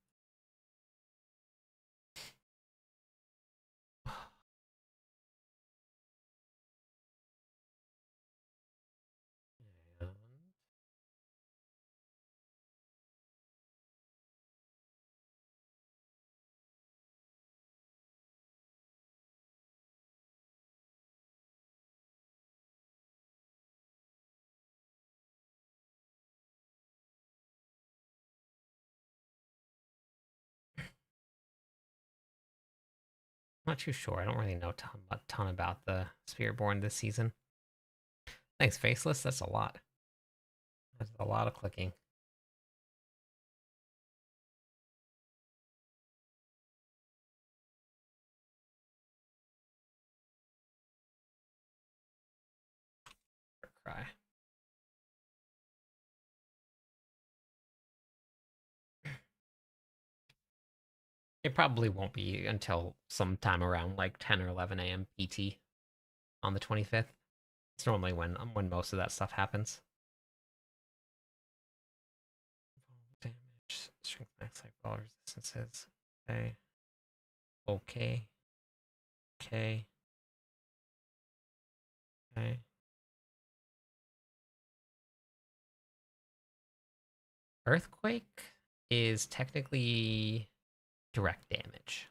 And I'm not too sure. I don't really know a ton about the Spiritborn this season. Thanks, Faceless. That's a lot. That's a lot of clicking. Cry. It probably won't be until sometime around like 10 or 11 a.m. PT on the 25th. It's normally when most of that stuff happens. Damage, strength max, like all resistances. Okay. Okay. Okay. Okay. Earthquake is technically direct damage,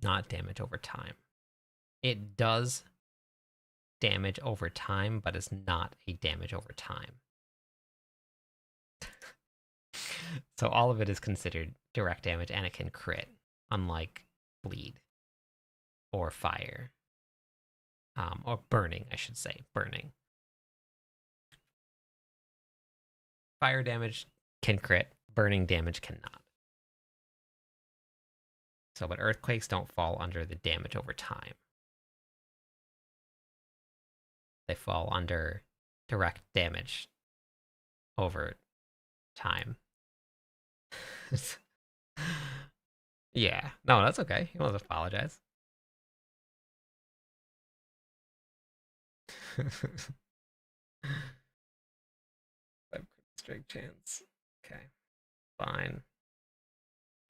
not damage over time. It does damage over time, but it's not a damage over time. So all of it is considered direct damage and it can crit, unlike bleed or fire. Or burning, I should say. Burning. Fire damage can crit, burning damage cannot. So, but earthquakes don't fall under the damage over time. They fall under direct damage over time. Yeah. No, that's okay. You don't have to apologize. Strike chance. Okay. Fine.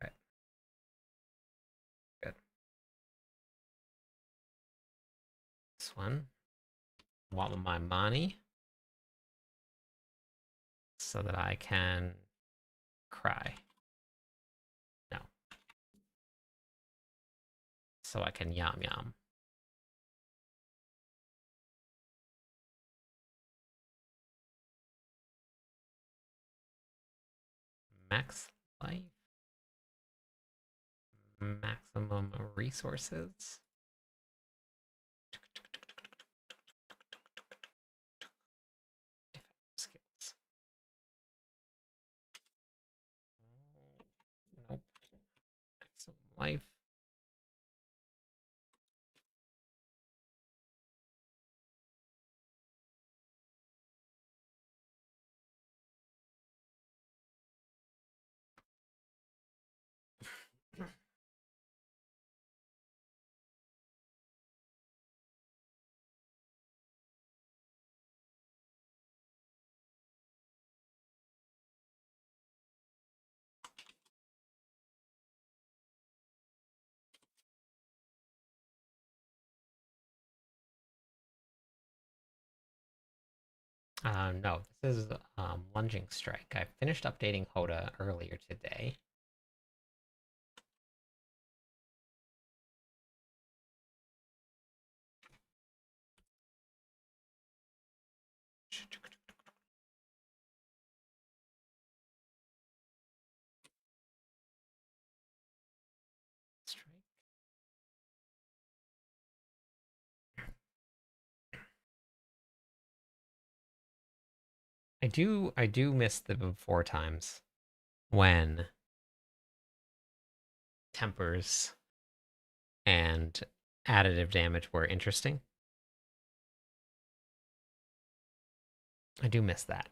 Right. Good. This one. Want my money so that I can cry. No. So I can yum yum. Max life. Maximum resources. Skills. Nope. Maximum life. No, this is Lunging Strike. I finished updating Hoda earlier today. Strike. I do miss the before times when tempers and additive damage were interesting. I do miss that.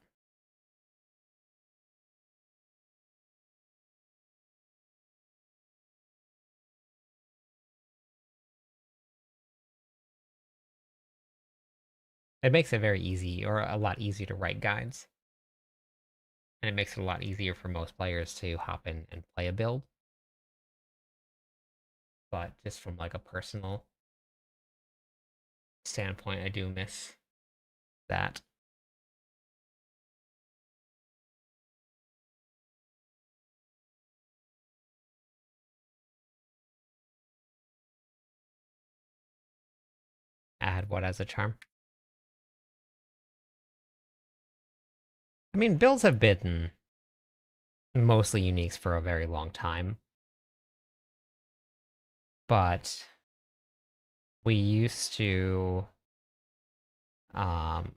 It makes it very easy, or a lot easier to write guides. And it makes it a lot easier for most players to hop in and play a build. But just from like a personal standpoint, I do miss that. Add what as a charm? I mean, builds have been mostly uniques for a very long time. But we used to um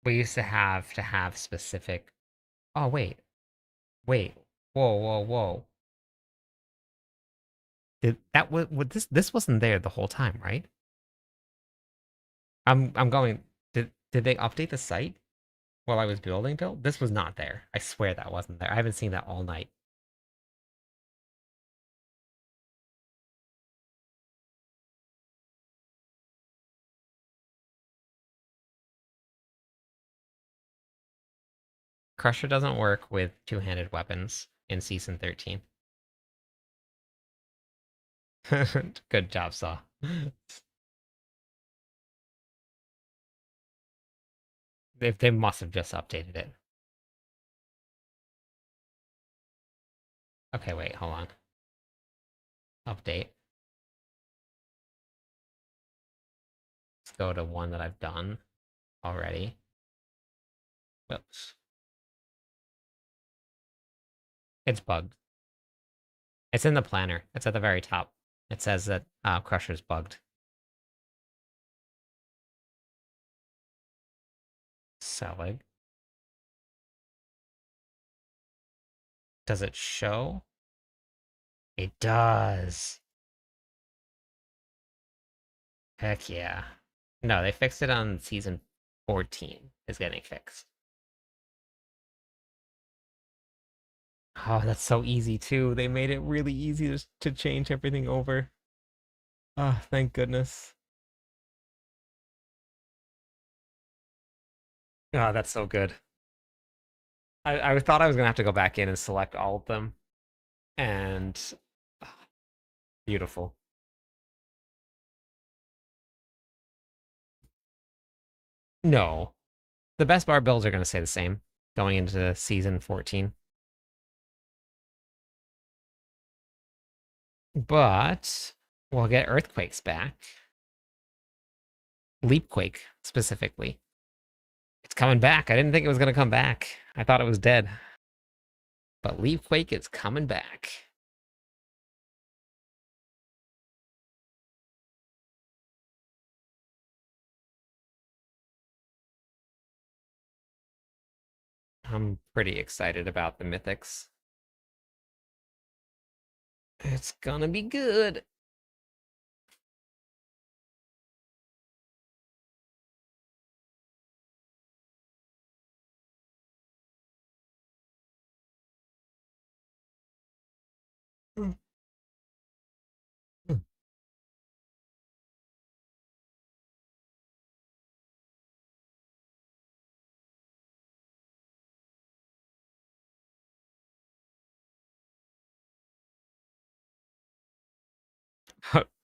have specific. Oh wait, whoa. Did that was this wasn't there the whole time, right? I'm going. Did they update the site while I was building build? This was not there. I swear that wasn't there. I haven't seen that all night. Crusher doesn't work with two-handed weapons in season 13. Good job, Saw. They must have just updated it. Okay, wait, hold on. Update. Let's go to one that I've done already. Whoops. It's bugged. It's in the planner. It's at the very top. It says that Crusher's bugged. Selig. Does it show? It does. Heck yeah. No, they fixed it on season 14. Is getting fixed. Oh, that's so easy too. They made it really easy to change everything over. Oh, thank goodness. Oh, that's so good. I thought I was gonna have to go back in and select all of them. And beautiful. No. The best bar builds are gonna stay the same going into season 14. But we'll get earthquakes back. Leapquake specifically. coming back. I didn't think it was gonna come back. I thought it was dead. But Leafquake is coming back. I'm pretty excited about the mythics. It's gonna be good.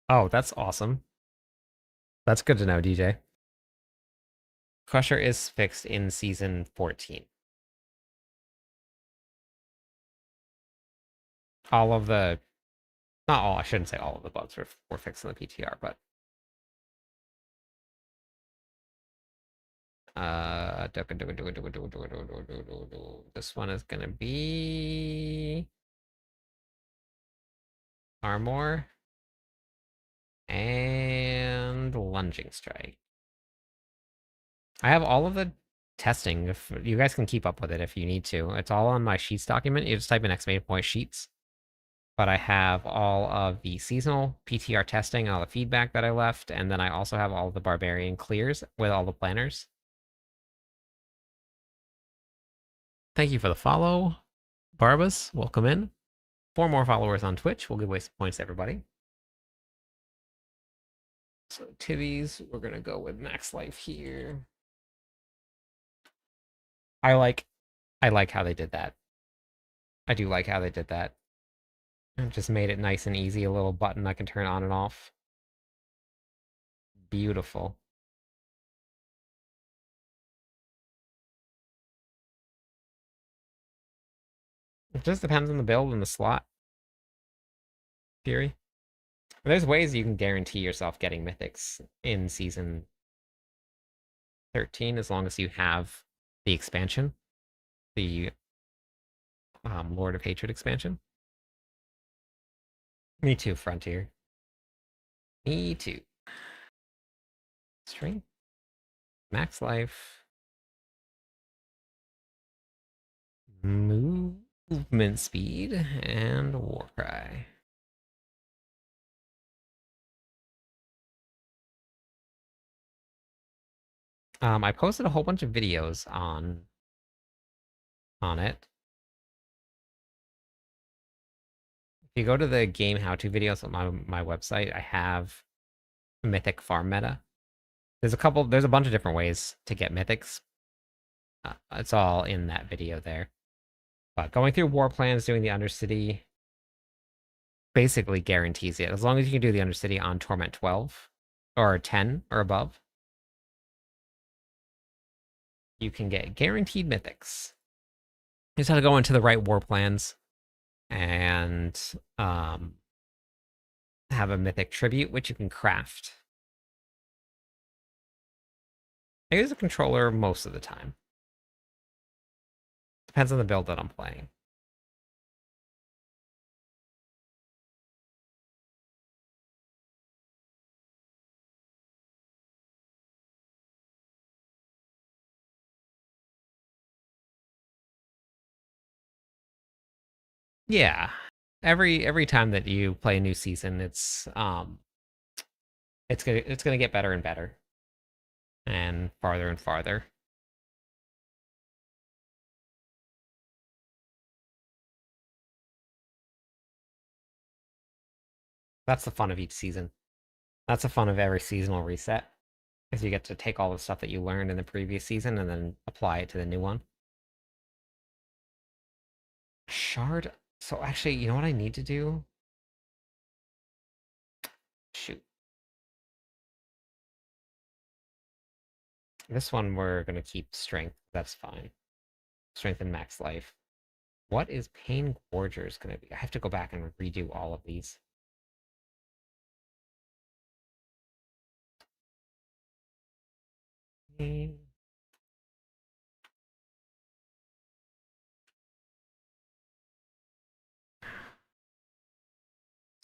Oh, that's awesome. That's good to know, DJ. Crusher is fixed in season 14. All of the, not all, I shouldn't say all of the bugs were fixed in the PTR, but this one is gonna be Armor and Lunging Strike. I have all of the testing. If you guys can keep up with it if you need to. It's all on my sheets document. You just type in !sheets. But I have all of the seasonal PTR testing, all the feedback that I left, and then I also have all the Barbarian clears with all the planners. Thank you for the follow, Barbas. Welcome in. 4 more followers on Twitch. We'll give away some points to everybody. So Tivvies, we're gonna go with Max Life here. I like how they did that. I do like how they did that. It just made it nice and easy, a little button I can turn on and off. Beautiful. It just depends on the build and the slot. Theory. There's ways you can guarantee yourself getting mythics in season 13 as long as you have the expansion, the Lord of Hatred expansion. Me too, Frontier. Me too. Strength, max life, movement speed, and Warcry. I posted a whole bunch of videos on it. If you go to the game how-to videos on my website, I have mythic farm meta. There's a bunch of different ways to get mythics. It's all in that video there. But going through war plans, doing the Undercity basically guarantees it. As long as you can do the Undercity on Torment 12 or 10 or above, you can get guaranteed mythics. You just have to go into the right war plans and have a mythic tribute, which you can craft. I use a controller most of the time. Depends on the build that I'm playing. Yeah. Every time that you play a new season, it's gonna get better and better. And farther and farther. That's the fun of each season. That's the fun of every seasonal reset. Is you get to take all the stuff that you learned in the previous season and then apply it to the new one. Shard. So actually, you know what I need to do? Shoot. This one we're gonna keep strength. That's fine. Strength and max life. What is Pain Gorgers gonna be? I have to go back and redo all of these.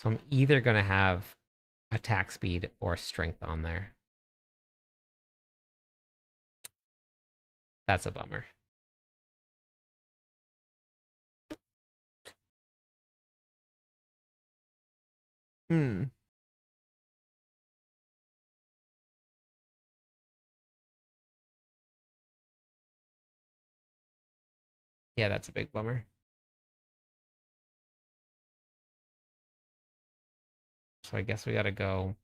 So I'm either going to have attack speed or strength on there. That's a bummer. Hmm. Yeah, that's a big bummer. So I guess we got to go.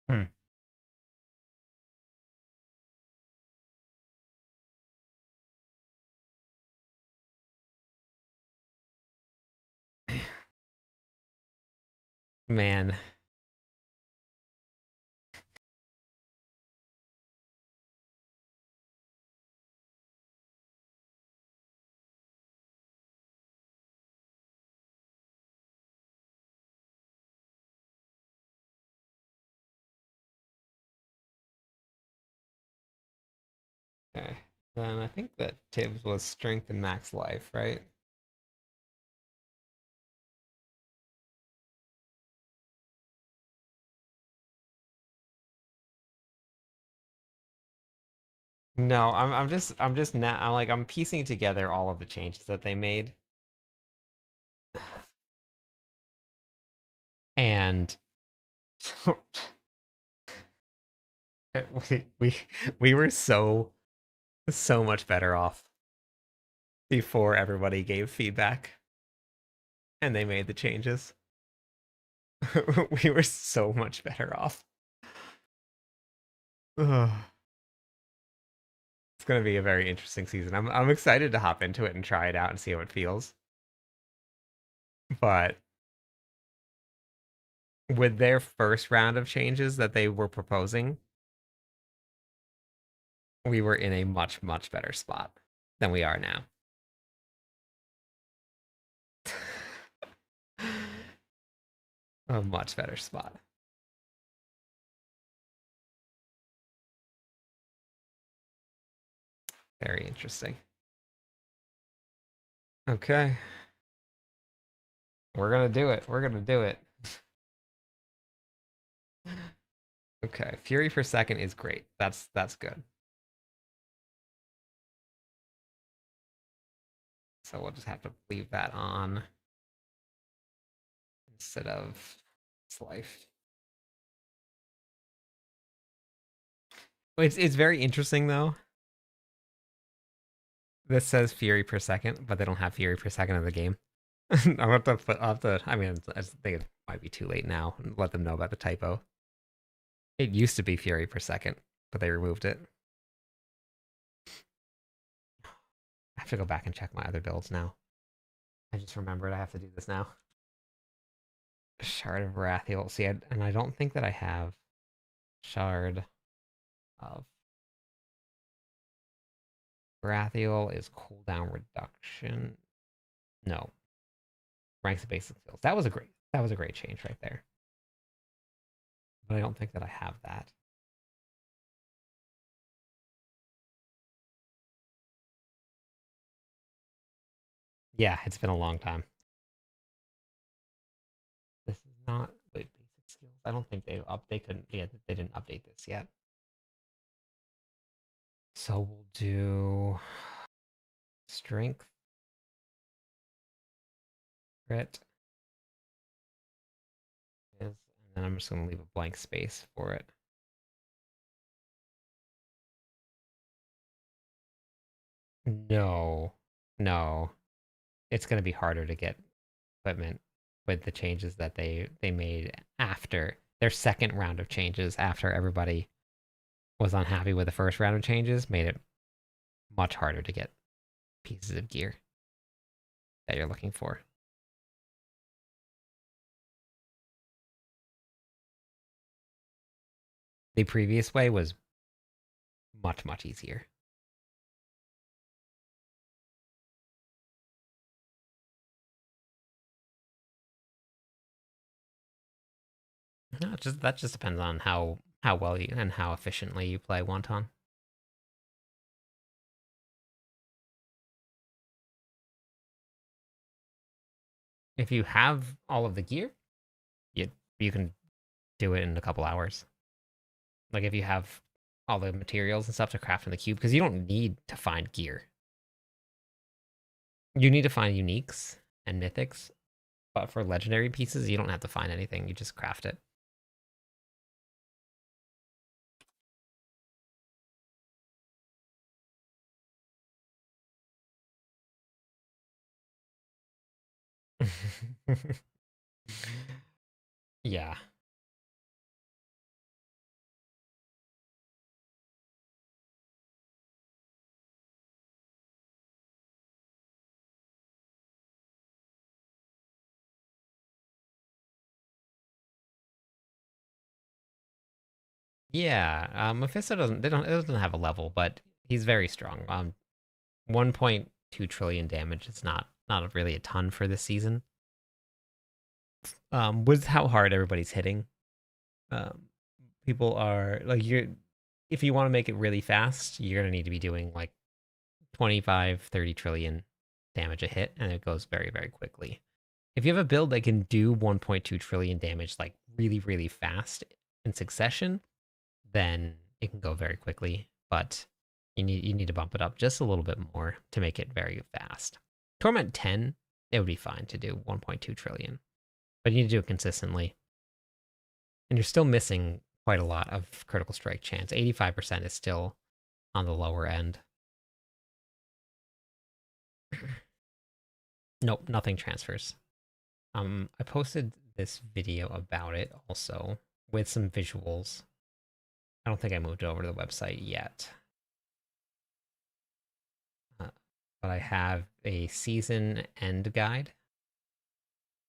Hmm. Man. Okay. Then I think that Tibbs was strength and max life, right? No, I'm just now I'm piecing together all of the changes that they made. And we we we were so much better off before everybody gave feedback and they made the changes. We were so much better off. Ugh. It's gonna be a very interesting season. I'm excited to hop into it and try it out and see how it feels. But with their first round of changes that they were proposing, we were in a much better spot than we are now. A much better spot. Very interesting. Okay. We're gonna do it. We're gonna do it. Okay. Fury per second is great. That's good. So we'll just have to leave that on instead of its life. It's very interesting though. This says Fury per second, but they don't have Fury per second in the game. I'll have to. I mean, I think it might be too late now. And let them know about the typo. It used to be Fury per second, but they removed it. I have to go back and check my other builds now. I just remembered I have to do this now. Shard of Wrathiel. See, and I don't think that I have Shard of Wrathiel is cooldown reduction. No, ranks of basic skills. That was a great change right there. But I don't think that I have that. Yeah, it's been a long time. This is not wait, basic skills. I don't think they couldn't yeah, they didn't update this yet. So we'll do strength, crit, and then I'm just gonna leave a blank space for it. No, no, it's gonna be harder to get equipment with the changes that they made after their second round of changes after everybody was unhappy with the first round of changes made it much harder to get pieces of gear that you're looking for. The previous way was much easier. No, just that just depends on how well you and how efficiently you play Wonton. If you have all of the gear, you can do it in a couple hours. Like if you have all the materials and stuff to craft in the cube, because you don't need to find gear. You need to find uniques and mythics, but for legendary pieces, you don't have to find anything. You just craft it. Yeah. Yeah. Mephisto doesn't. It doesn't have a level, but he's very strong. 1.2 trillion damage. It's not really a ton for this season. With how hard everybody's hitting, um, people are like you're. If you want to make it really fast, you're gonna need to be doing like 25, 30 trillion damage a hit, and it goes very, very quickly. If you have a build that can do 1.2 trillion damage like really, really fast in succession, then it can go very quickly. But you need to bump it up just a little bit more to make it very fast. Torment 10, it would be fine to do 1.2 trillion, but you need to do it consistently. And you're still missing quite a lot of critical strike chance. 85% is still on the lower end. Nope, nothing transfers. I posted this video about it also with some visuals. I don't think I moved it over to the website yet. But I have a season end guide.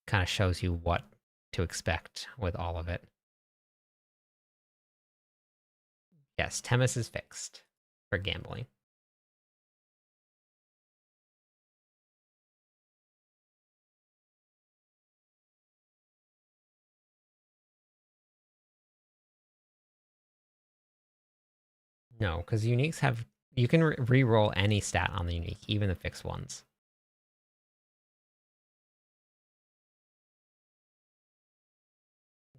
Kind of shows you what to expect with all of it. Yes, Temis is fixed for gambling. No, because uniques have you can re-roll any stat on the unique, even the fixed ones.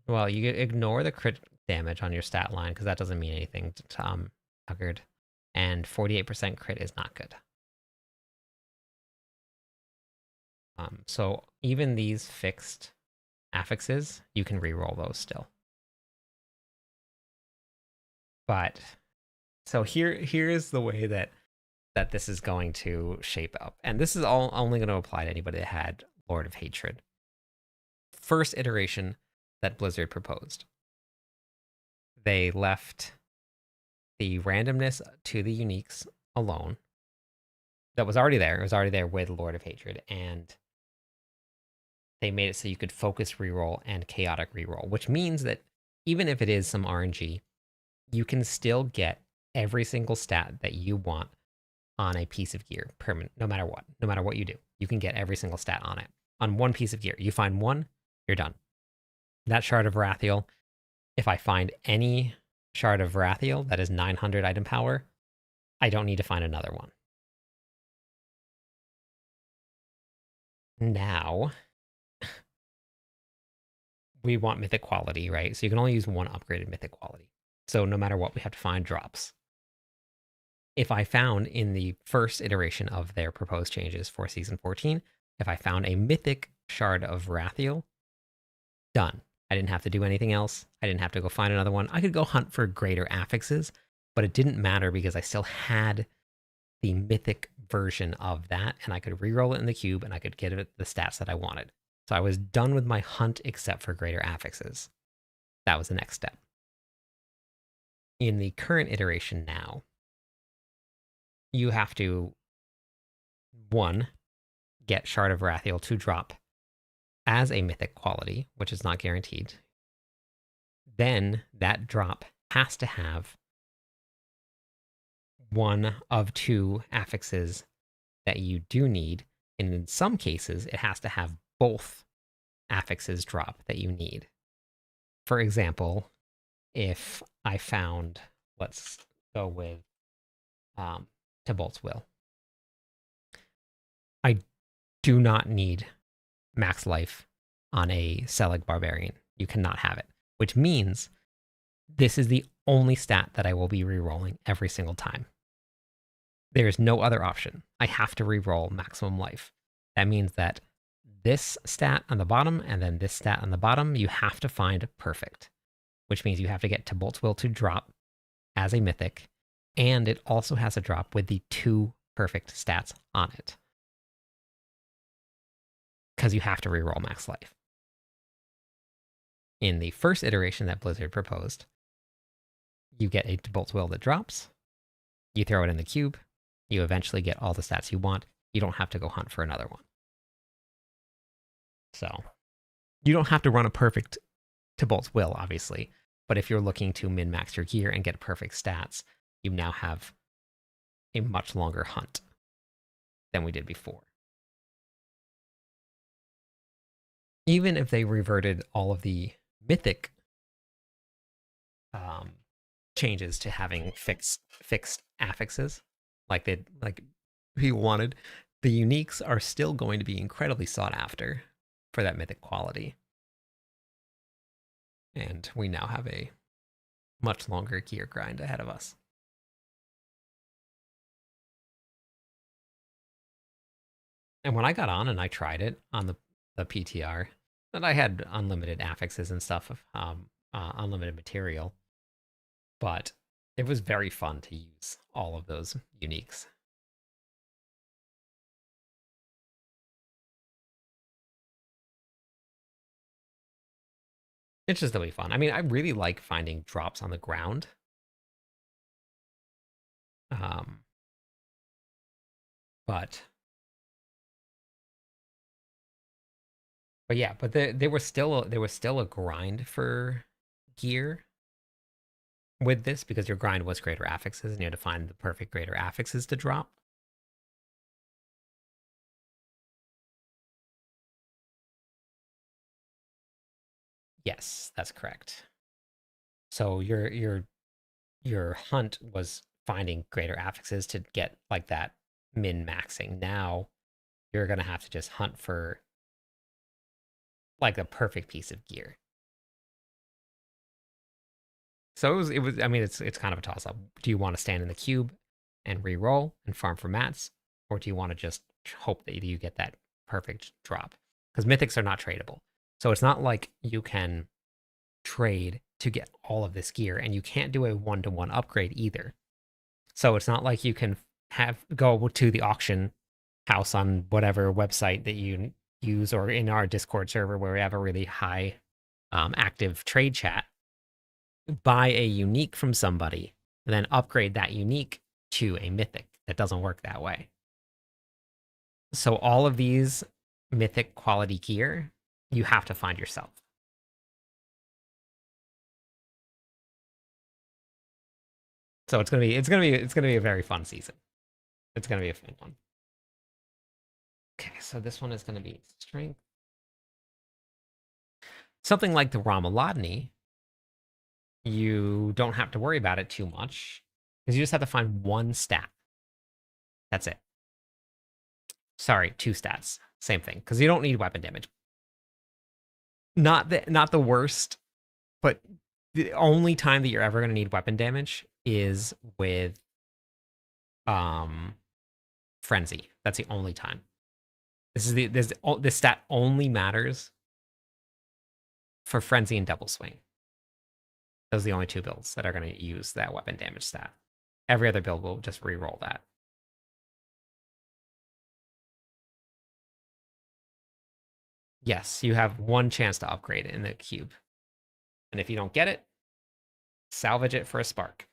Well, you ignore the crit damage on your stat line because that doesn't mean anything to Tuckered. And 48% crit is not good. So even these fixed affixes, you can re-roll those still. But so here is the way that this is going to shape up, and this is all only going to apply to anybody that had Lord of Hatred. First iteration that Blizzard proposed, they left the randomness to the uniques alone. That was already there. It was already there with Lord of Hatred, and they made it so you could focus reroll and chaotic reroll, which means that even if it is some RNG, you can still get every single stat that you want on a piece of gear, permanent, no matter what you do. You can get every single stat on it. On one piece of gear. You find one, you're done. That shard of Rathiel, if I find any shard of Rathiel that is 900 item power, I don't need to find another one. Now, we want mythic quality, right? So you can only use one upgraded mythic quality. So no matter what, we have to find drops. If I found in the first iteration of their proposed changes for Season 14, if I found a mythic shard of Rathiel, done. I didn't have to do anything else. I didn't have to go find another one. I could go hunt for greater affixes, but it didn't matter because I still had the mythic version of that, and I could reroll it in the cube, and I could get it the stats that I wanted. So I was done with my hunt except for greater affixes. That was the next step. In the current iteration now, you have to, one, get Shard of Rathiel to drop as a mythic quality, which is not guaranteed. Then that drop has to have one of two affixes that you do need. And in some cases, it has to have both affixes drop that you need. For example, if I found, let's go with Tybolt's Will. I do not need max life on a Selig Barbarian. You cannot have it, which means this is the only stat that I will be rerolling every single time. There is no other option. I have to reroll maximum life. That means that this stat on the bottom and then this stat on the bottom, you have to find perfect, which means you have to get Tybolt's Will to drop as a mythic, and it also has a drop with the 2 perfect stats on it. Because you have to reroll max life. In the first iteration that Blizzard proposed, you get a Tybolt's Will that drops, you throw it in the cube, you eventually get all the stats you want, you don't have to go hunt for another one. So, you don't have to run a perfect Tybolt's Will, obviously, but if you're looking to min-max your gear and get perfect stats, you now have a much longer hunt than we did before. Even if they reverted all of the mythic changes to having fixed affixes, like people wanted, the uniques are still going to be incredibly sought after for that mythic quality. And we now have a much longer gear grind ahead of us. And when I got on and I tried it on the PTR, and I had unlimited affixes and stuff, unlimited material, but it was very fun to use all of those uniques. It's just really fun. I mean, I really like finding drops on the ground. But yeah, but there was still a grind for gear with this because your grind was greater affixes and you had to find the perfect greater affixes to drop. Yes, that's correct. So your hunt was finding greater affixes to get like that min-maxing. Now you're gonna have to just hunt for like the perfect piece of gear. So it was I mean it's kind of a toss up. Do you want to stand in the cube and re-roll and farm for mats, or do you want to just hope that you get that perfect drop? Because mythics are not tradable. So it's not like you can trade to get all of this gear, and you can't do a 1-to-1 upgrade either. So it's not like you can go to the auction house on whatever website that you use, or in our Discord server where we have a really high active trade chat, buy a unique from somebody, and then upgrade that unique to a mythic. That doesn't work that way. So all of these mythic quality gear, you have to find yourself. So it's gonna be a very fun season. It's gonna be a fun one. Okay, so this one is gonna be strength. Something like the Ramalodni, you don't have to worry about it too much because you just have to find one stat. That's it. Sorry, 2 stats. Same thing, because you don't need weapon damage. Not the worst, but the only time that you're ever going to need weapon damage is with frenzy. That's the only time. This stat only matters for frenzy and double swing. Those are the only 2 builds that are going to use that weapon damage stat. Every other build will just re-roll that. Yes, you have 1 chance to upgrade it in the cube. And if you don't get it, salvage it for a spark.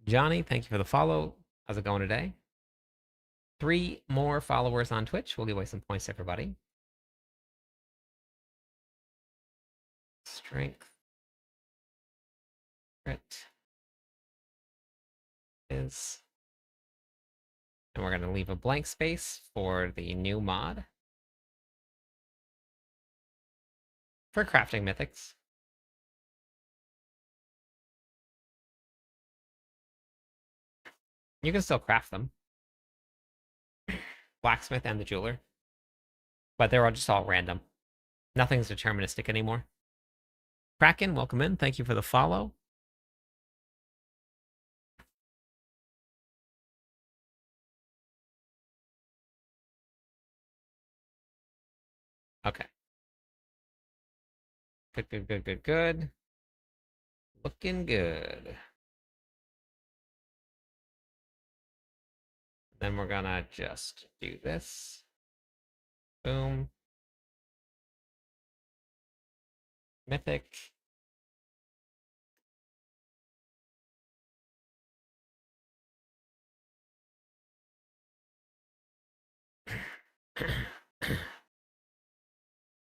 Johnny, thank you for the follow. How's it going today? 3 more followers on Twitch. We'll give away some points to everybody. Strength. Crit. Is. And we're going to leave a blank space for the new mod. For crafting mythics. You can still craft them. blacksmith and the jeweler, but they're all just all random. Nothing's deterministic anymore. Kraken, welcome in. Thank you for the follow. Okay. Good, good, good, good, good. Looking good. Then we're gonna just do this. Boom. Mythic.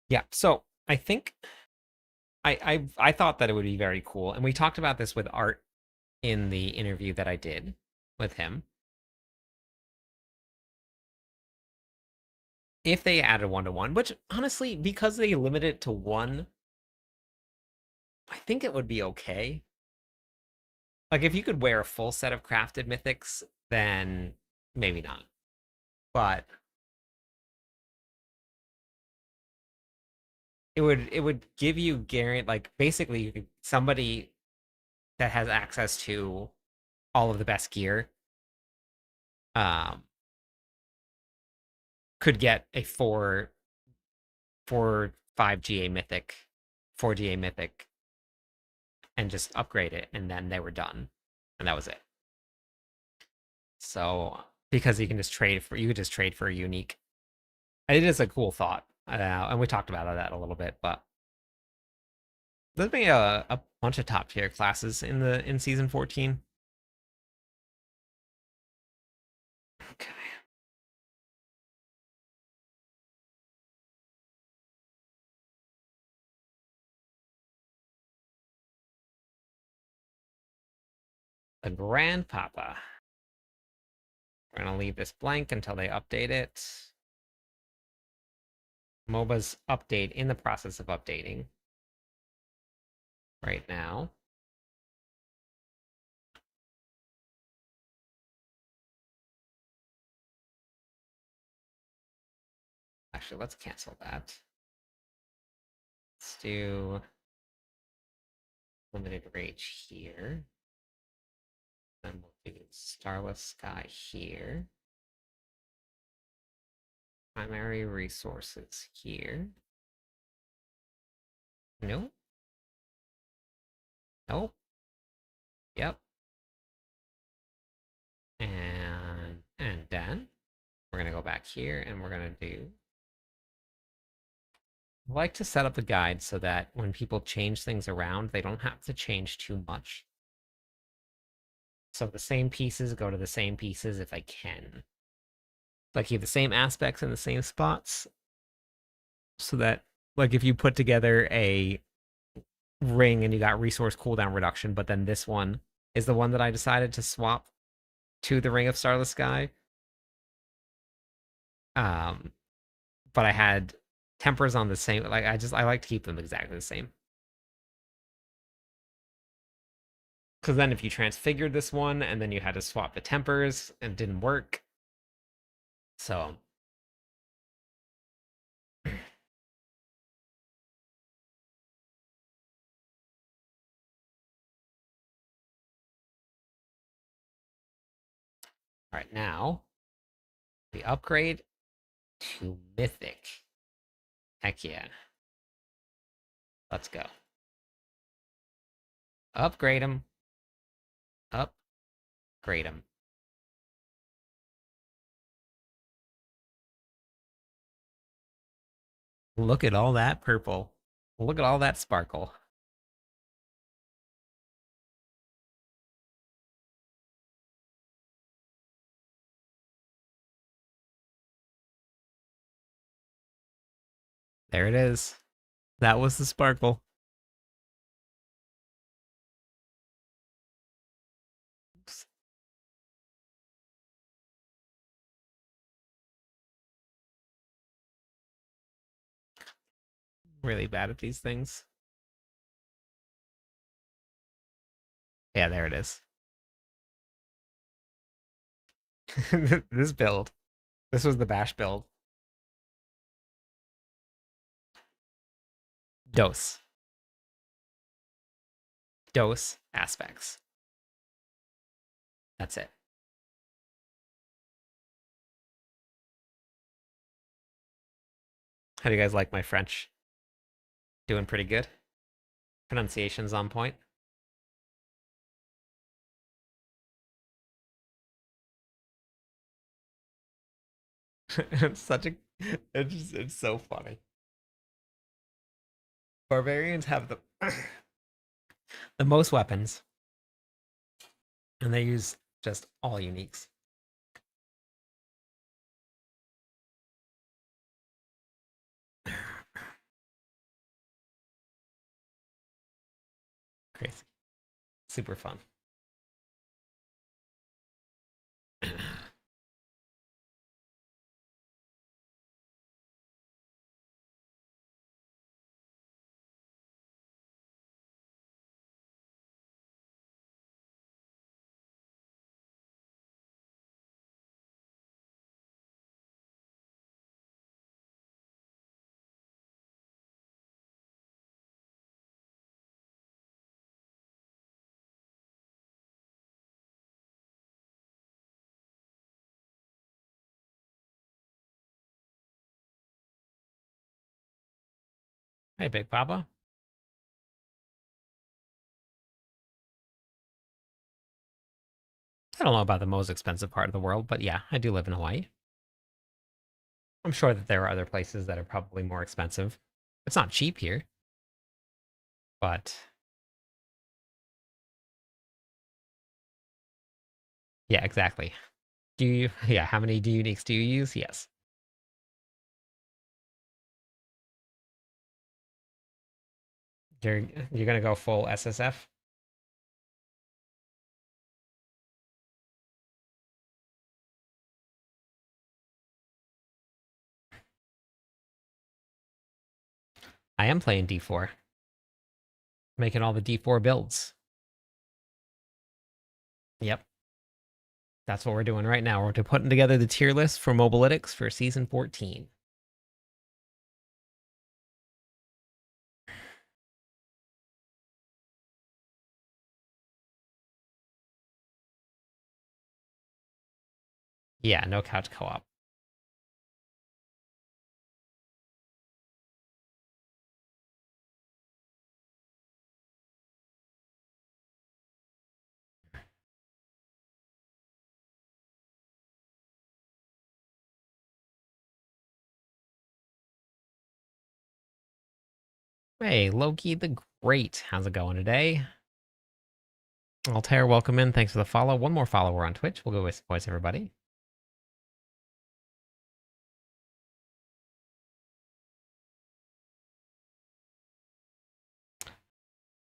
Yeah, so I think I thought that it would be very cool, and we talked about this with Art in the interview that I did with him. If they added 1-to-1, which honestly, because they limit it to one, I think it would be okay. Like if you could wear a full set of crafted mythics, then maybe not. But it would give you guarantee, like basically you could, somebody that has access to all of the best gear um could get a 5 GA mythic, 4 GA mythic, and just upgrade it, and then they were done. And that was it. So because you could just trade for a unique. It is a cool thought. And we talked about that a little bit, but there's been a bunch of top tier classes in season 14. Okay. The Grandpapa. We're gonna leave this blank until they update it. MOBA's update in the process of updating right now. Actually, let's cancel that. Let's do limited rage here. Then we'll do Starless Sky here. Primary resources here. Nope. Nope. Yep. And then we're gonna go back here and we're gonna do. I like to set up the guide so that when people change things around, they don't have to change too much. So the same pieces go to the same pieces if I can. Like keep the same aspects in the same spots. So that like if you put together a ring and you got resource cooldown reduction, but then this one is the one that I decided to swap to the Ring of Starless Sky. Um, but I had tempers on the same. Like I like to keep them exactly the same. Because then if you transfigured this one and then you had to swap the tempers and it didn't work. So all right, now the upgrade to Mythic. Heck yeah. Let's go. Upgrade them. Upgrade them. Look at all that purple. Look at all that sparkle. There it is. That was the sparkle. Oops. Really bad at these things. Yeah, there it is. This build. This was the bash build. Dose. Dose aspects. That's it. How do you guys like my French? Doing pretty good. Pronunciation's on point. It's such a it's so funny. Barbarians have the most weapons, and they use just all uniques. Crazy. Super fun. Hey, Big Papa. I don't know about the most expensive part of the world, but yeah, I do live in Hawaii. I'm sure that there are other places that are probably more expensive. It's not cheap here, but yeah, exactly. Do you, yeah, how many D uniques do you use? Yes. You're gonna go full SSF? I am playing D4, making all the D4 builds. Yep, that's what we're doing right now. We're putting together the tier list for Mobalytics for season 14. Yeah, no couch co-op. Hey, Loki the Great. How's it going today? Altair, welcome in. Thanks for the follow. One more follower on Twitch. We'll go with voice, everybody.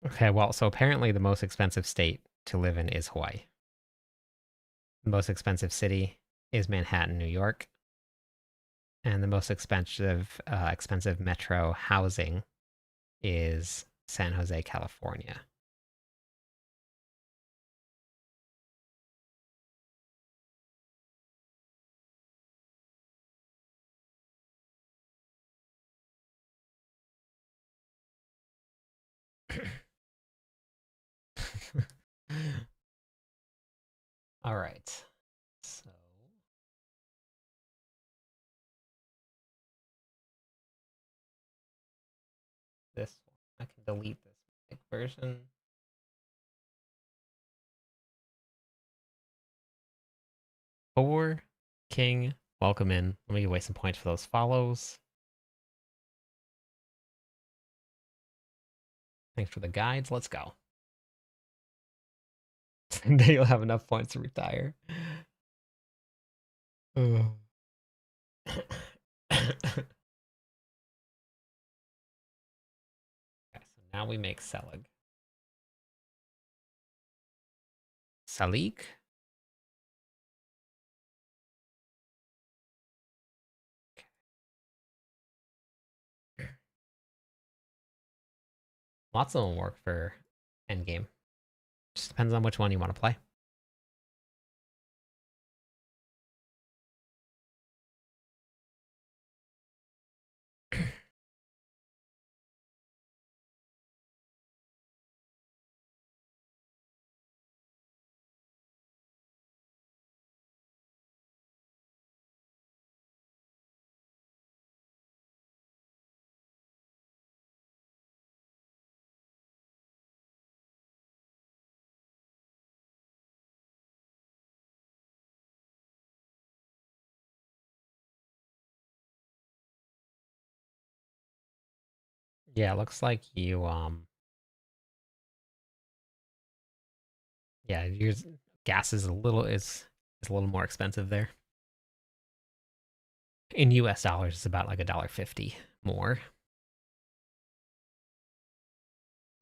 Okay, well, so apparently the most expensive state to live in is Hawaii. The most expensive city is Manhattan, New York. And the most expensive metro housing is San Jose, California. All right. So this one, I can delete this version. Four King, welcome in. Let me waste some points for those follows. Thanks for the guides. Let's go. Then you'll have enough points to retire. Oh. Okay, so now we make Selig. Salik? Okay. Lots of them work for Endgame. Just depends on which one you want to play. Yeah, it looks like you yeah, yours gas is a little more expensive there. In US dollars it's about like $1.50 more.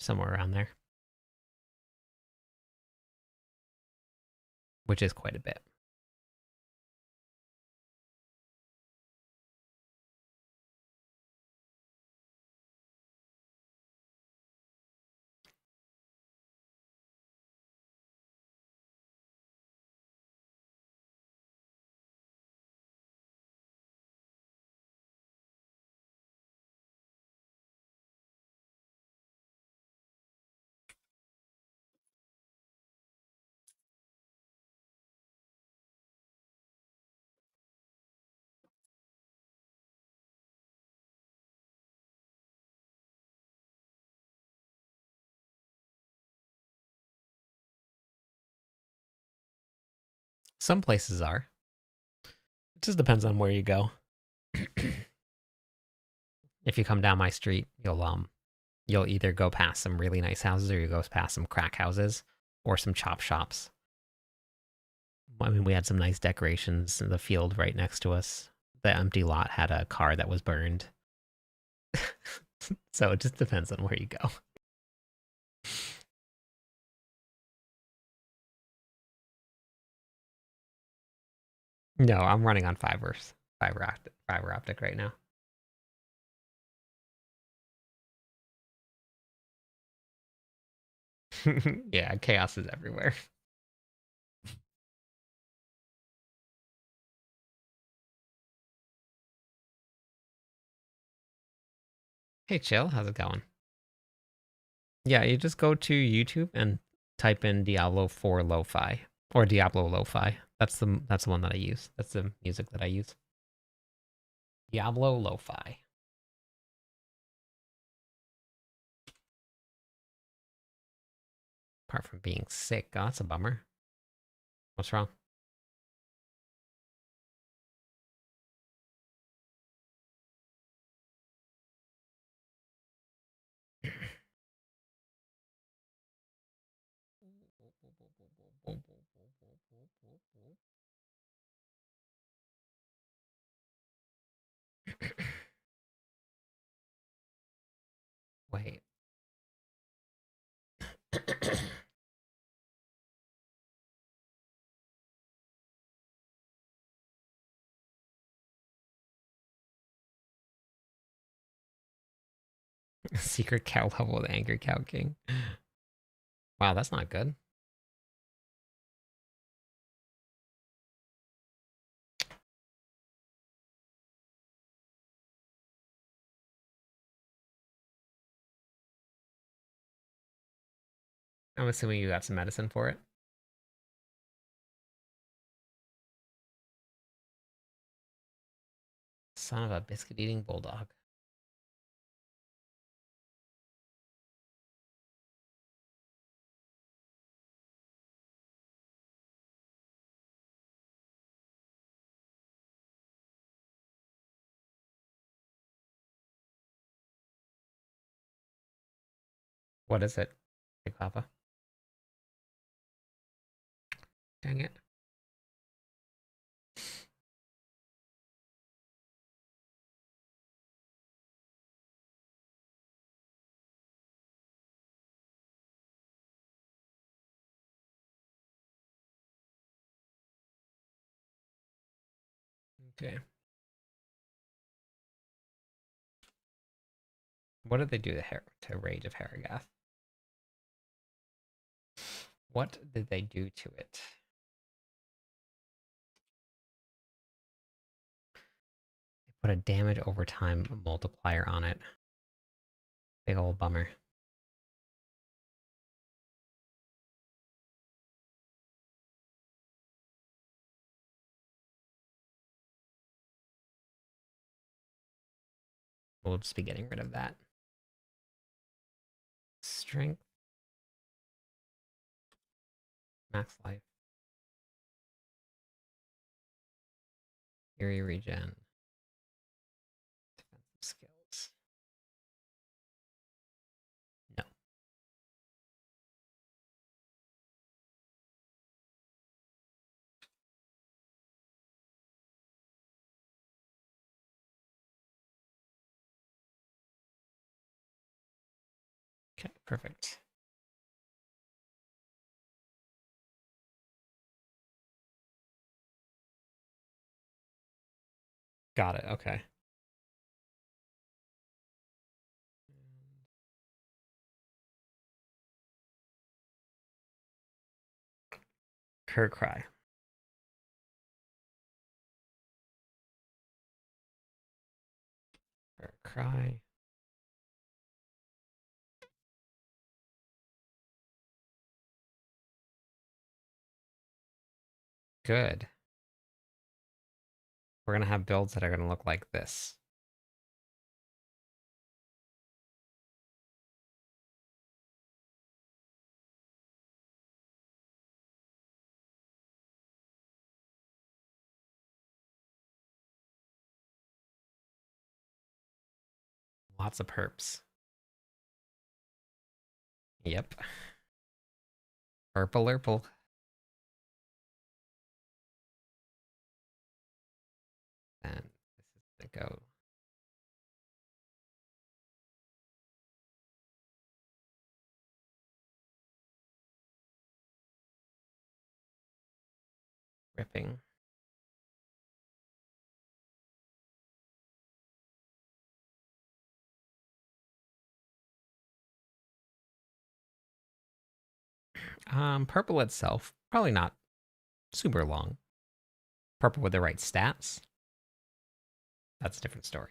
Somewhere around there. Which is quite a bit. Some places are. It just depends on where you go. If you come down my street, you'll either go past some really nice houses or you go past some crack houses or some chop shops. I mean, we had some nice decorations in the field right next to us. The empty lot had a car that was burned. So it just depends on where you go. No, I'm running on fiber optic right now. Yeah, chaos is everywhere. Hey, chill, how's it going? Yeah, you just go to YouTube and type in Diablo 4 Lo-Fi or Diablo Lo-Fi. That's the one that I use. That's the music that I use. Diablo Lo-Fi. Apart from being sick, oh, that's a bummer. What's wrong? Wait. Secret cow level with Angry Cow King. Wow, that's not good. I'm assuming you got some medicine for it. Son of a biscuit eating bulldog. What is it? Big Papa. Dang it. Okay. What did they do to Rage of Harrogath? What did they do to it? They put a damage over time multiplier on it. Big old bummer. We'll just be getting rid of that. Strength. Max life. Fury regen. Defensive skills. Perfect. Got it. Okay. Her cry. Her cry. Good. We're gonna have builds that are gonna look like this. Lots of perps. Yep. Purple. And this is gonna go. Ripping. Purple itself, probably not super long. Purple with the right stats, that's a different story.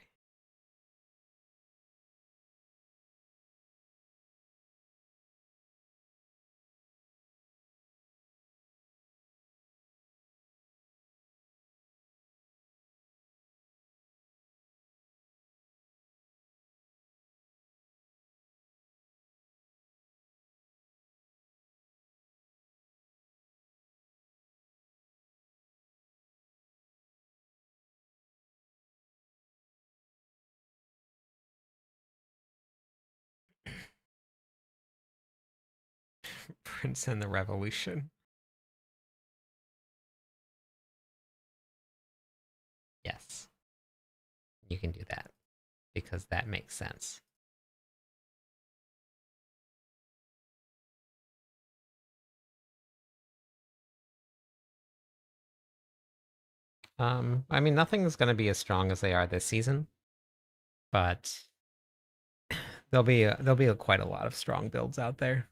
Prince and the Revolution. Yes, you can do that because that makes sense. I mean, nothing's going to be as strong as they are this season, but there'll be quite a lot of strong builds out there.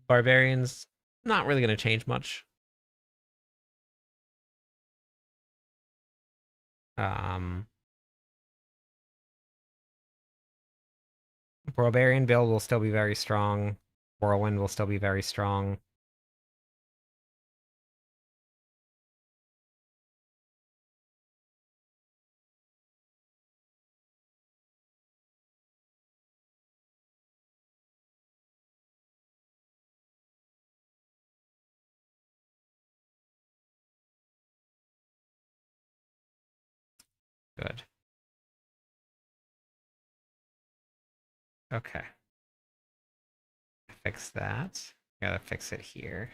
Barbarians not really going to change much. Um, Barbarian build will still be very strong. Whirlwind will still be very strong. Good. Okay. Fix that. Gotta fix it here.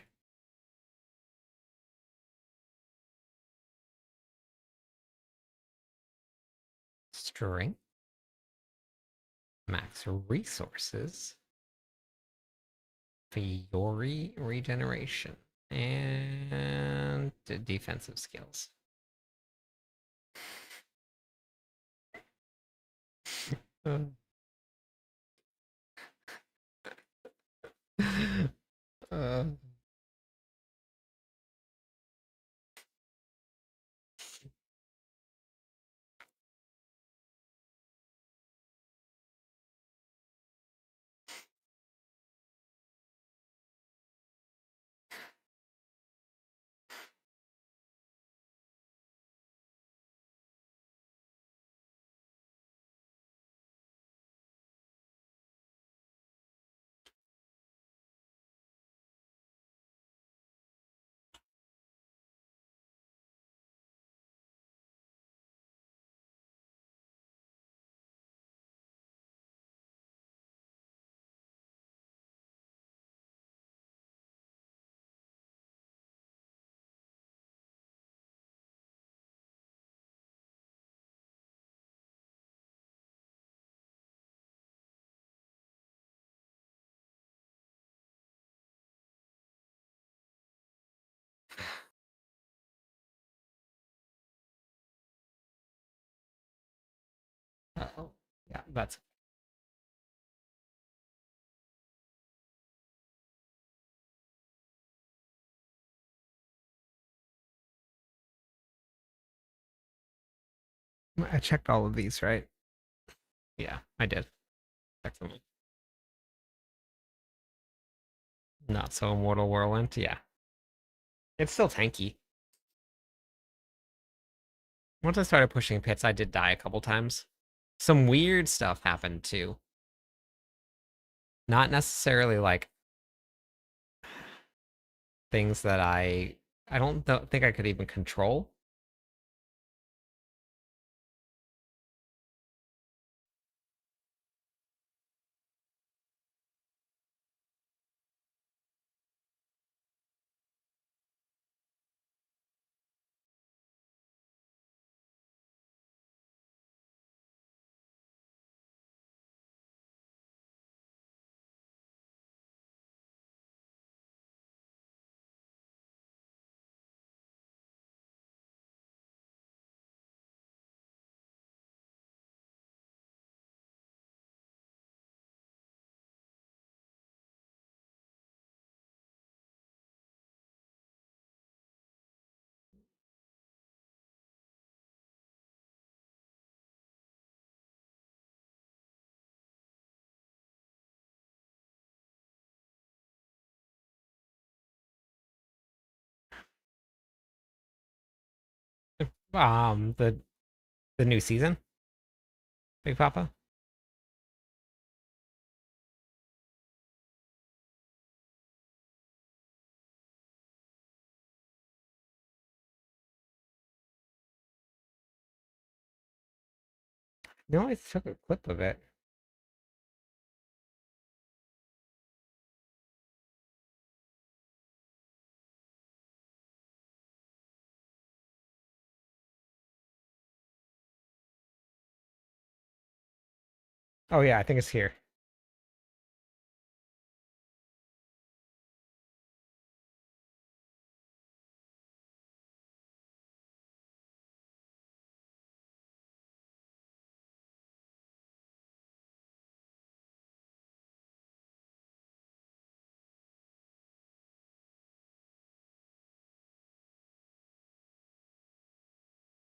Strength. Max resources. Fiori regeneration. And defensive skills. uh, Yeah, that's. I checked all of these, right? Yeah, I did. Check them. Not so immortal whirlwind. Yeah, it's still tanky. Once I started pushing pits, I did die a couple times. Some weird stuff happened too. Not necessarily like things that I don't think I could even control. The new season, Big Papa. No, I took a clip of it. Oh yeah, I think it's here.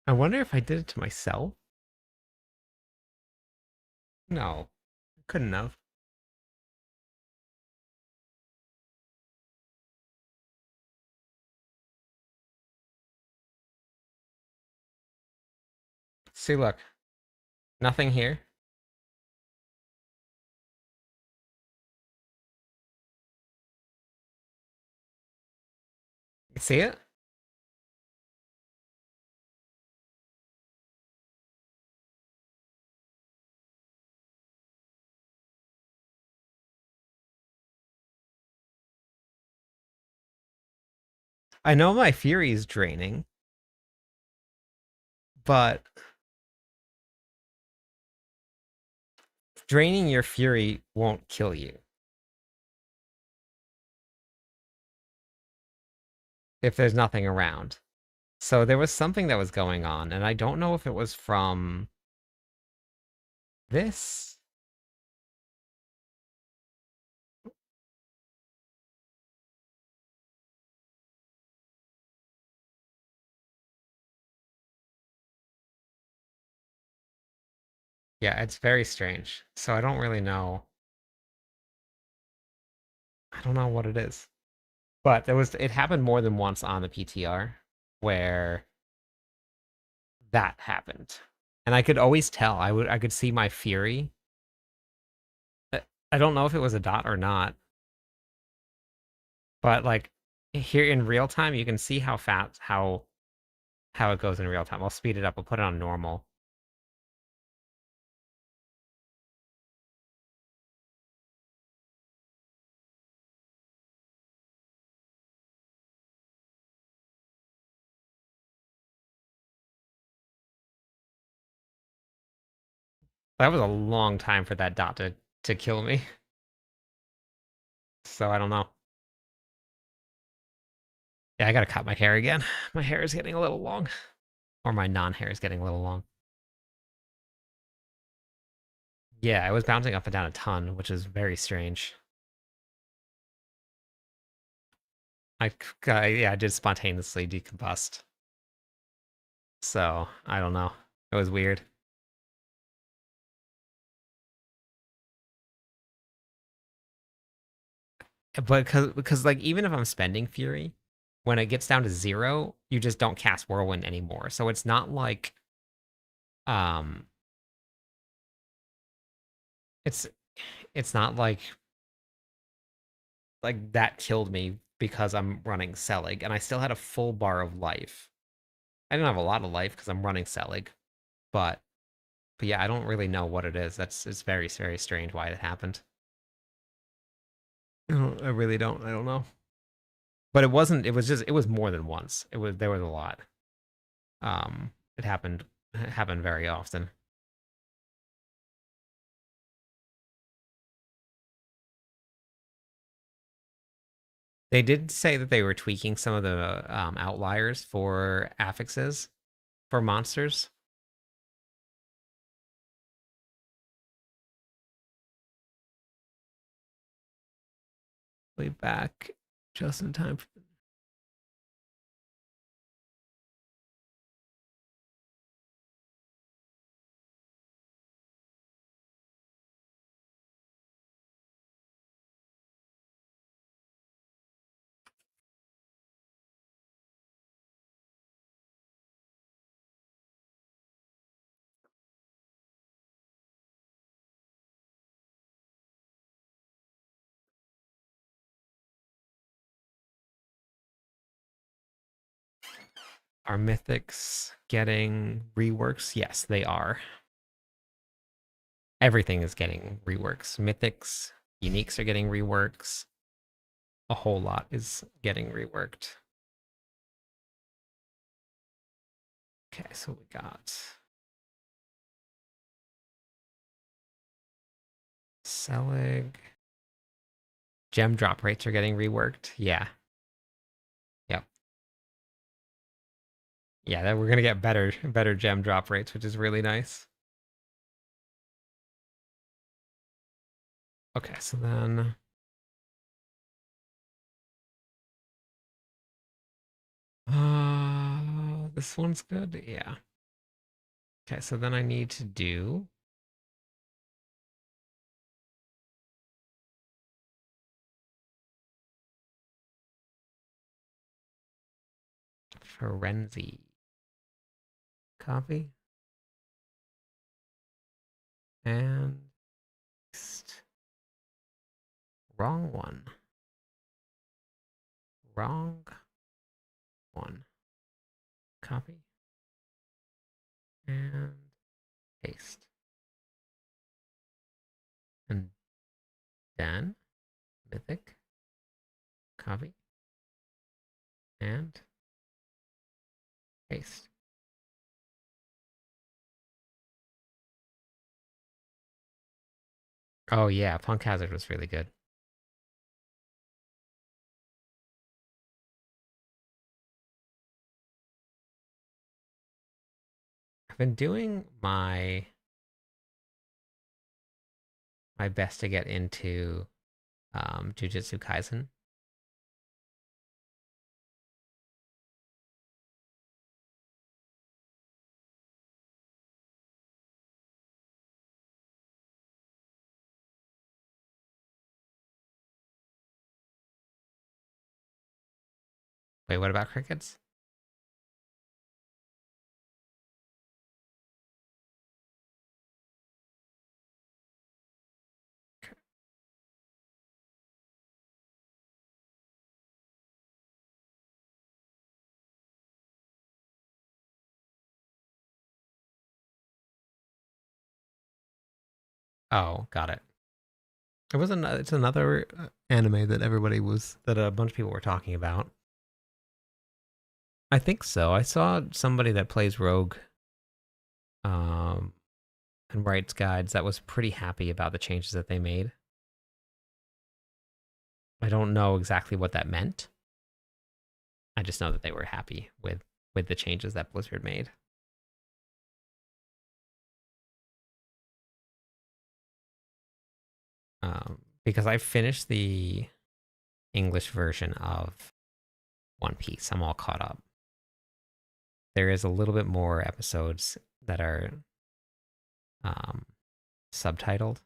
I wonder if I did it to myself. No, couldn't have. See, look, nothing here. You see it? I know my fury is draining, but draining your fury won't kill you if there's nothing around. So there was something that was going on, and I don't know if it was from this. Yeah, it's very strange. So I don't really know. I don't know what it is. But it happened more than once on the PTR where that happened. And I could always tell. I could see my fury. I I don't know if it was a dot or not, but like here in real time you can see how fast how it goes in real time. I'll speed it up. I'll put it on normal. That was a long time for that dot to kill me. So I don't know. Yeah, I gotta cut my hair again. My hair is getting a little long. Or my non-hair is getting a little long. Yeah, it was bouncing up and down a ton, which is very strange. Yeah, I did spontaneously decombust. So, I don't know. It was weird. But because like even if I'm spending Fury, when it gets down to 0, you just don't cast Whirlwind anymore. So it's not like um it's it's not like that killed me because I'm running Selig and I still had a full bar of life. I didn't have a lot of life because I'm running Selig, but yeah, I don't really know what it is. It's very very strange why it happened. I really don't. I don't know. But it wasn't. It was just. It was more than once. It was. There was a lot. It happened. It happened very often. They did say that they were tweaking some of the outliers for affixes for monsters. Way back, just in time. Are mythics getting reworks? Yes, they are. Everything is getting reworks. Mythics, uniques are getting reworks. A whole lot is getting reworked. Okay, so we got Selig. Gem drop rates are getting reworked. Yeah. Yep. Yeah, that we're gonna get better gem drop rates, which is really nice. Okay, so then this one's good. Yeah. Okay, so then I need to do Frenzy. Copy. And next. Wrong one. Wrong one. Copy. And paste. And then mythic. Copy. And paste. Oh yeah, Punk Hazard was really good. I've been doing my best to get into Jujutsu Kaisen. Wait, what about crickets? Oh, got it. It was another. It's another anime that a bunch of people were talking about. I think so. I saw somebody that plays Rogue, um, and writes guides that was pretty happy about the changes that they made. I don't know exactly what that meant. I just know that they were happy with the changes that Blizzard made. Because I finished the English version of One Piece. I'm all caught up. There is a little bit more episodes that are um, subtitled.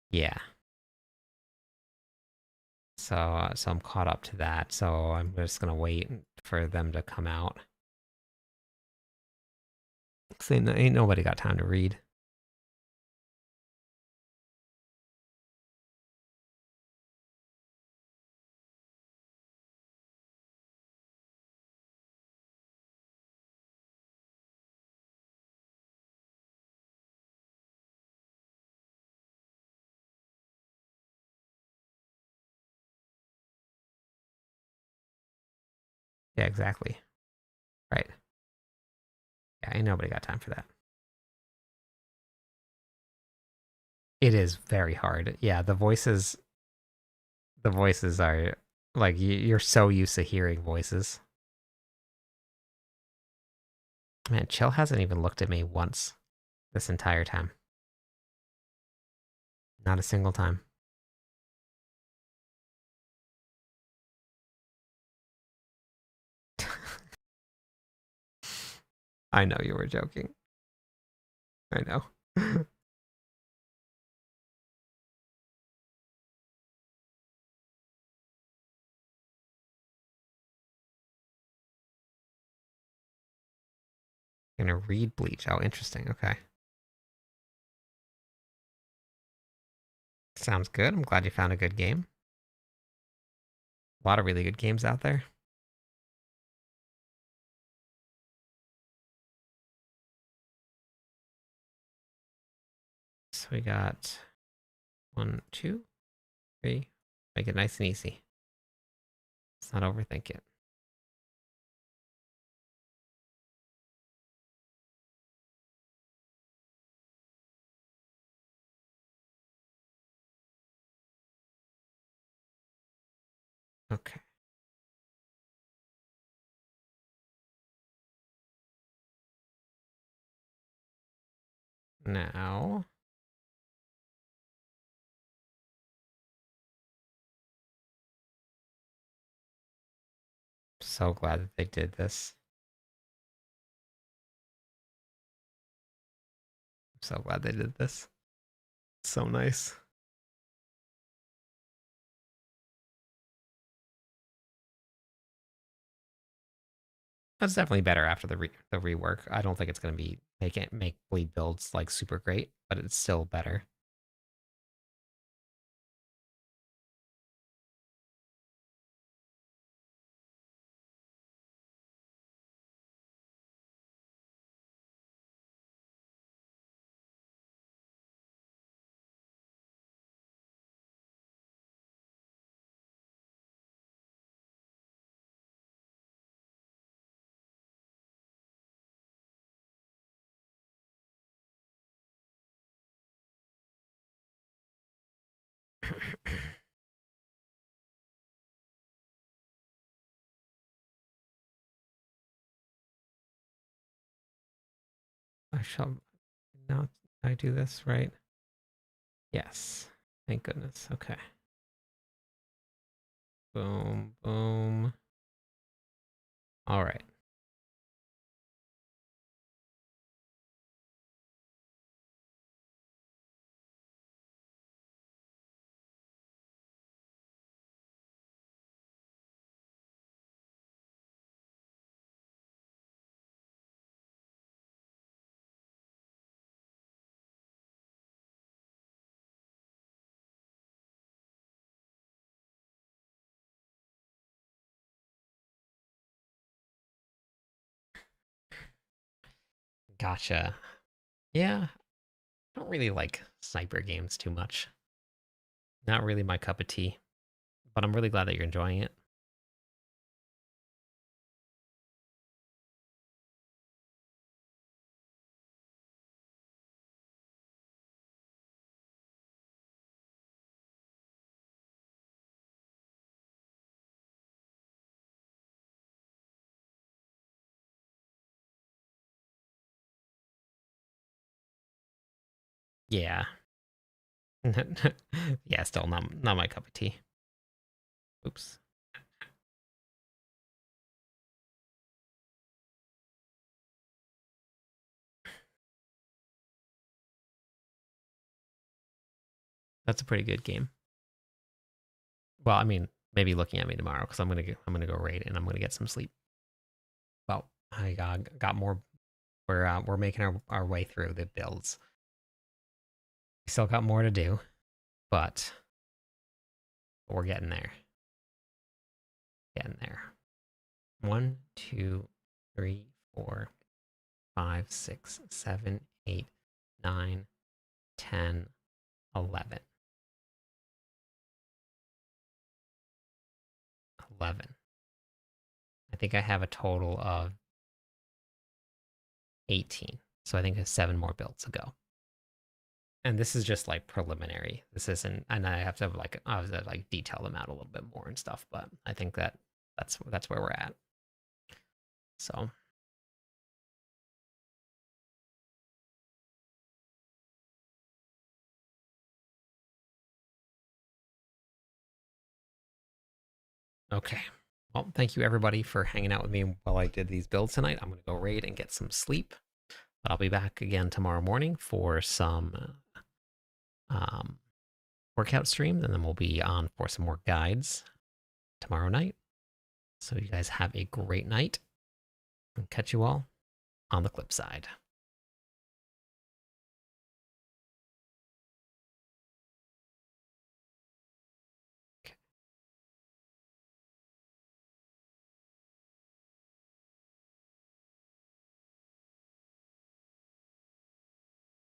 Yeah. So I'm caught up to that. So I'm just gonna wait for them to come out. Cause ain't nobody got time to read. Yeah, exactly. Right. Yeah, ain't nobody got time for that. It is very hard. Yeah, the voices are like you're so used to hearing voices. Man, Chill hasn't even looked at me once this entire time. Not a single time. I know you were joking. I know. Gonna read Bleach. Oh, interesting. Okay. Sounds good. I'm glad you found a good game. A lot of really good games out there. So we got one, two, three. Make it nice and easy. Let's not overthink it. Okay. Now, so glad that they did this. So glad they did this. So nice. That's definitely better after the rework. I don't think it's gonna be make bleed builds like super great, but it's still better. I shall now I do this right. Yes. Thank goodness. Okay. Boom, boom. All right. Gotcha. Yeah, I don't really like sniper games too much. Not really my cup of tea, but I'm really glad that you're enjoying it. Yeah. Yeah, still not my cup of tea. Oops. That's a pretty good game. Well, I mean, maybe looking at me tomorrow because I'm gonna go raid and I'm gonna get some sleep. Well, I got more. We're making our way through the builds. We still got more to do, but we're getting there. Getting there. 1, 2, 3, 4, 5, 6, 7, 8, 9, 10, 11. 11. I think I have a total of 18. So I think there's 7 more builds to go. And this is just like preliminary. This isn't, and I have to like detail them out a little bit more and stuff. But I think that's where we're at. So okay. Well, thank you everybody for hanging out with me while I did these builds tonight. I'm gonna go raid and get some sleep. But I'll be back again tomorrow morning for some um, workout streams, and then we'll be on for some more guides tomorrow night. So you guys have a great night, and catch you all on the clip side.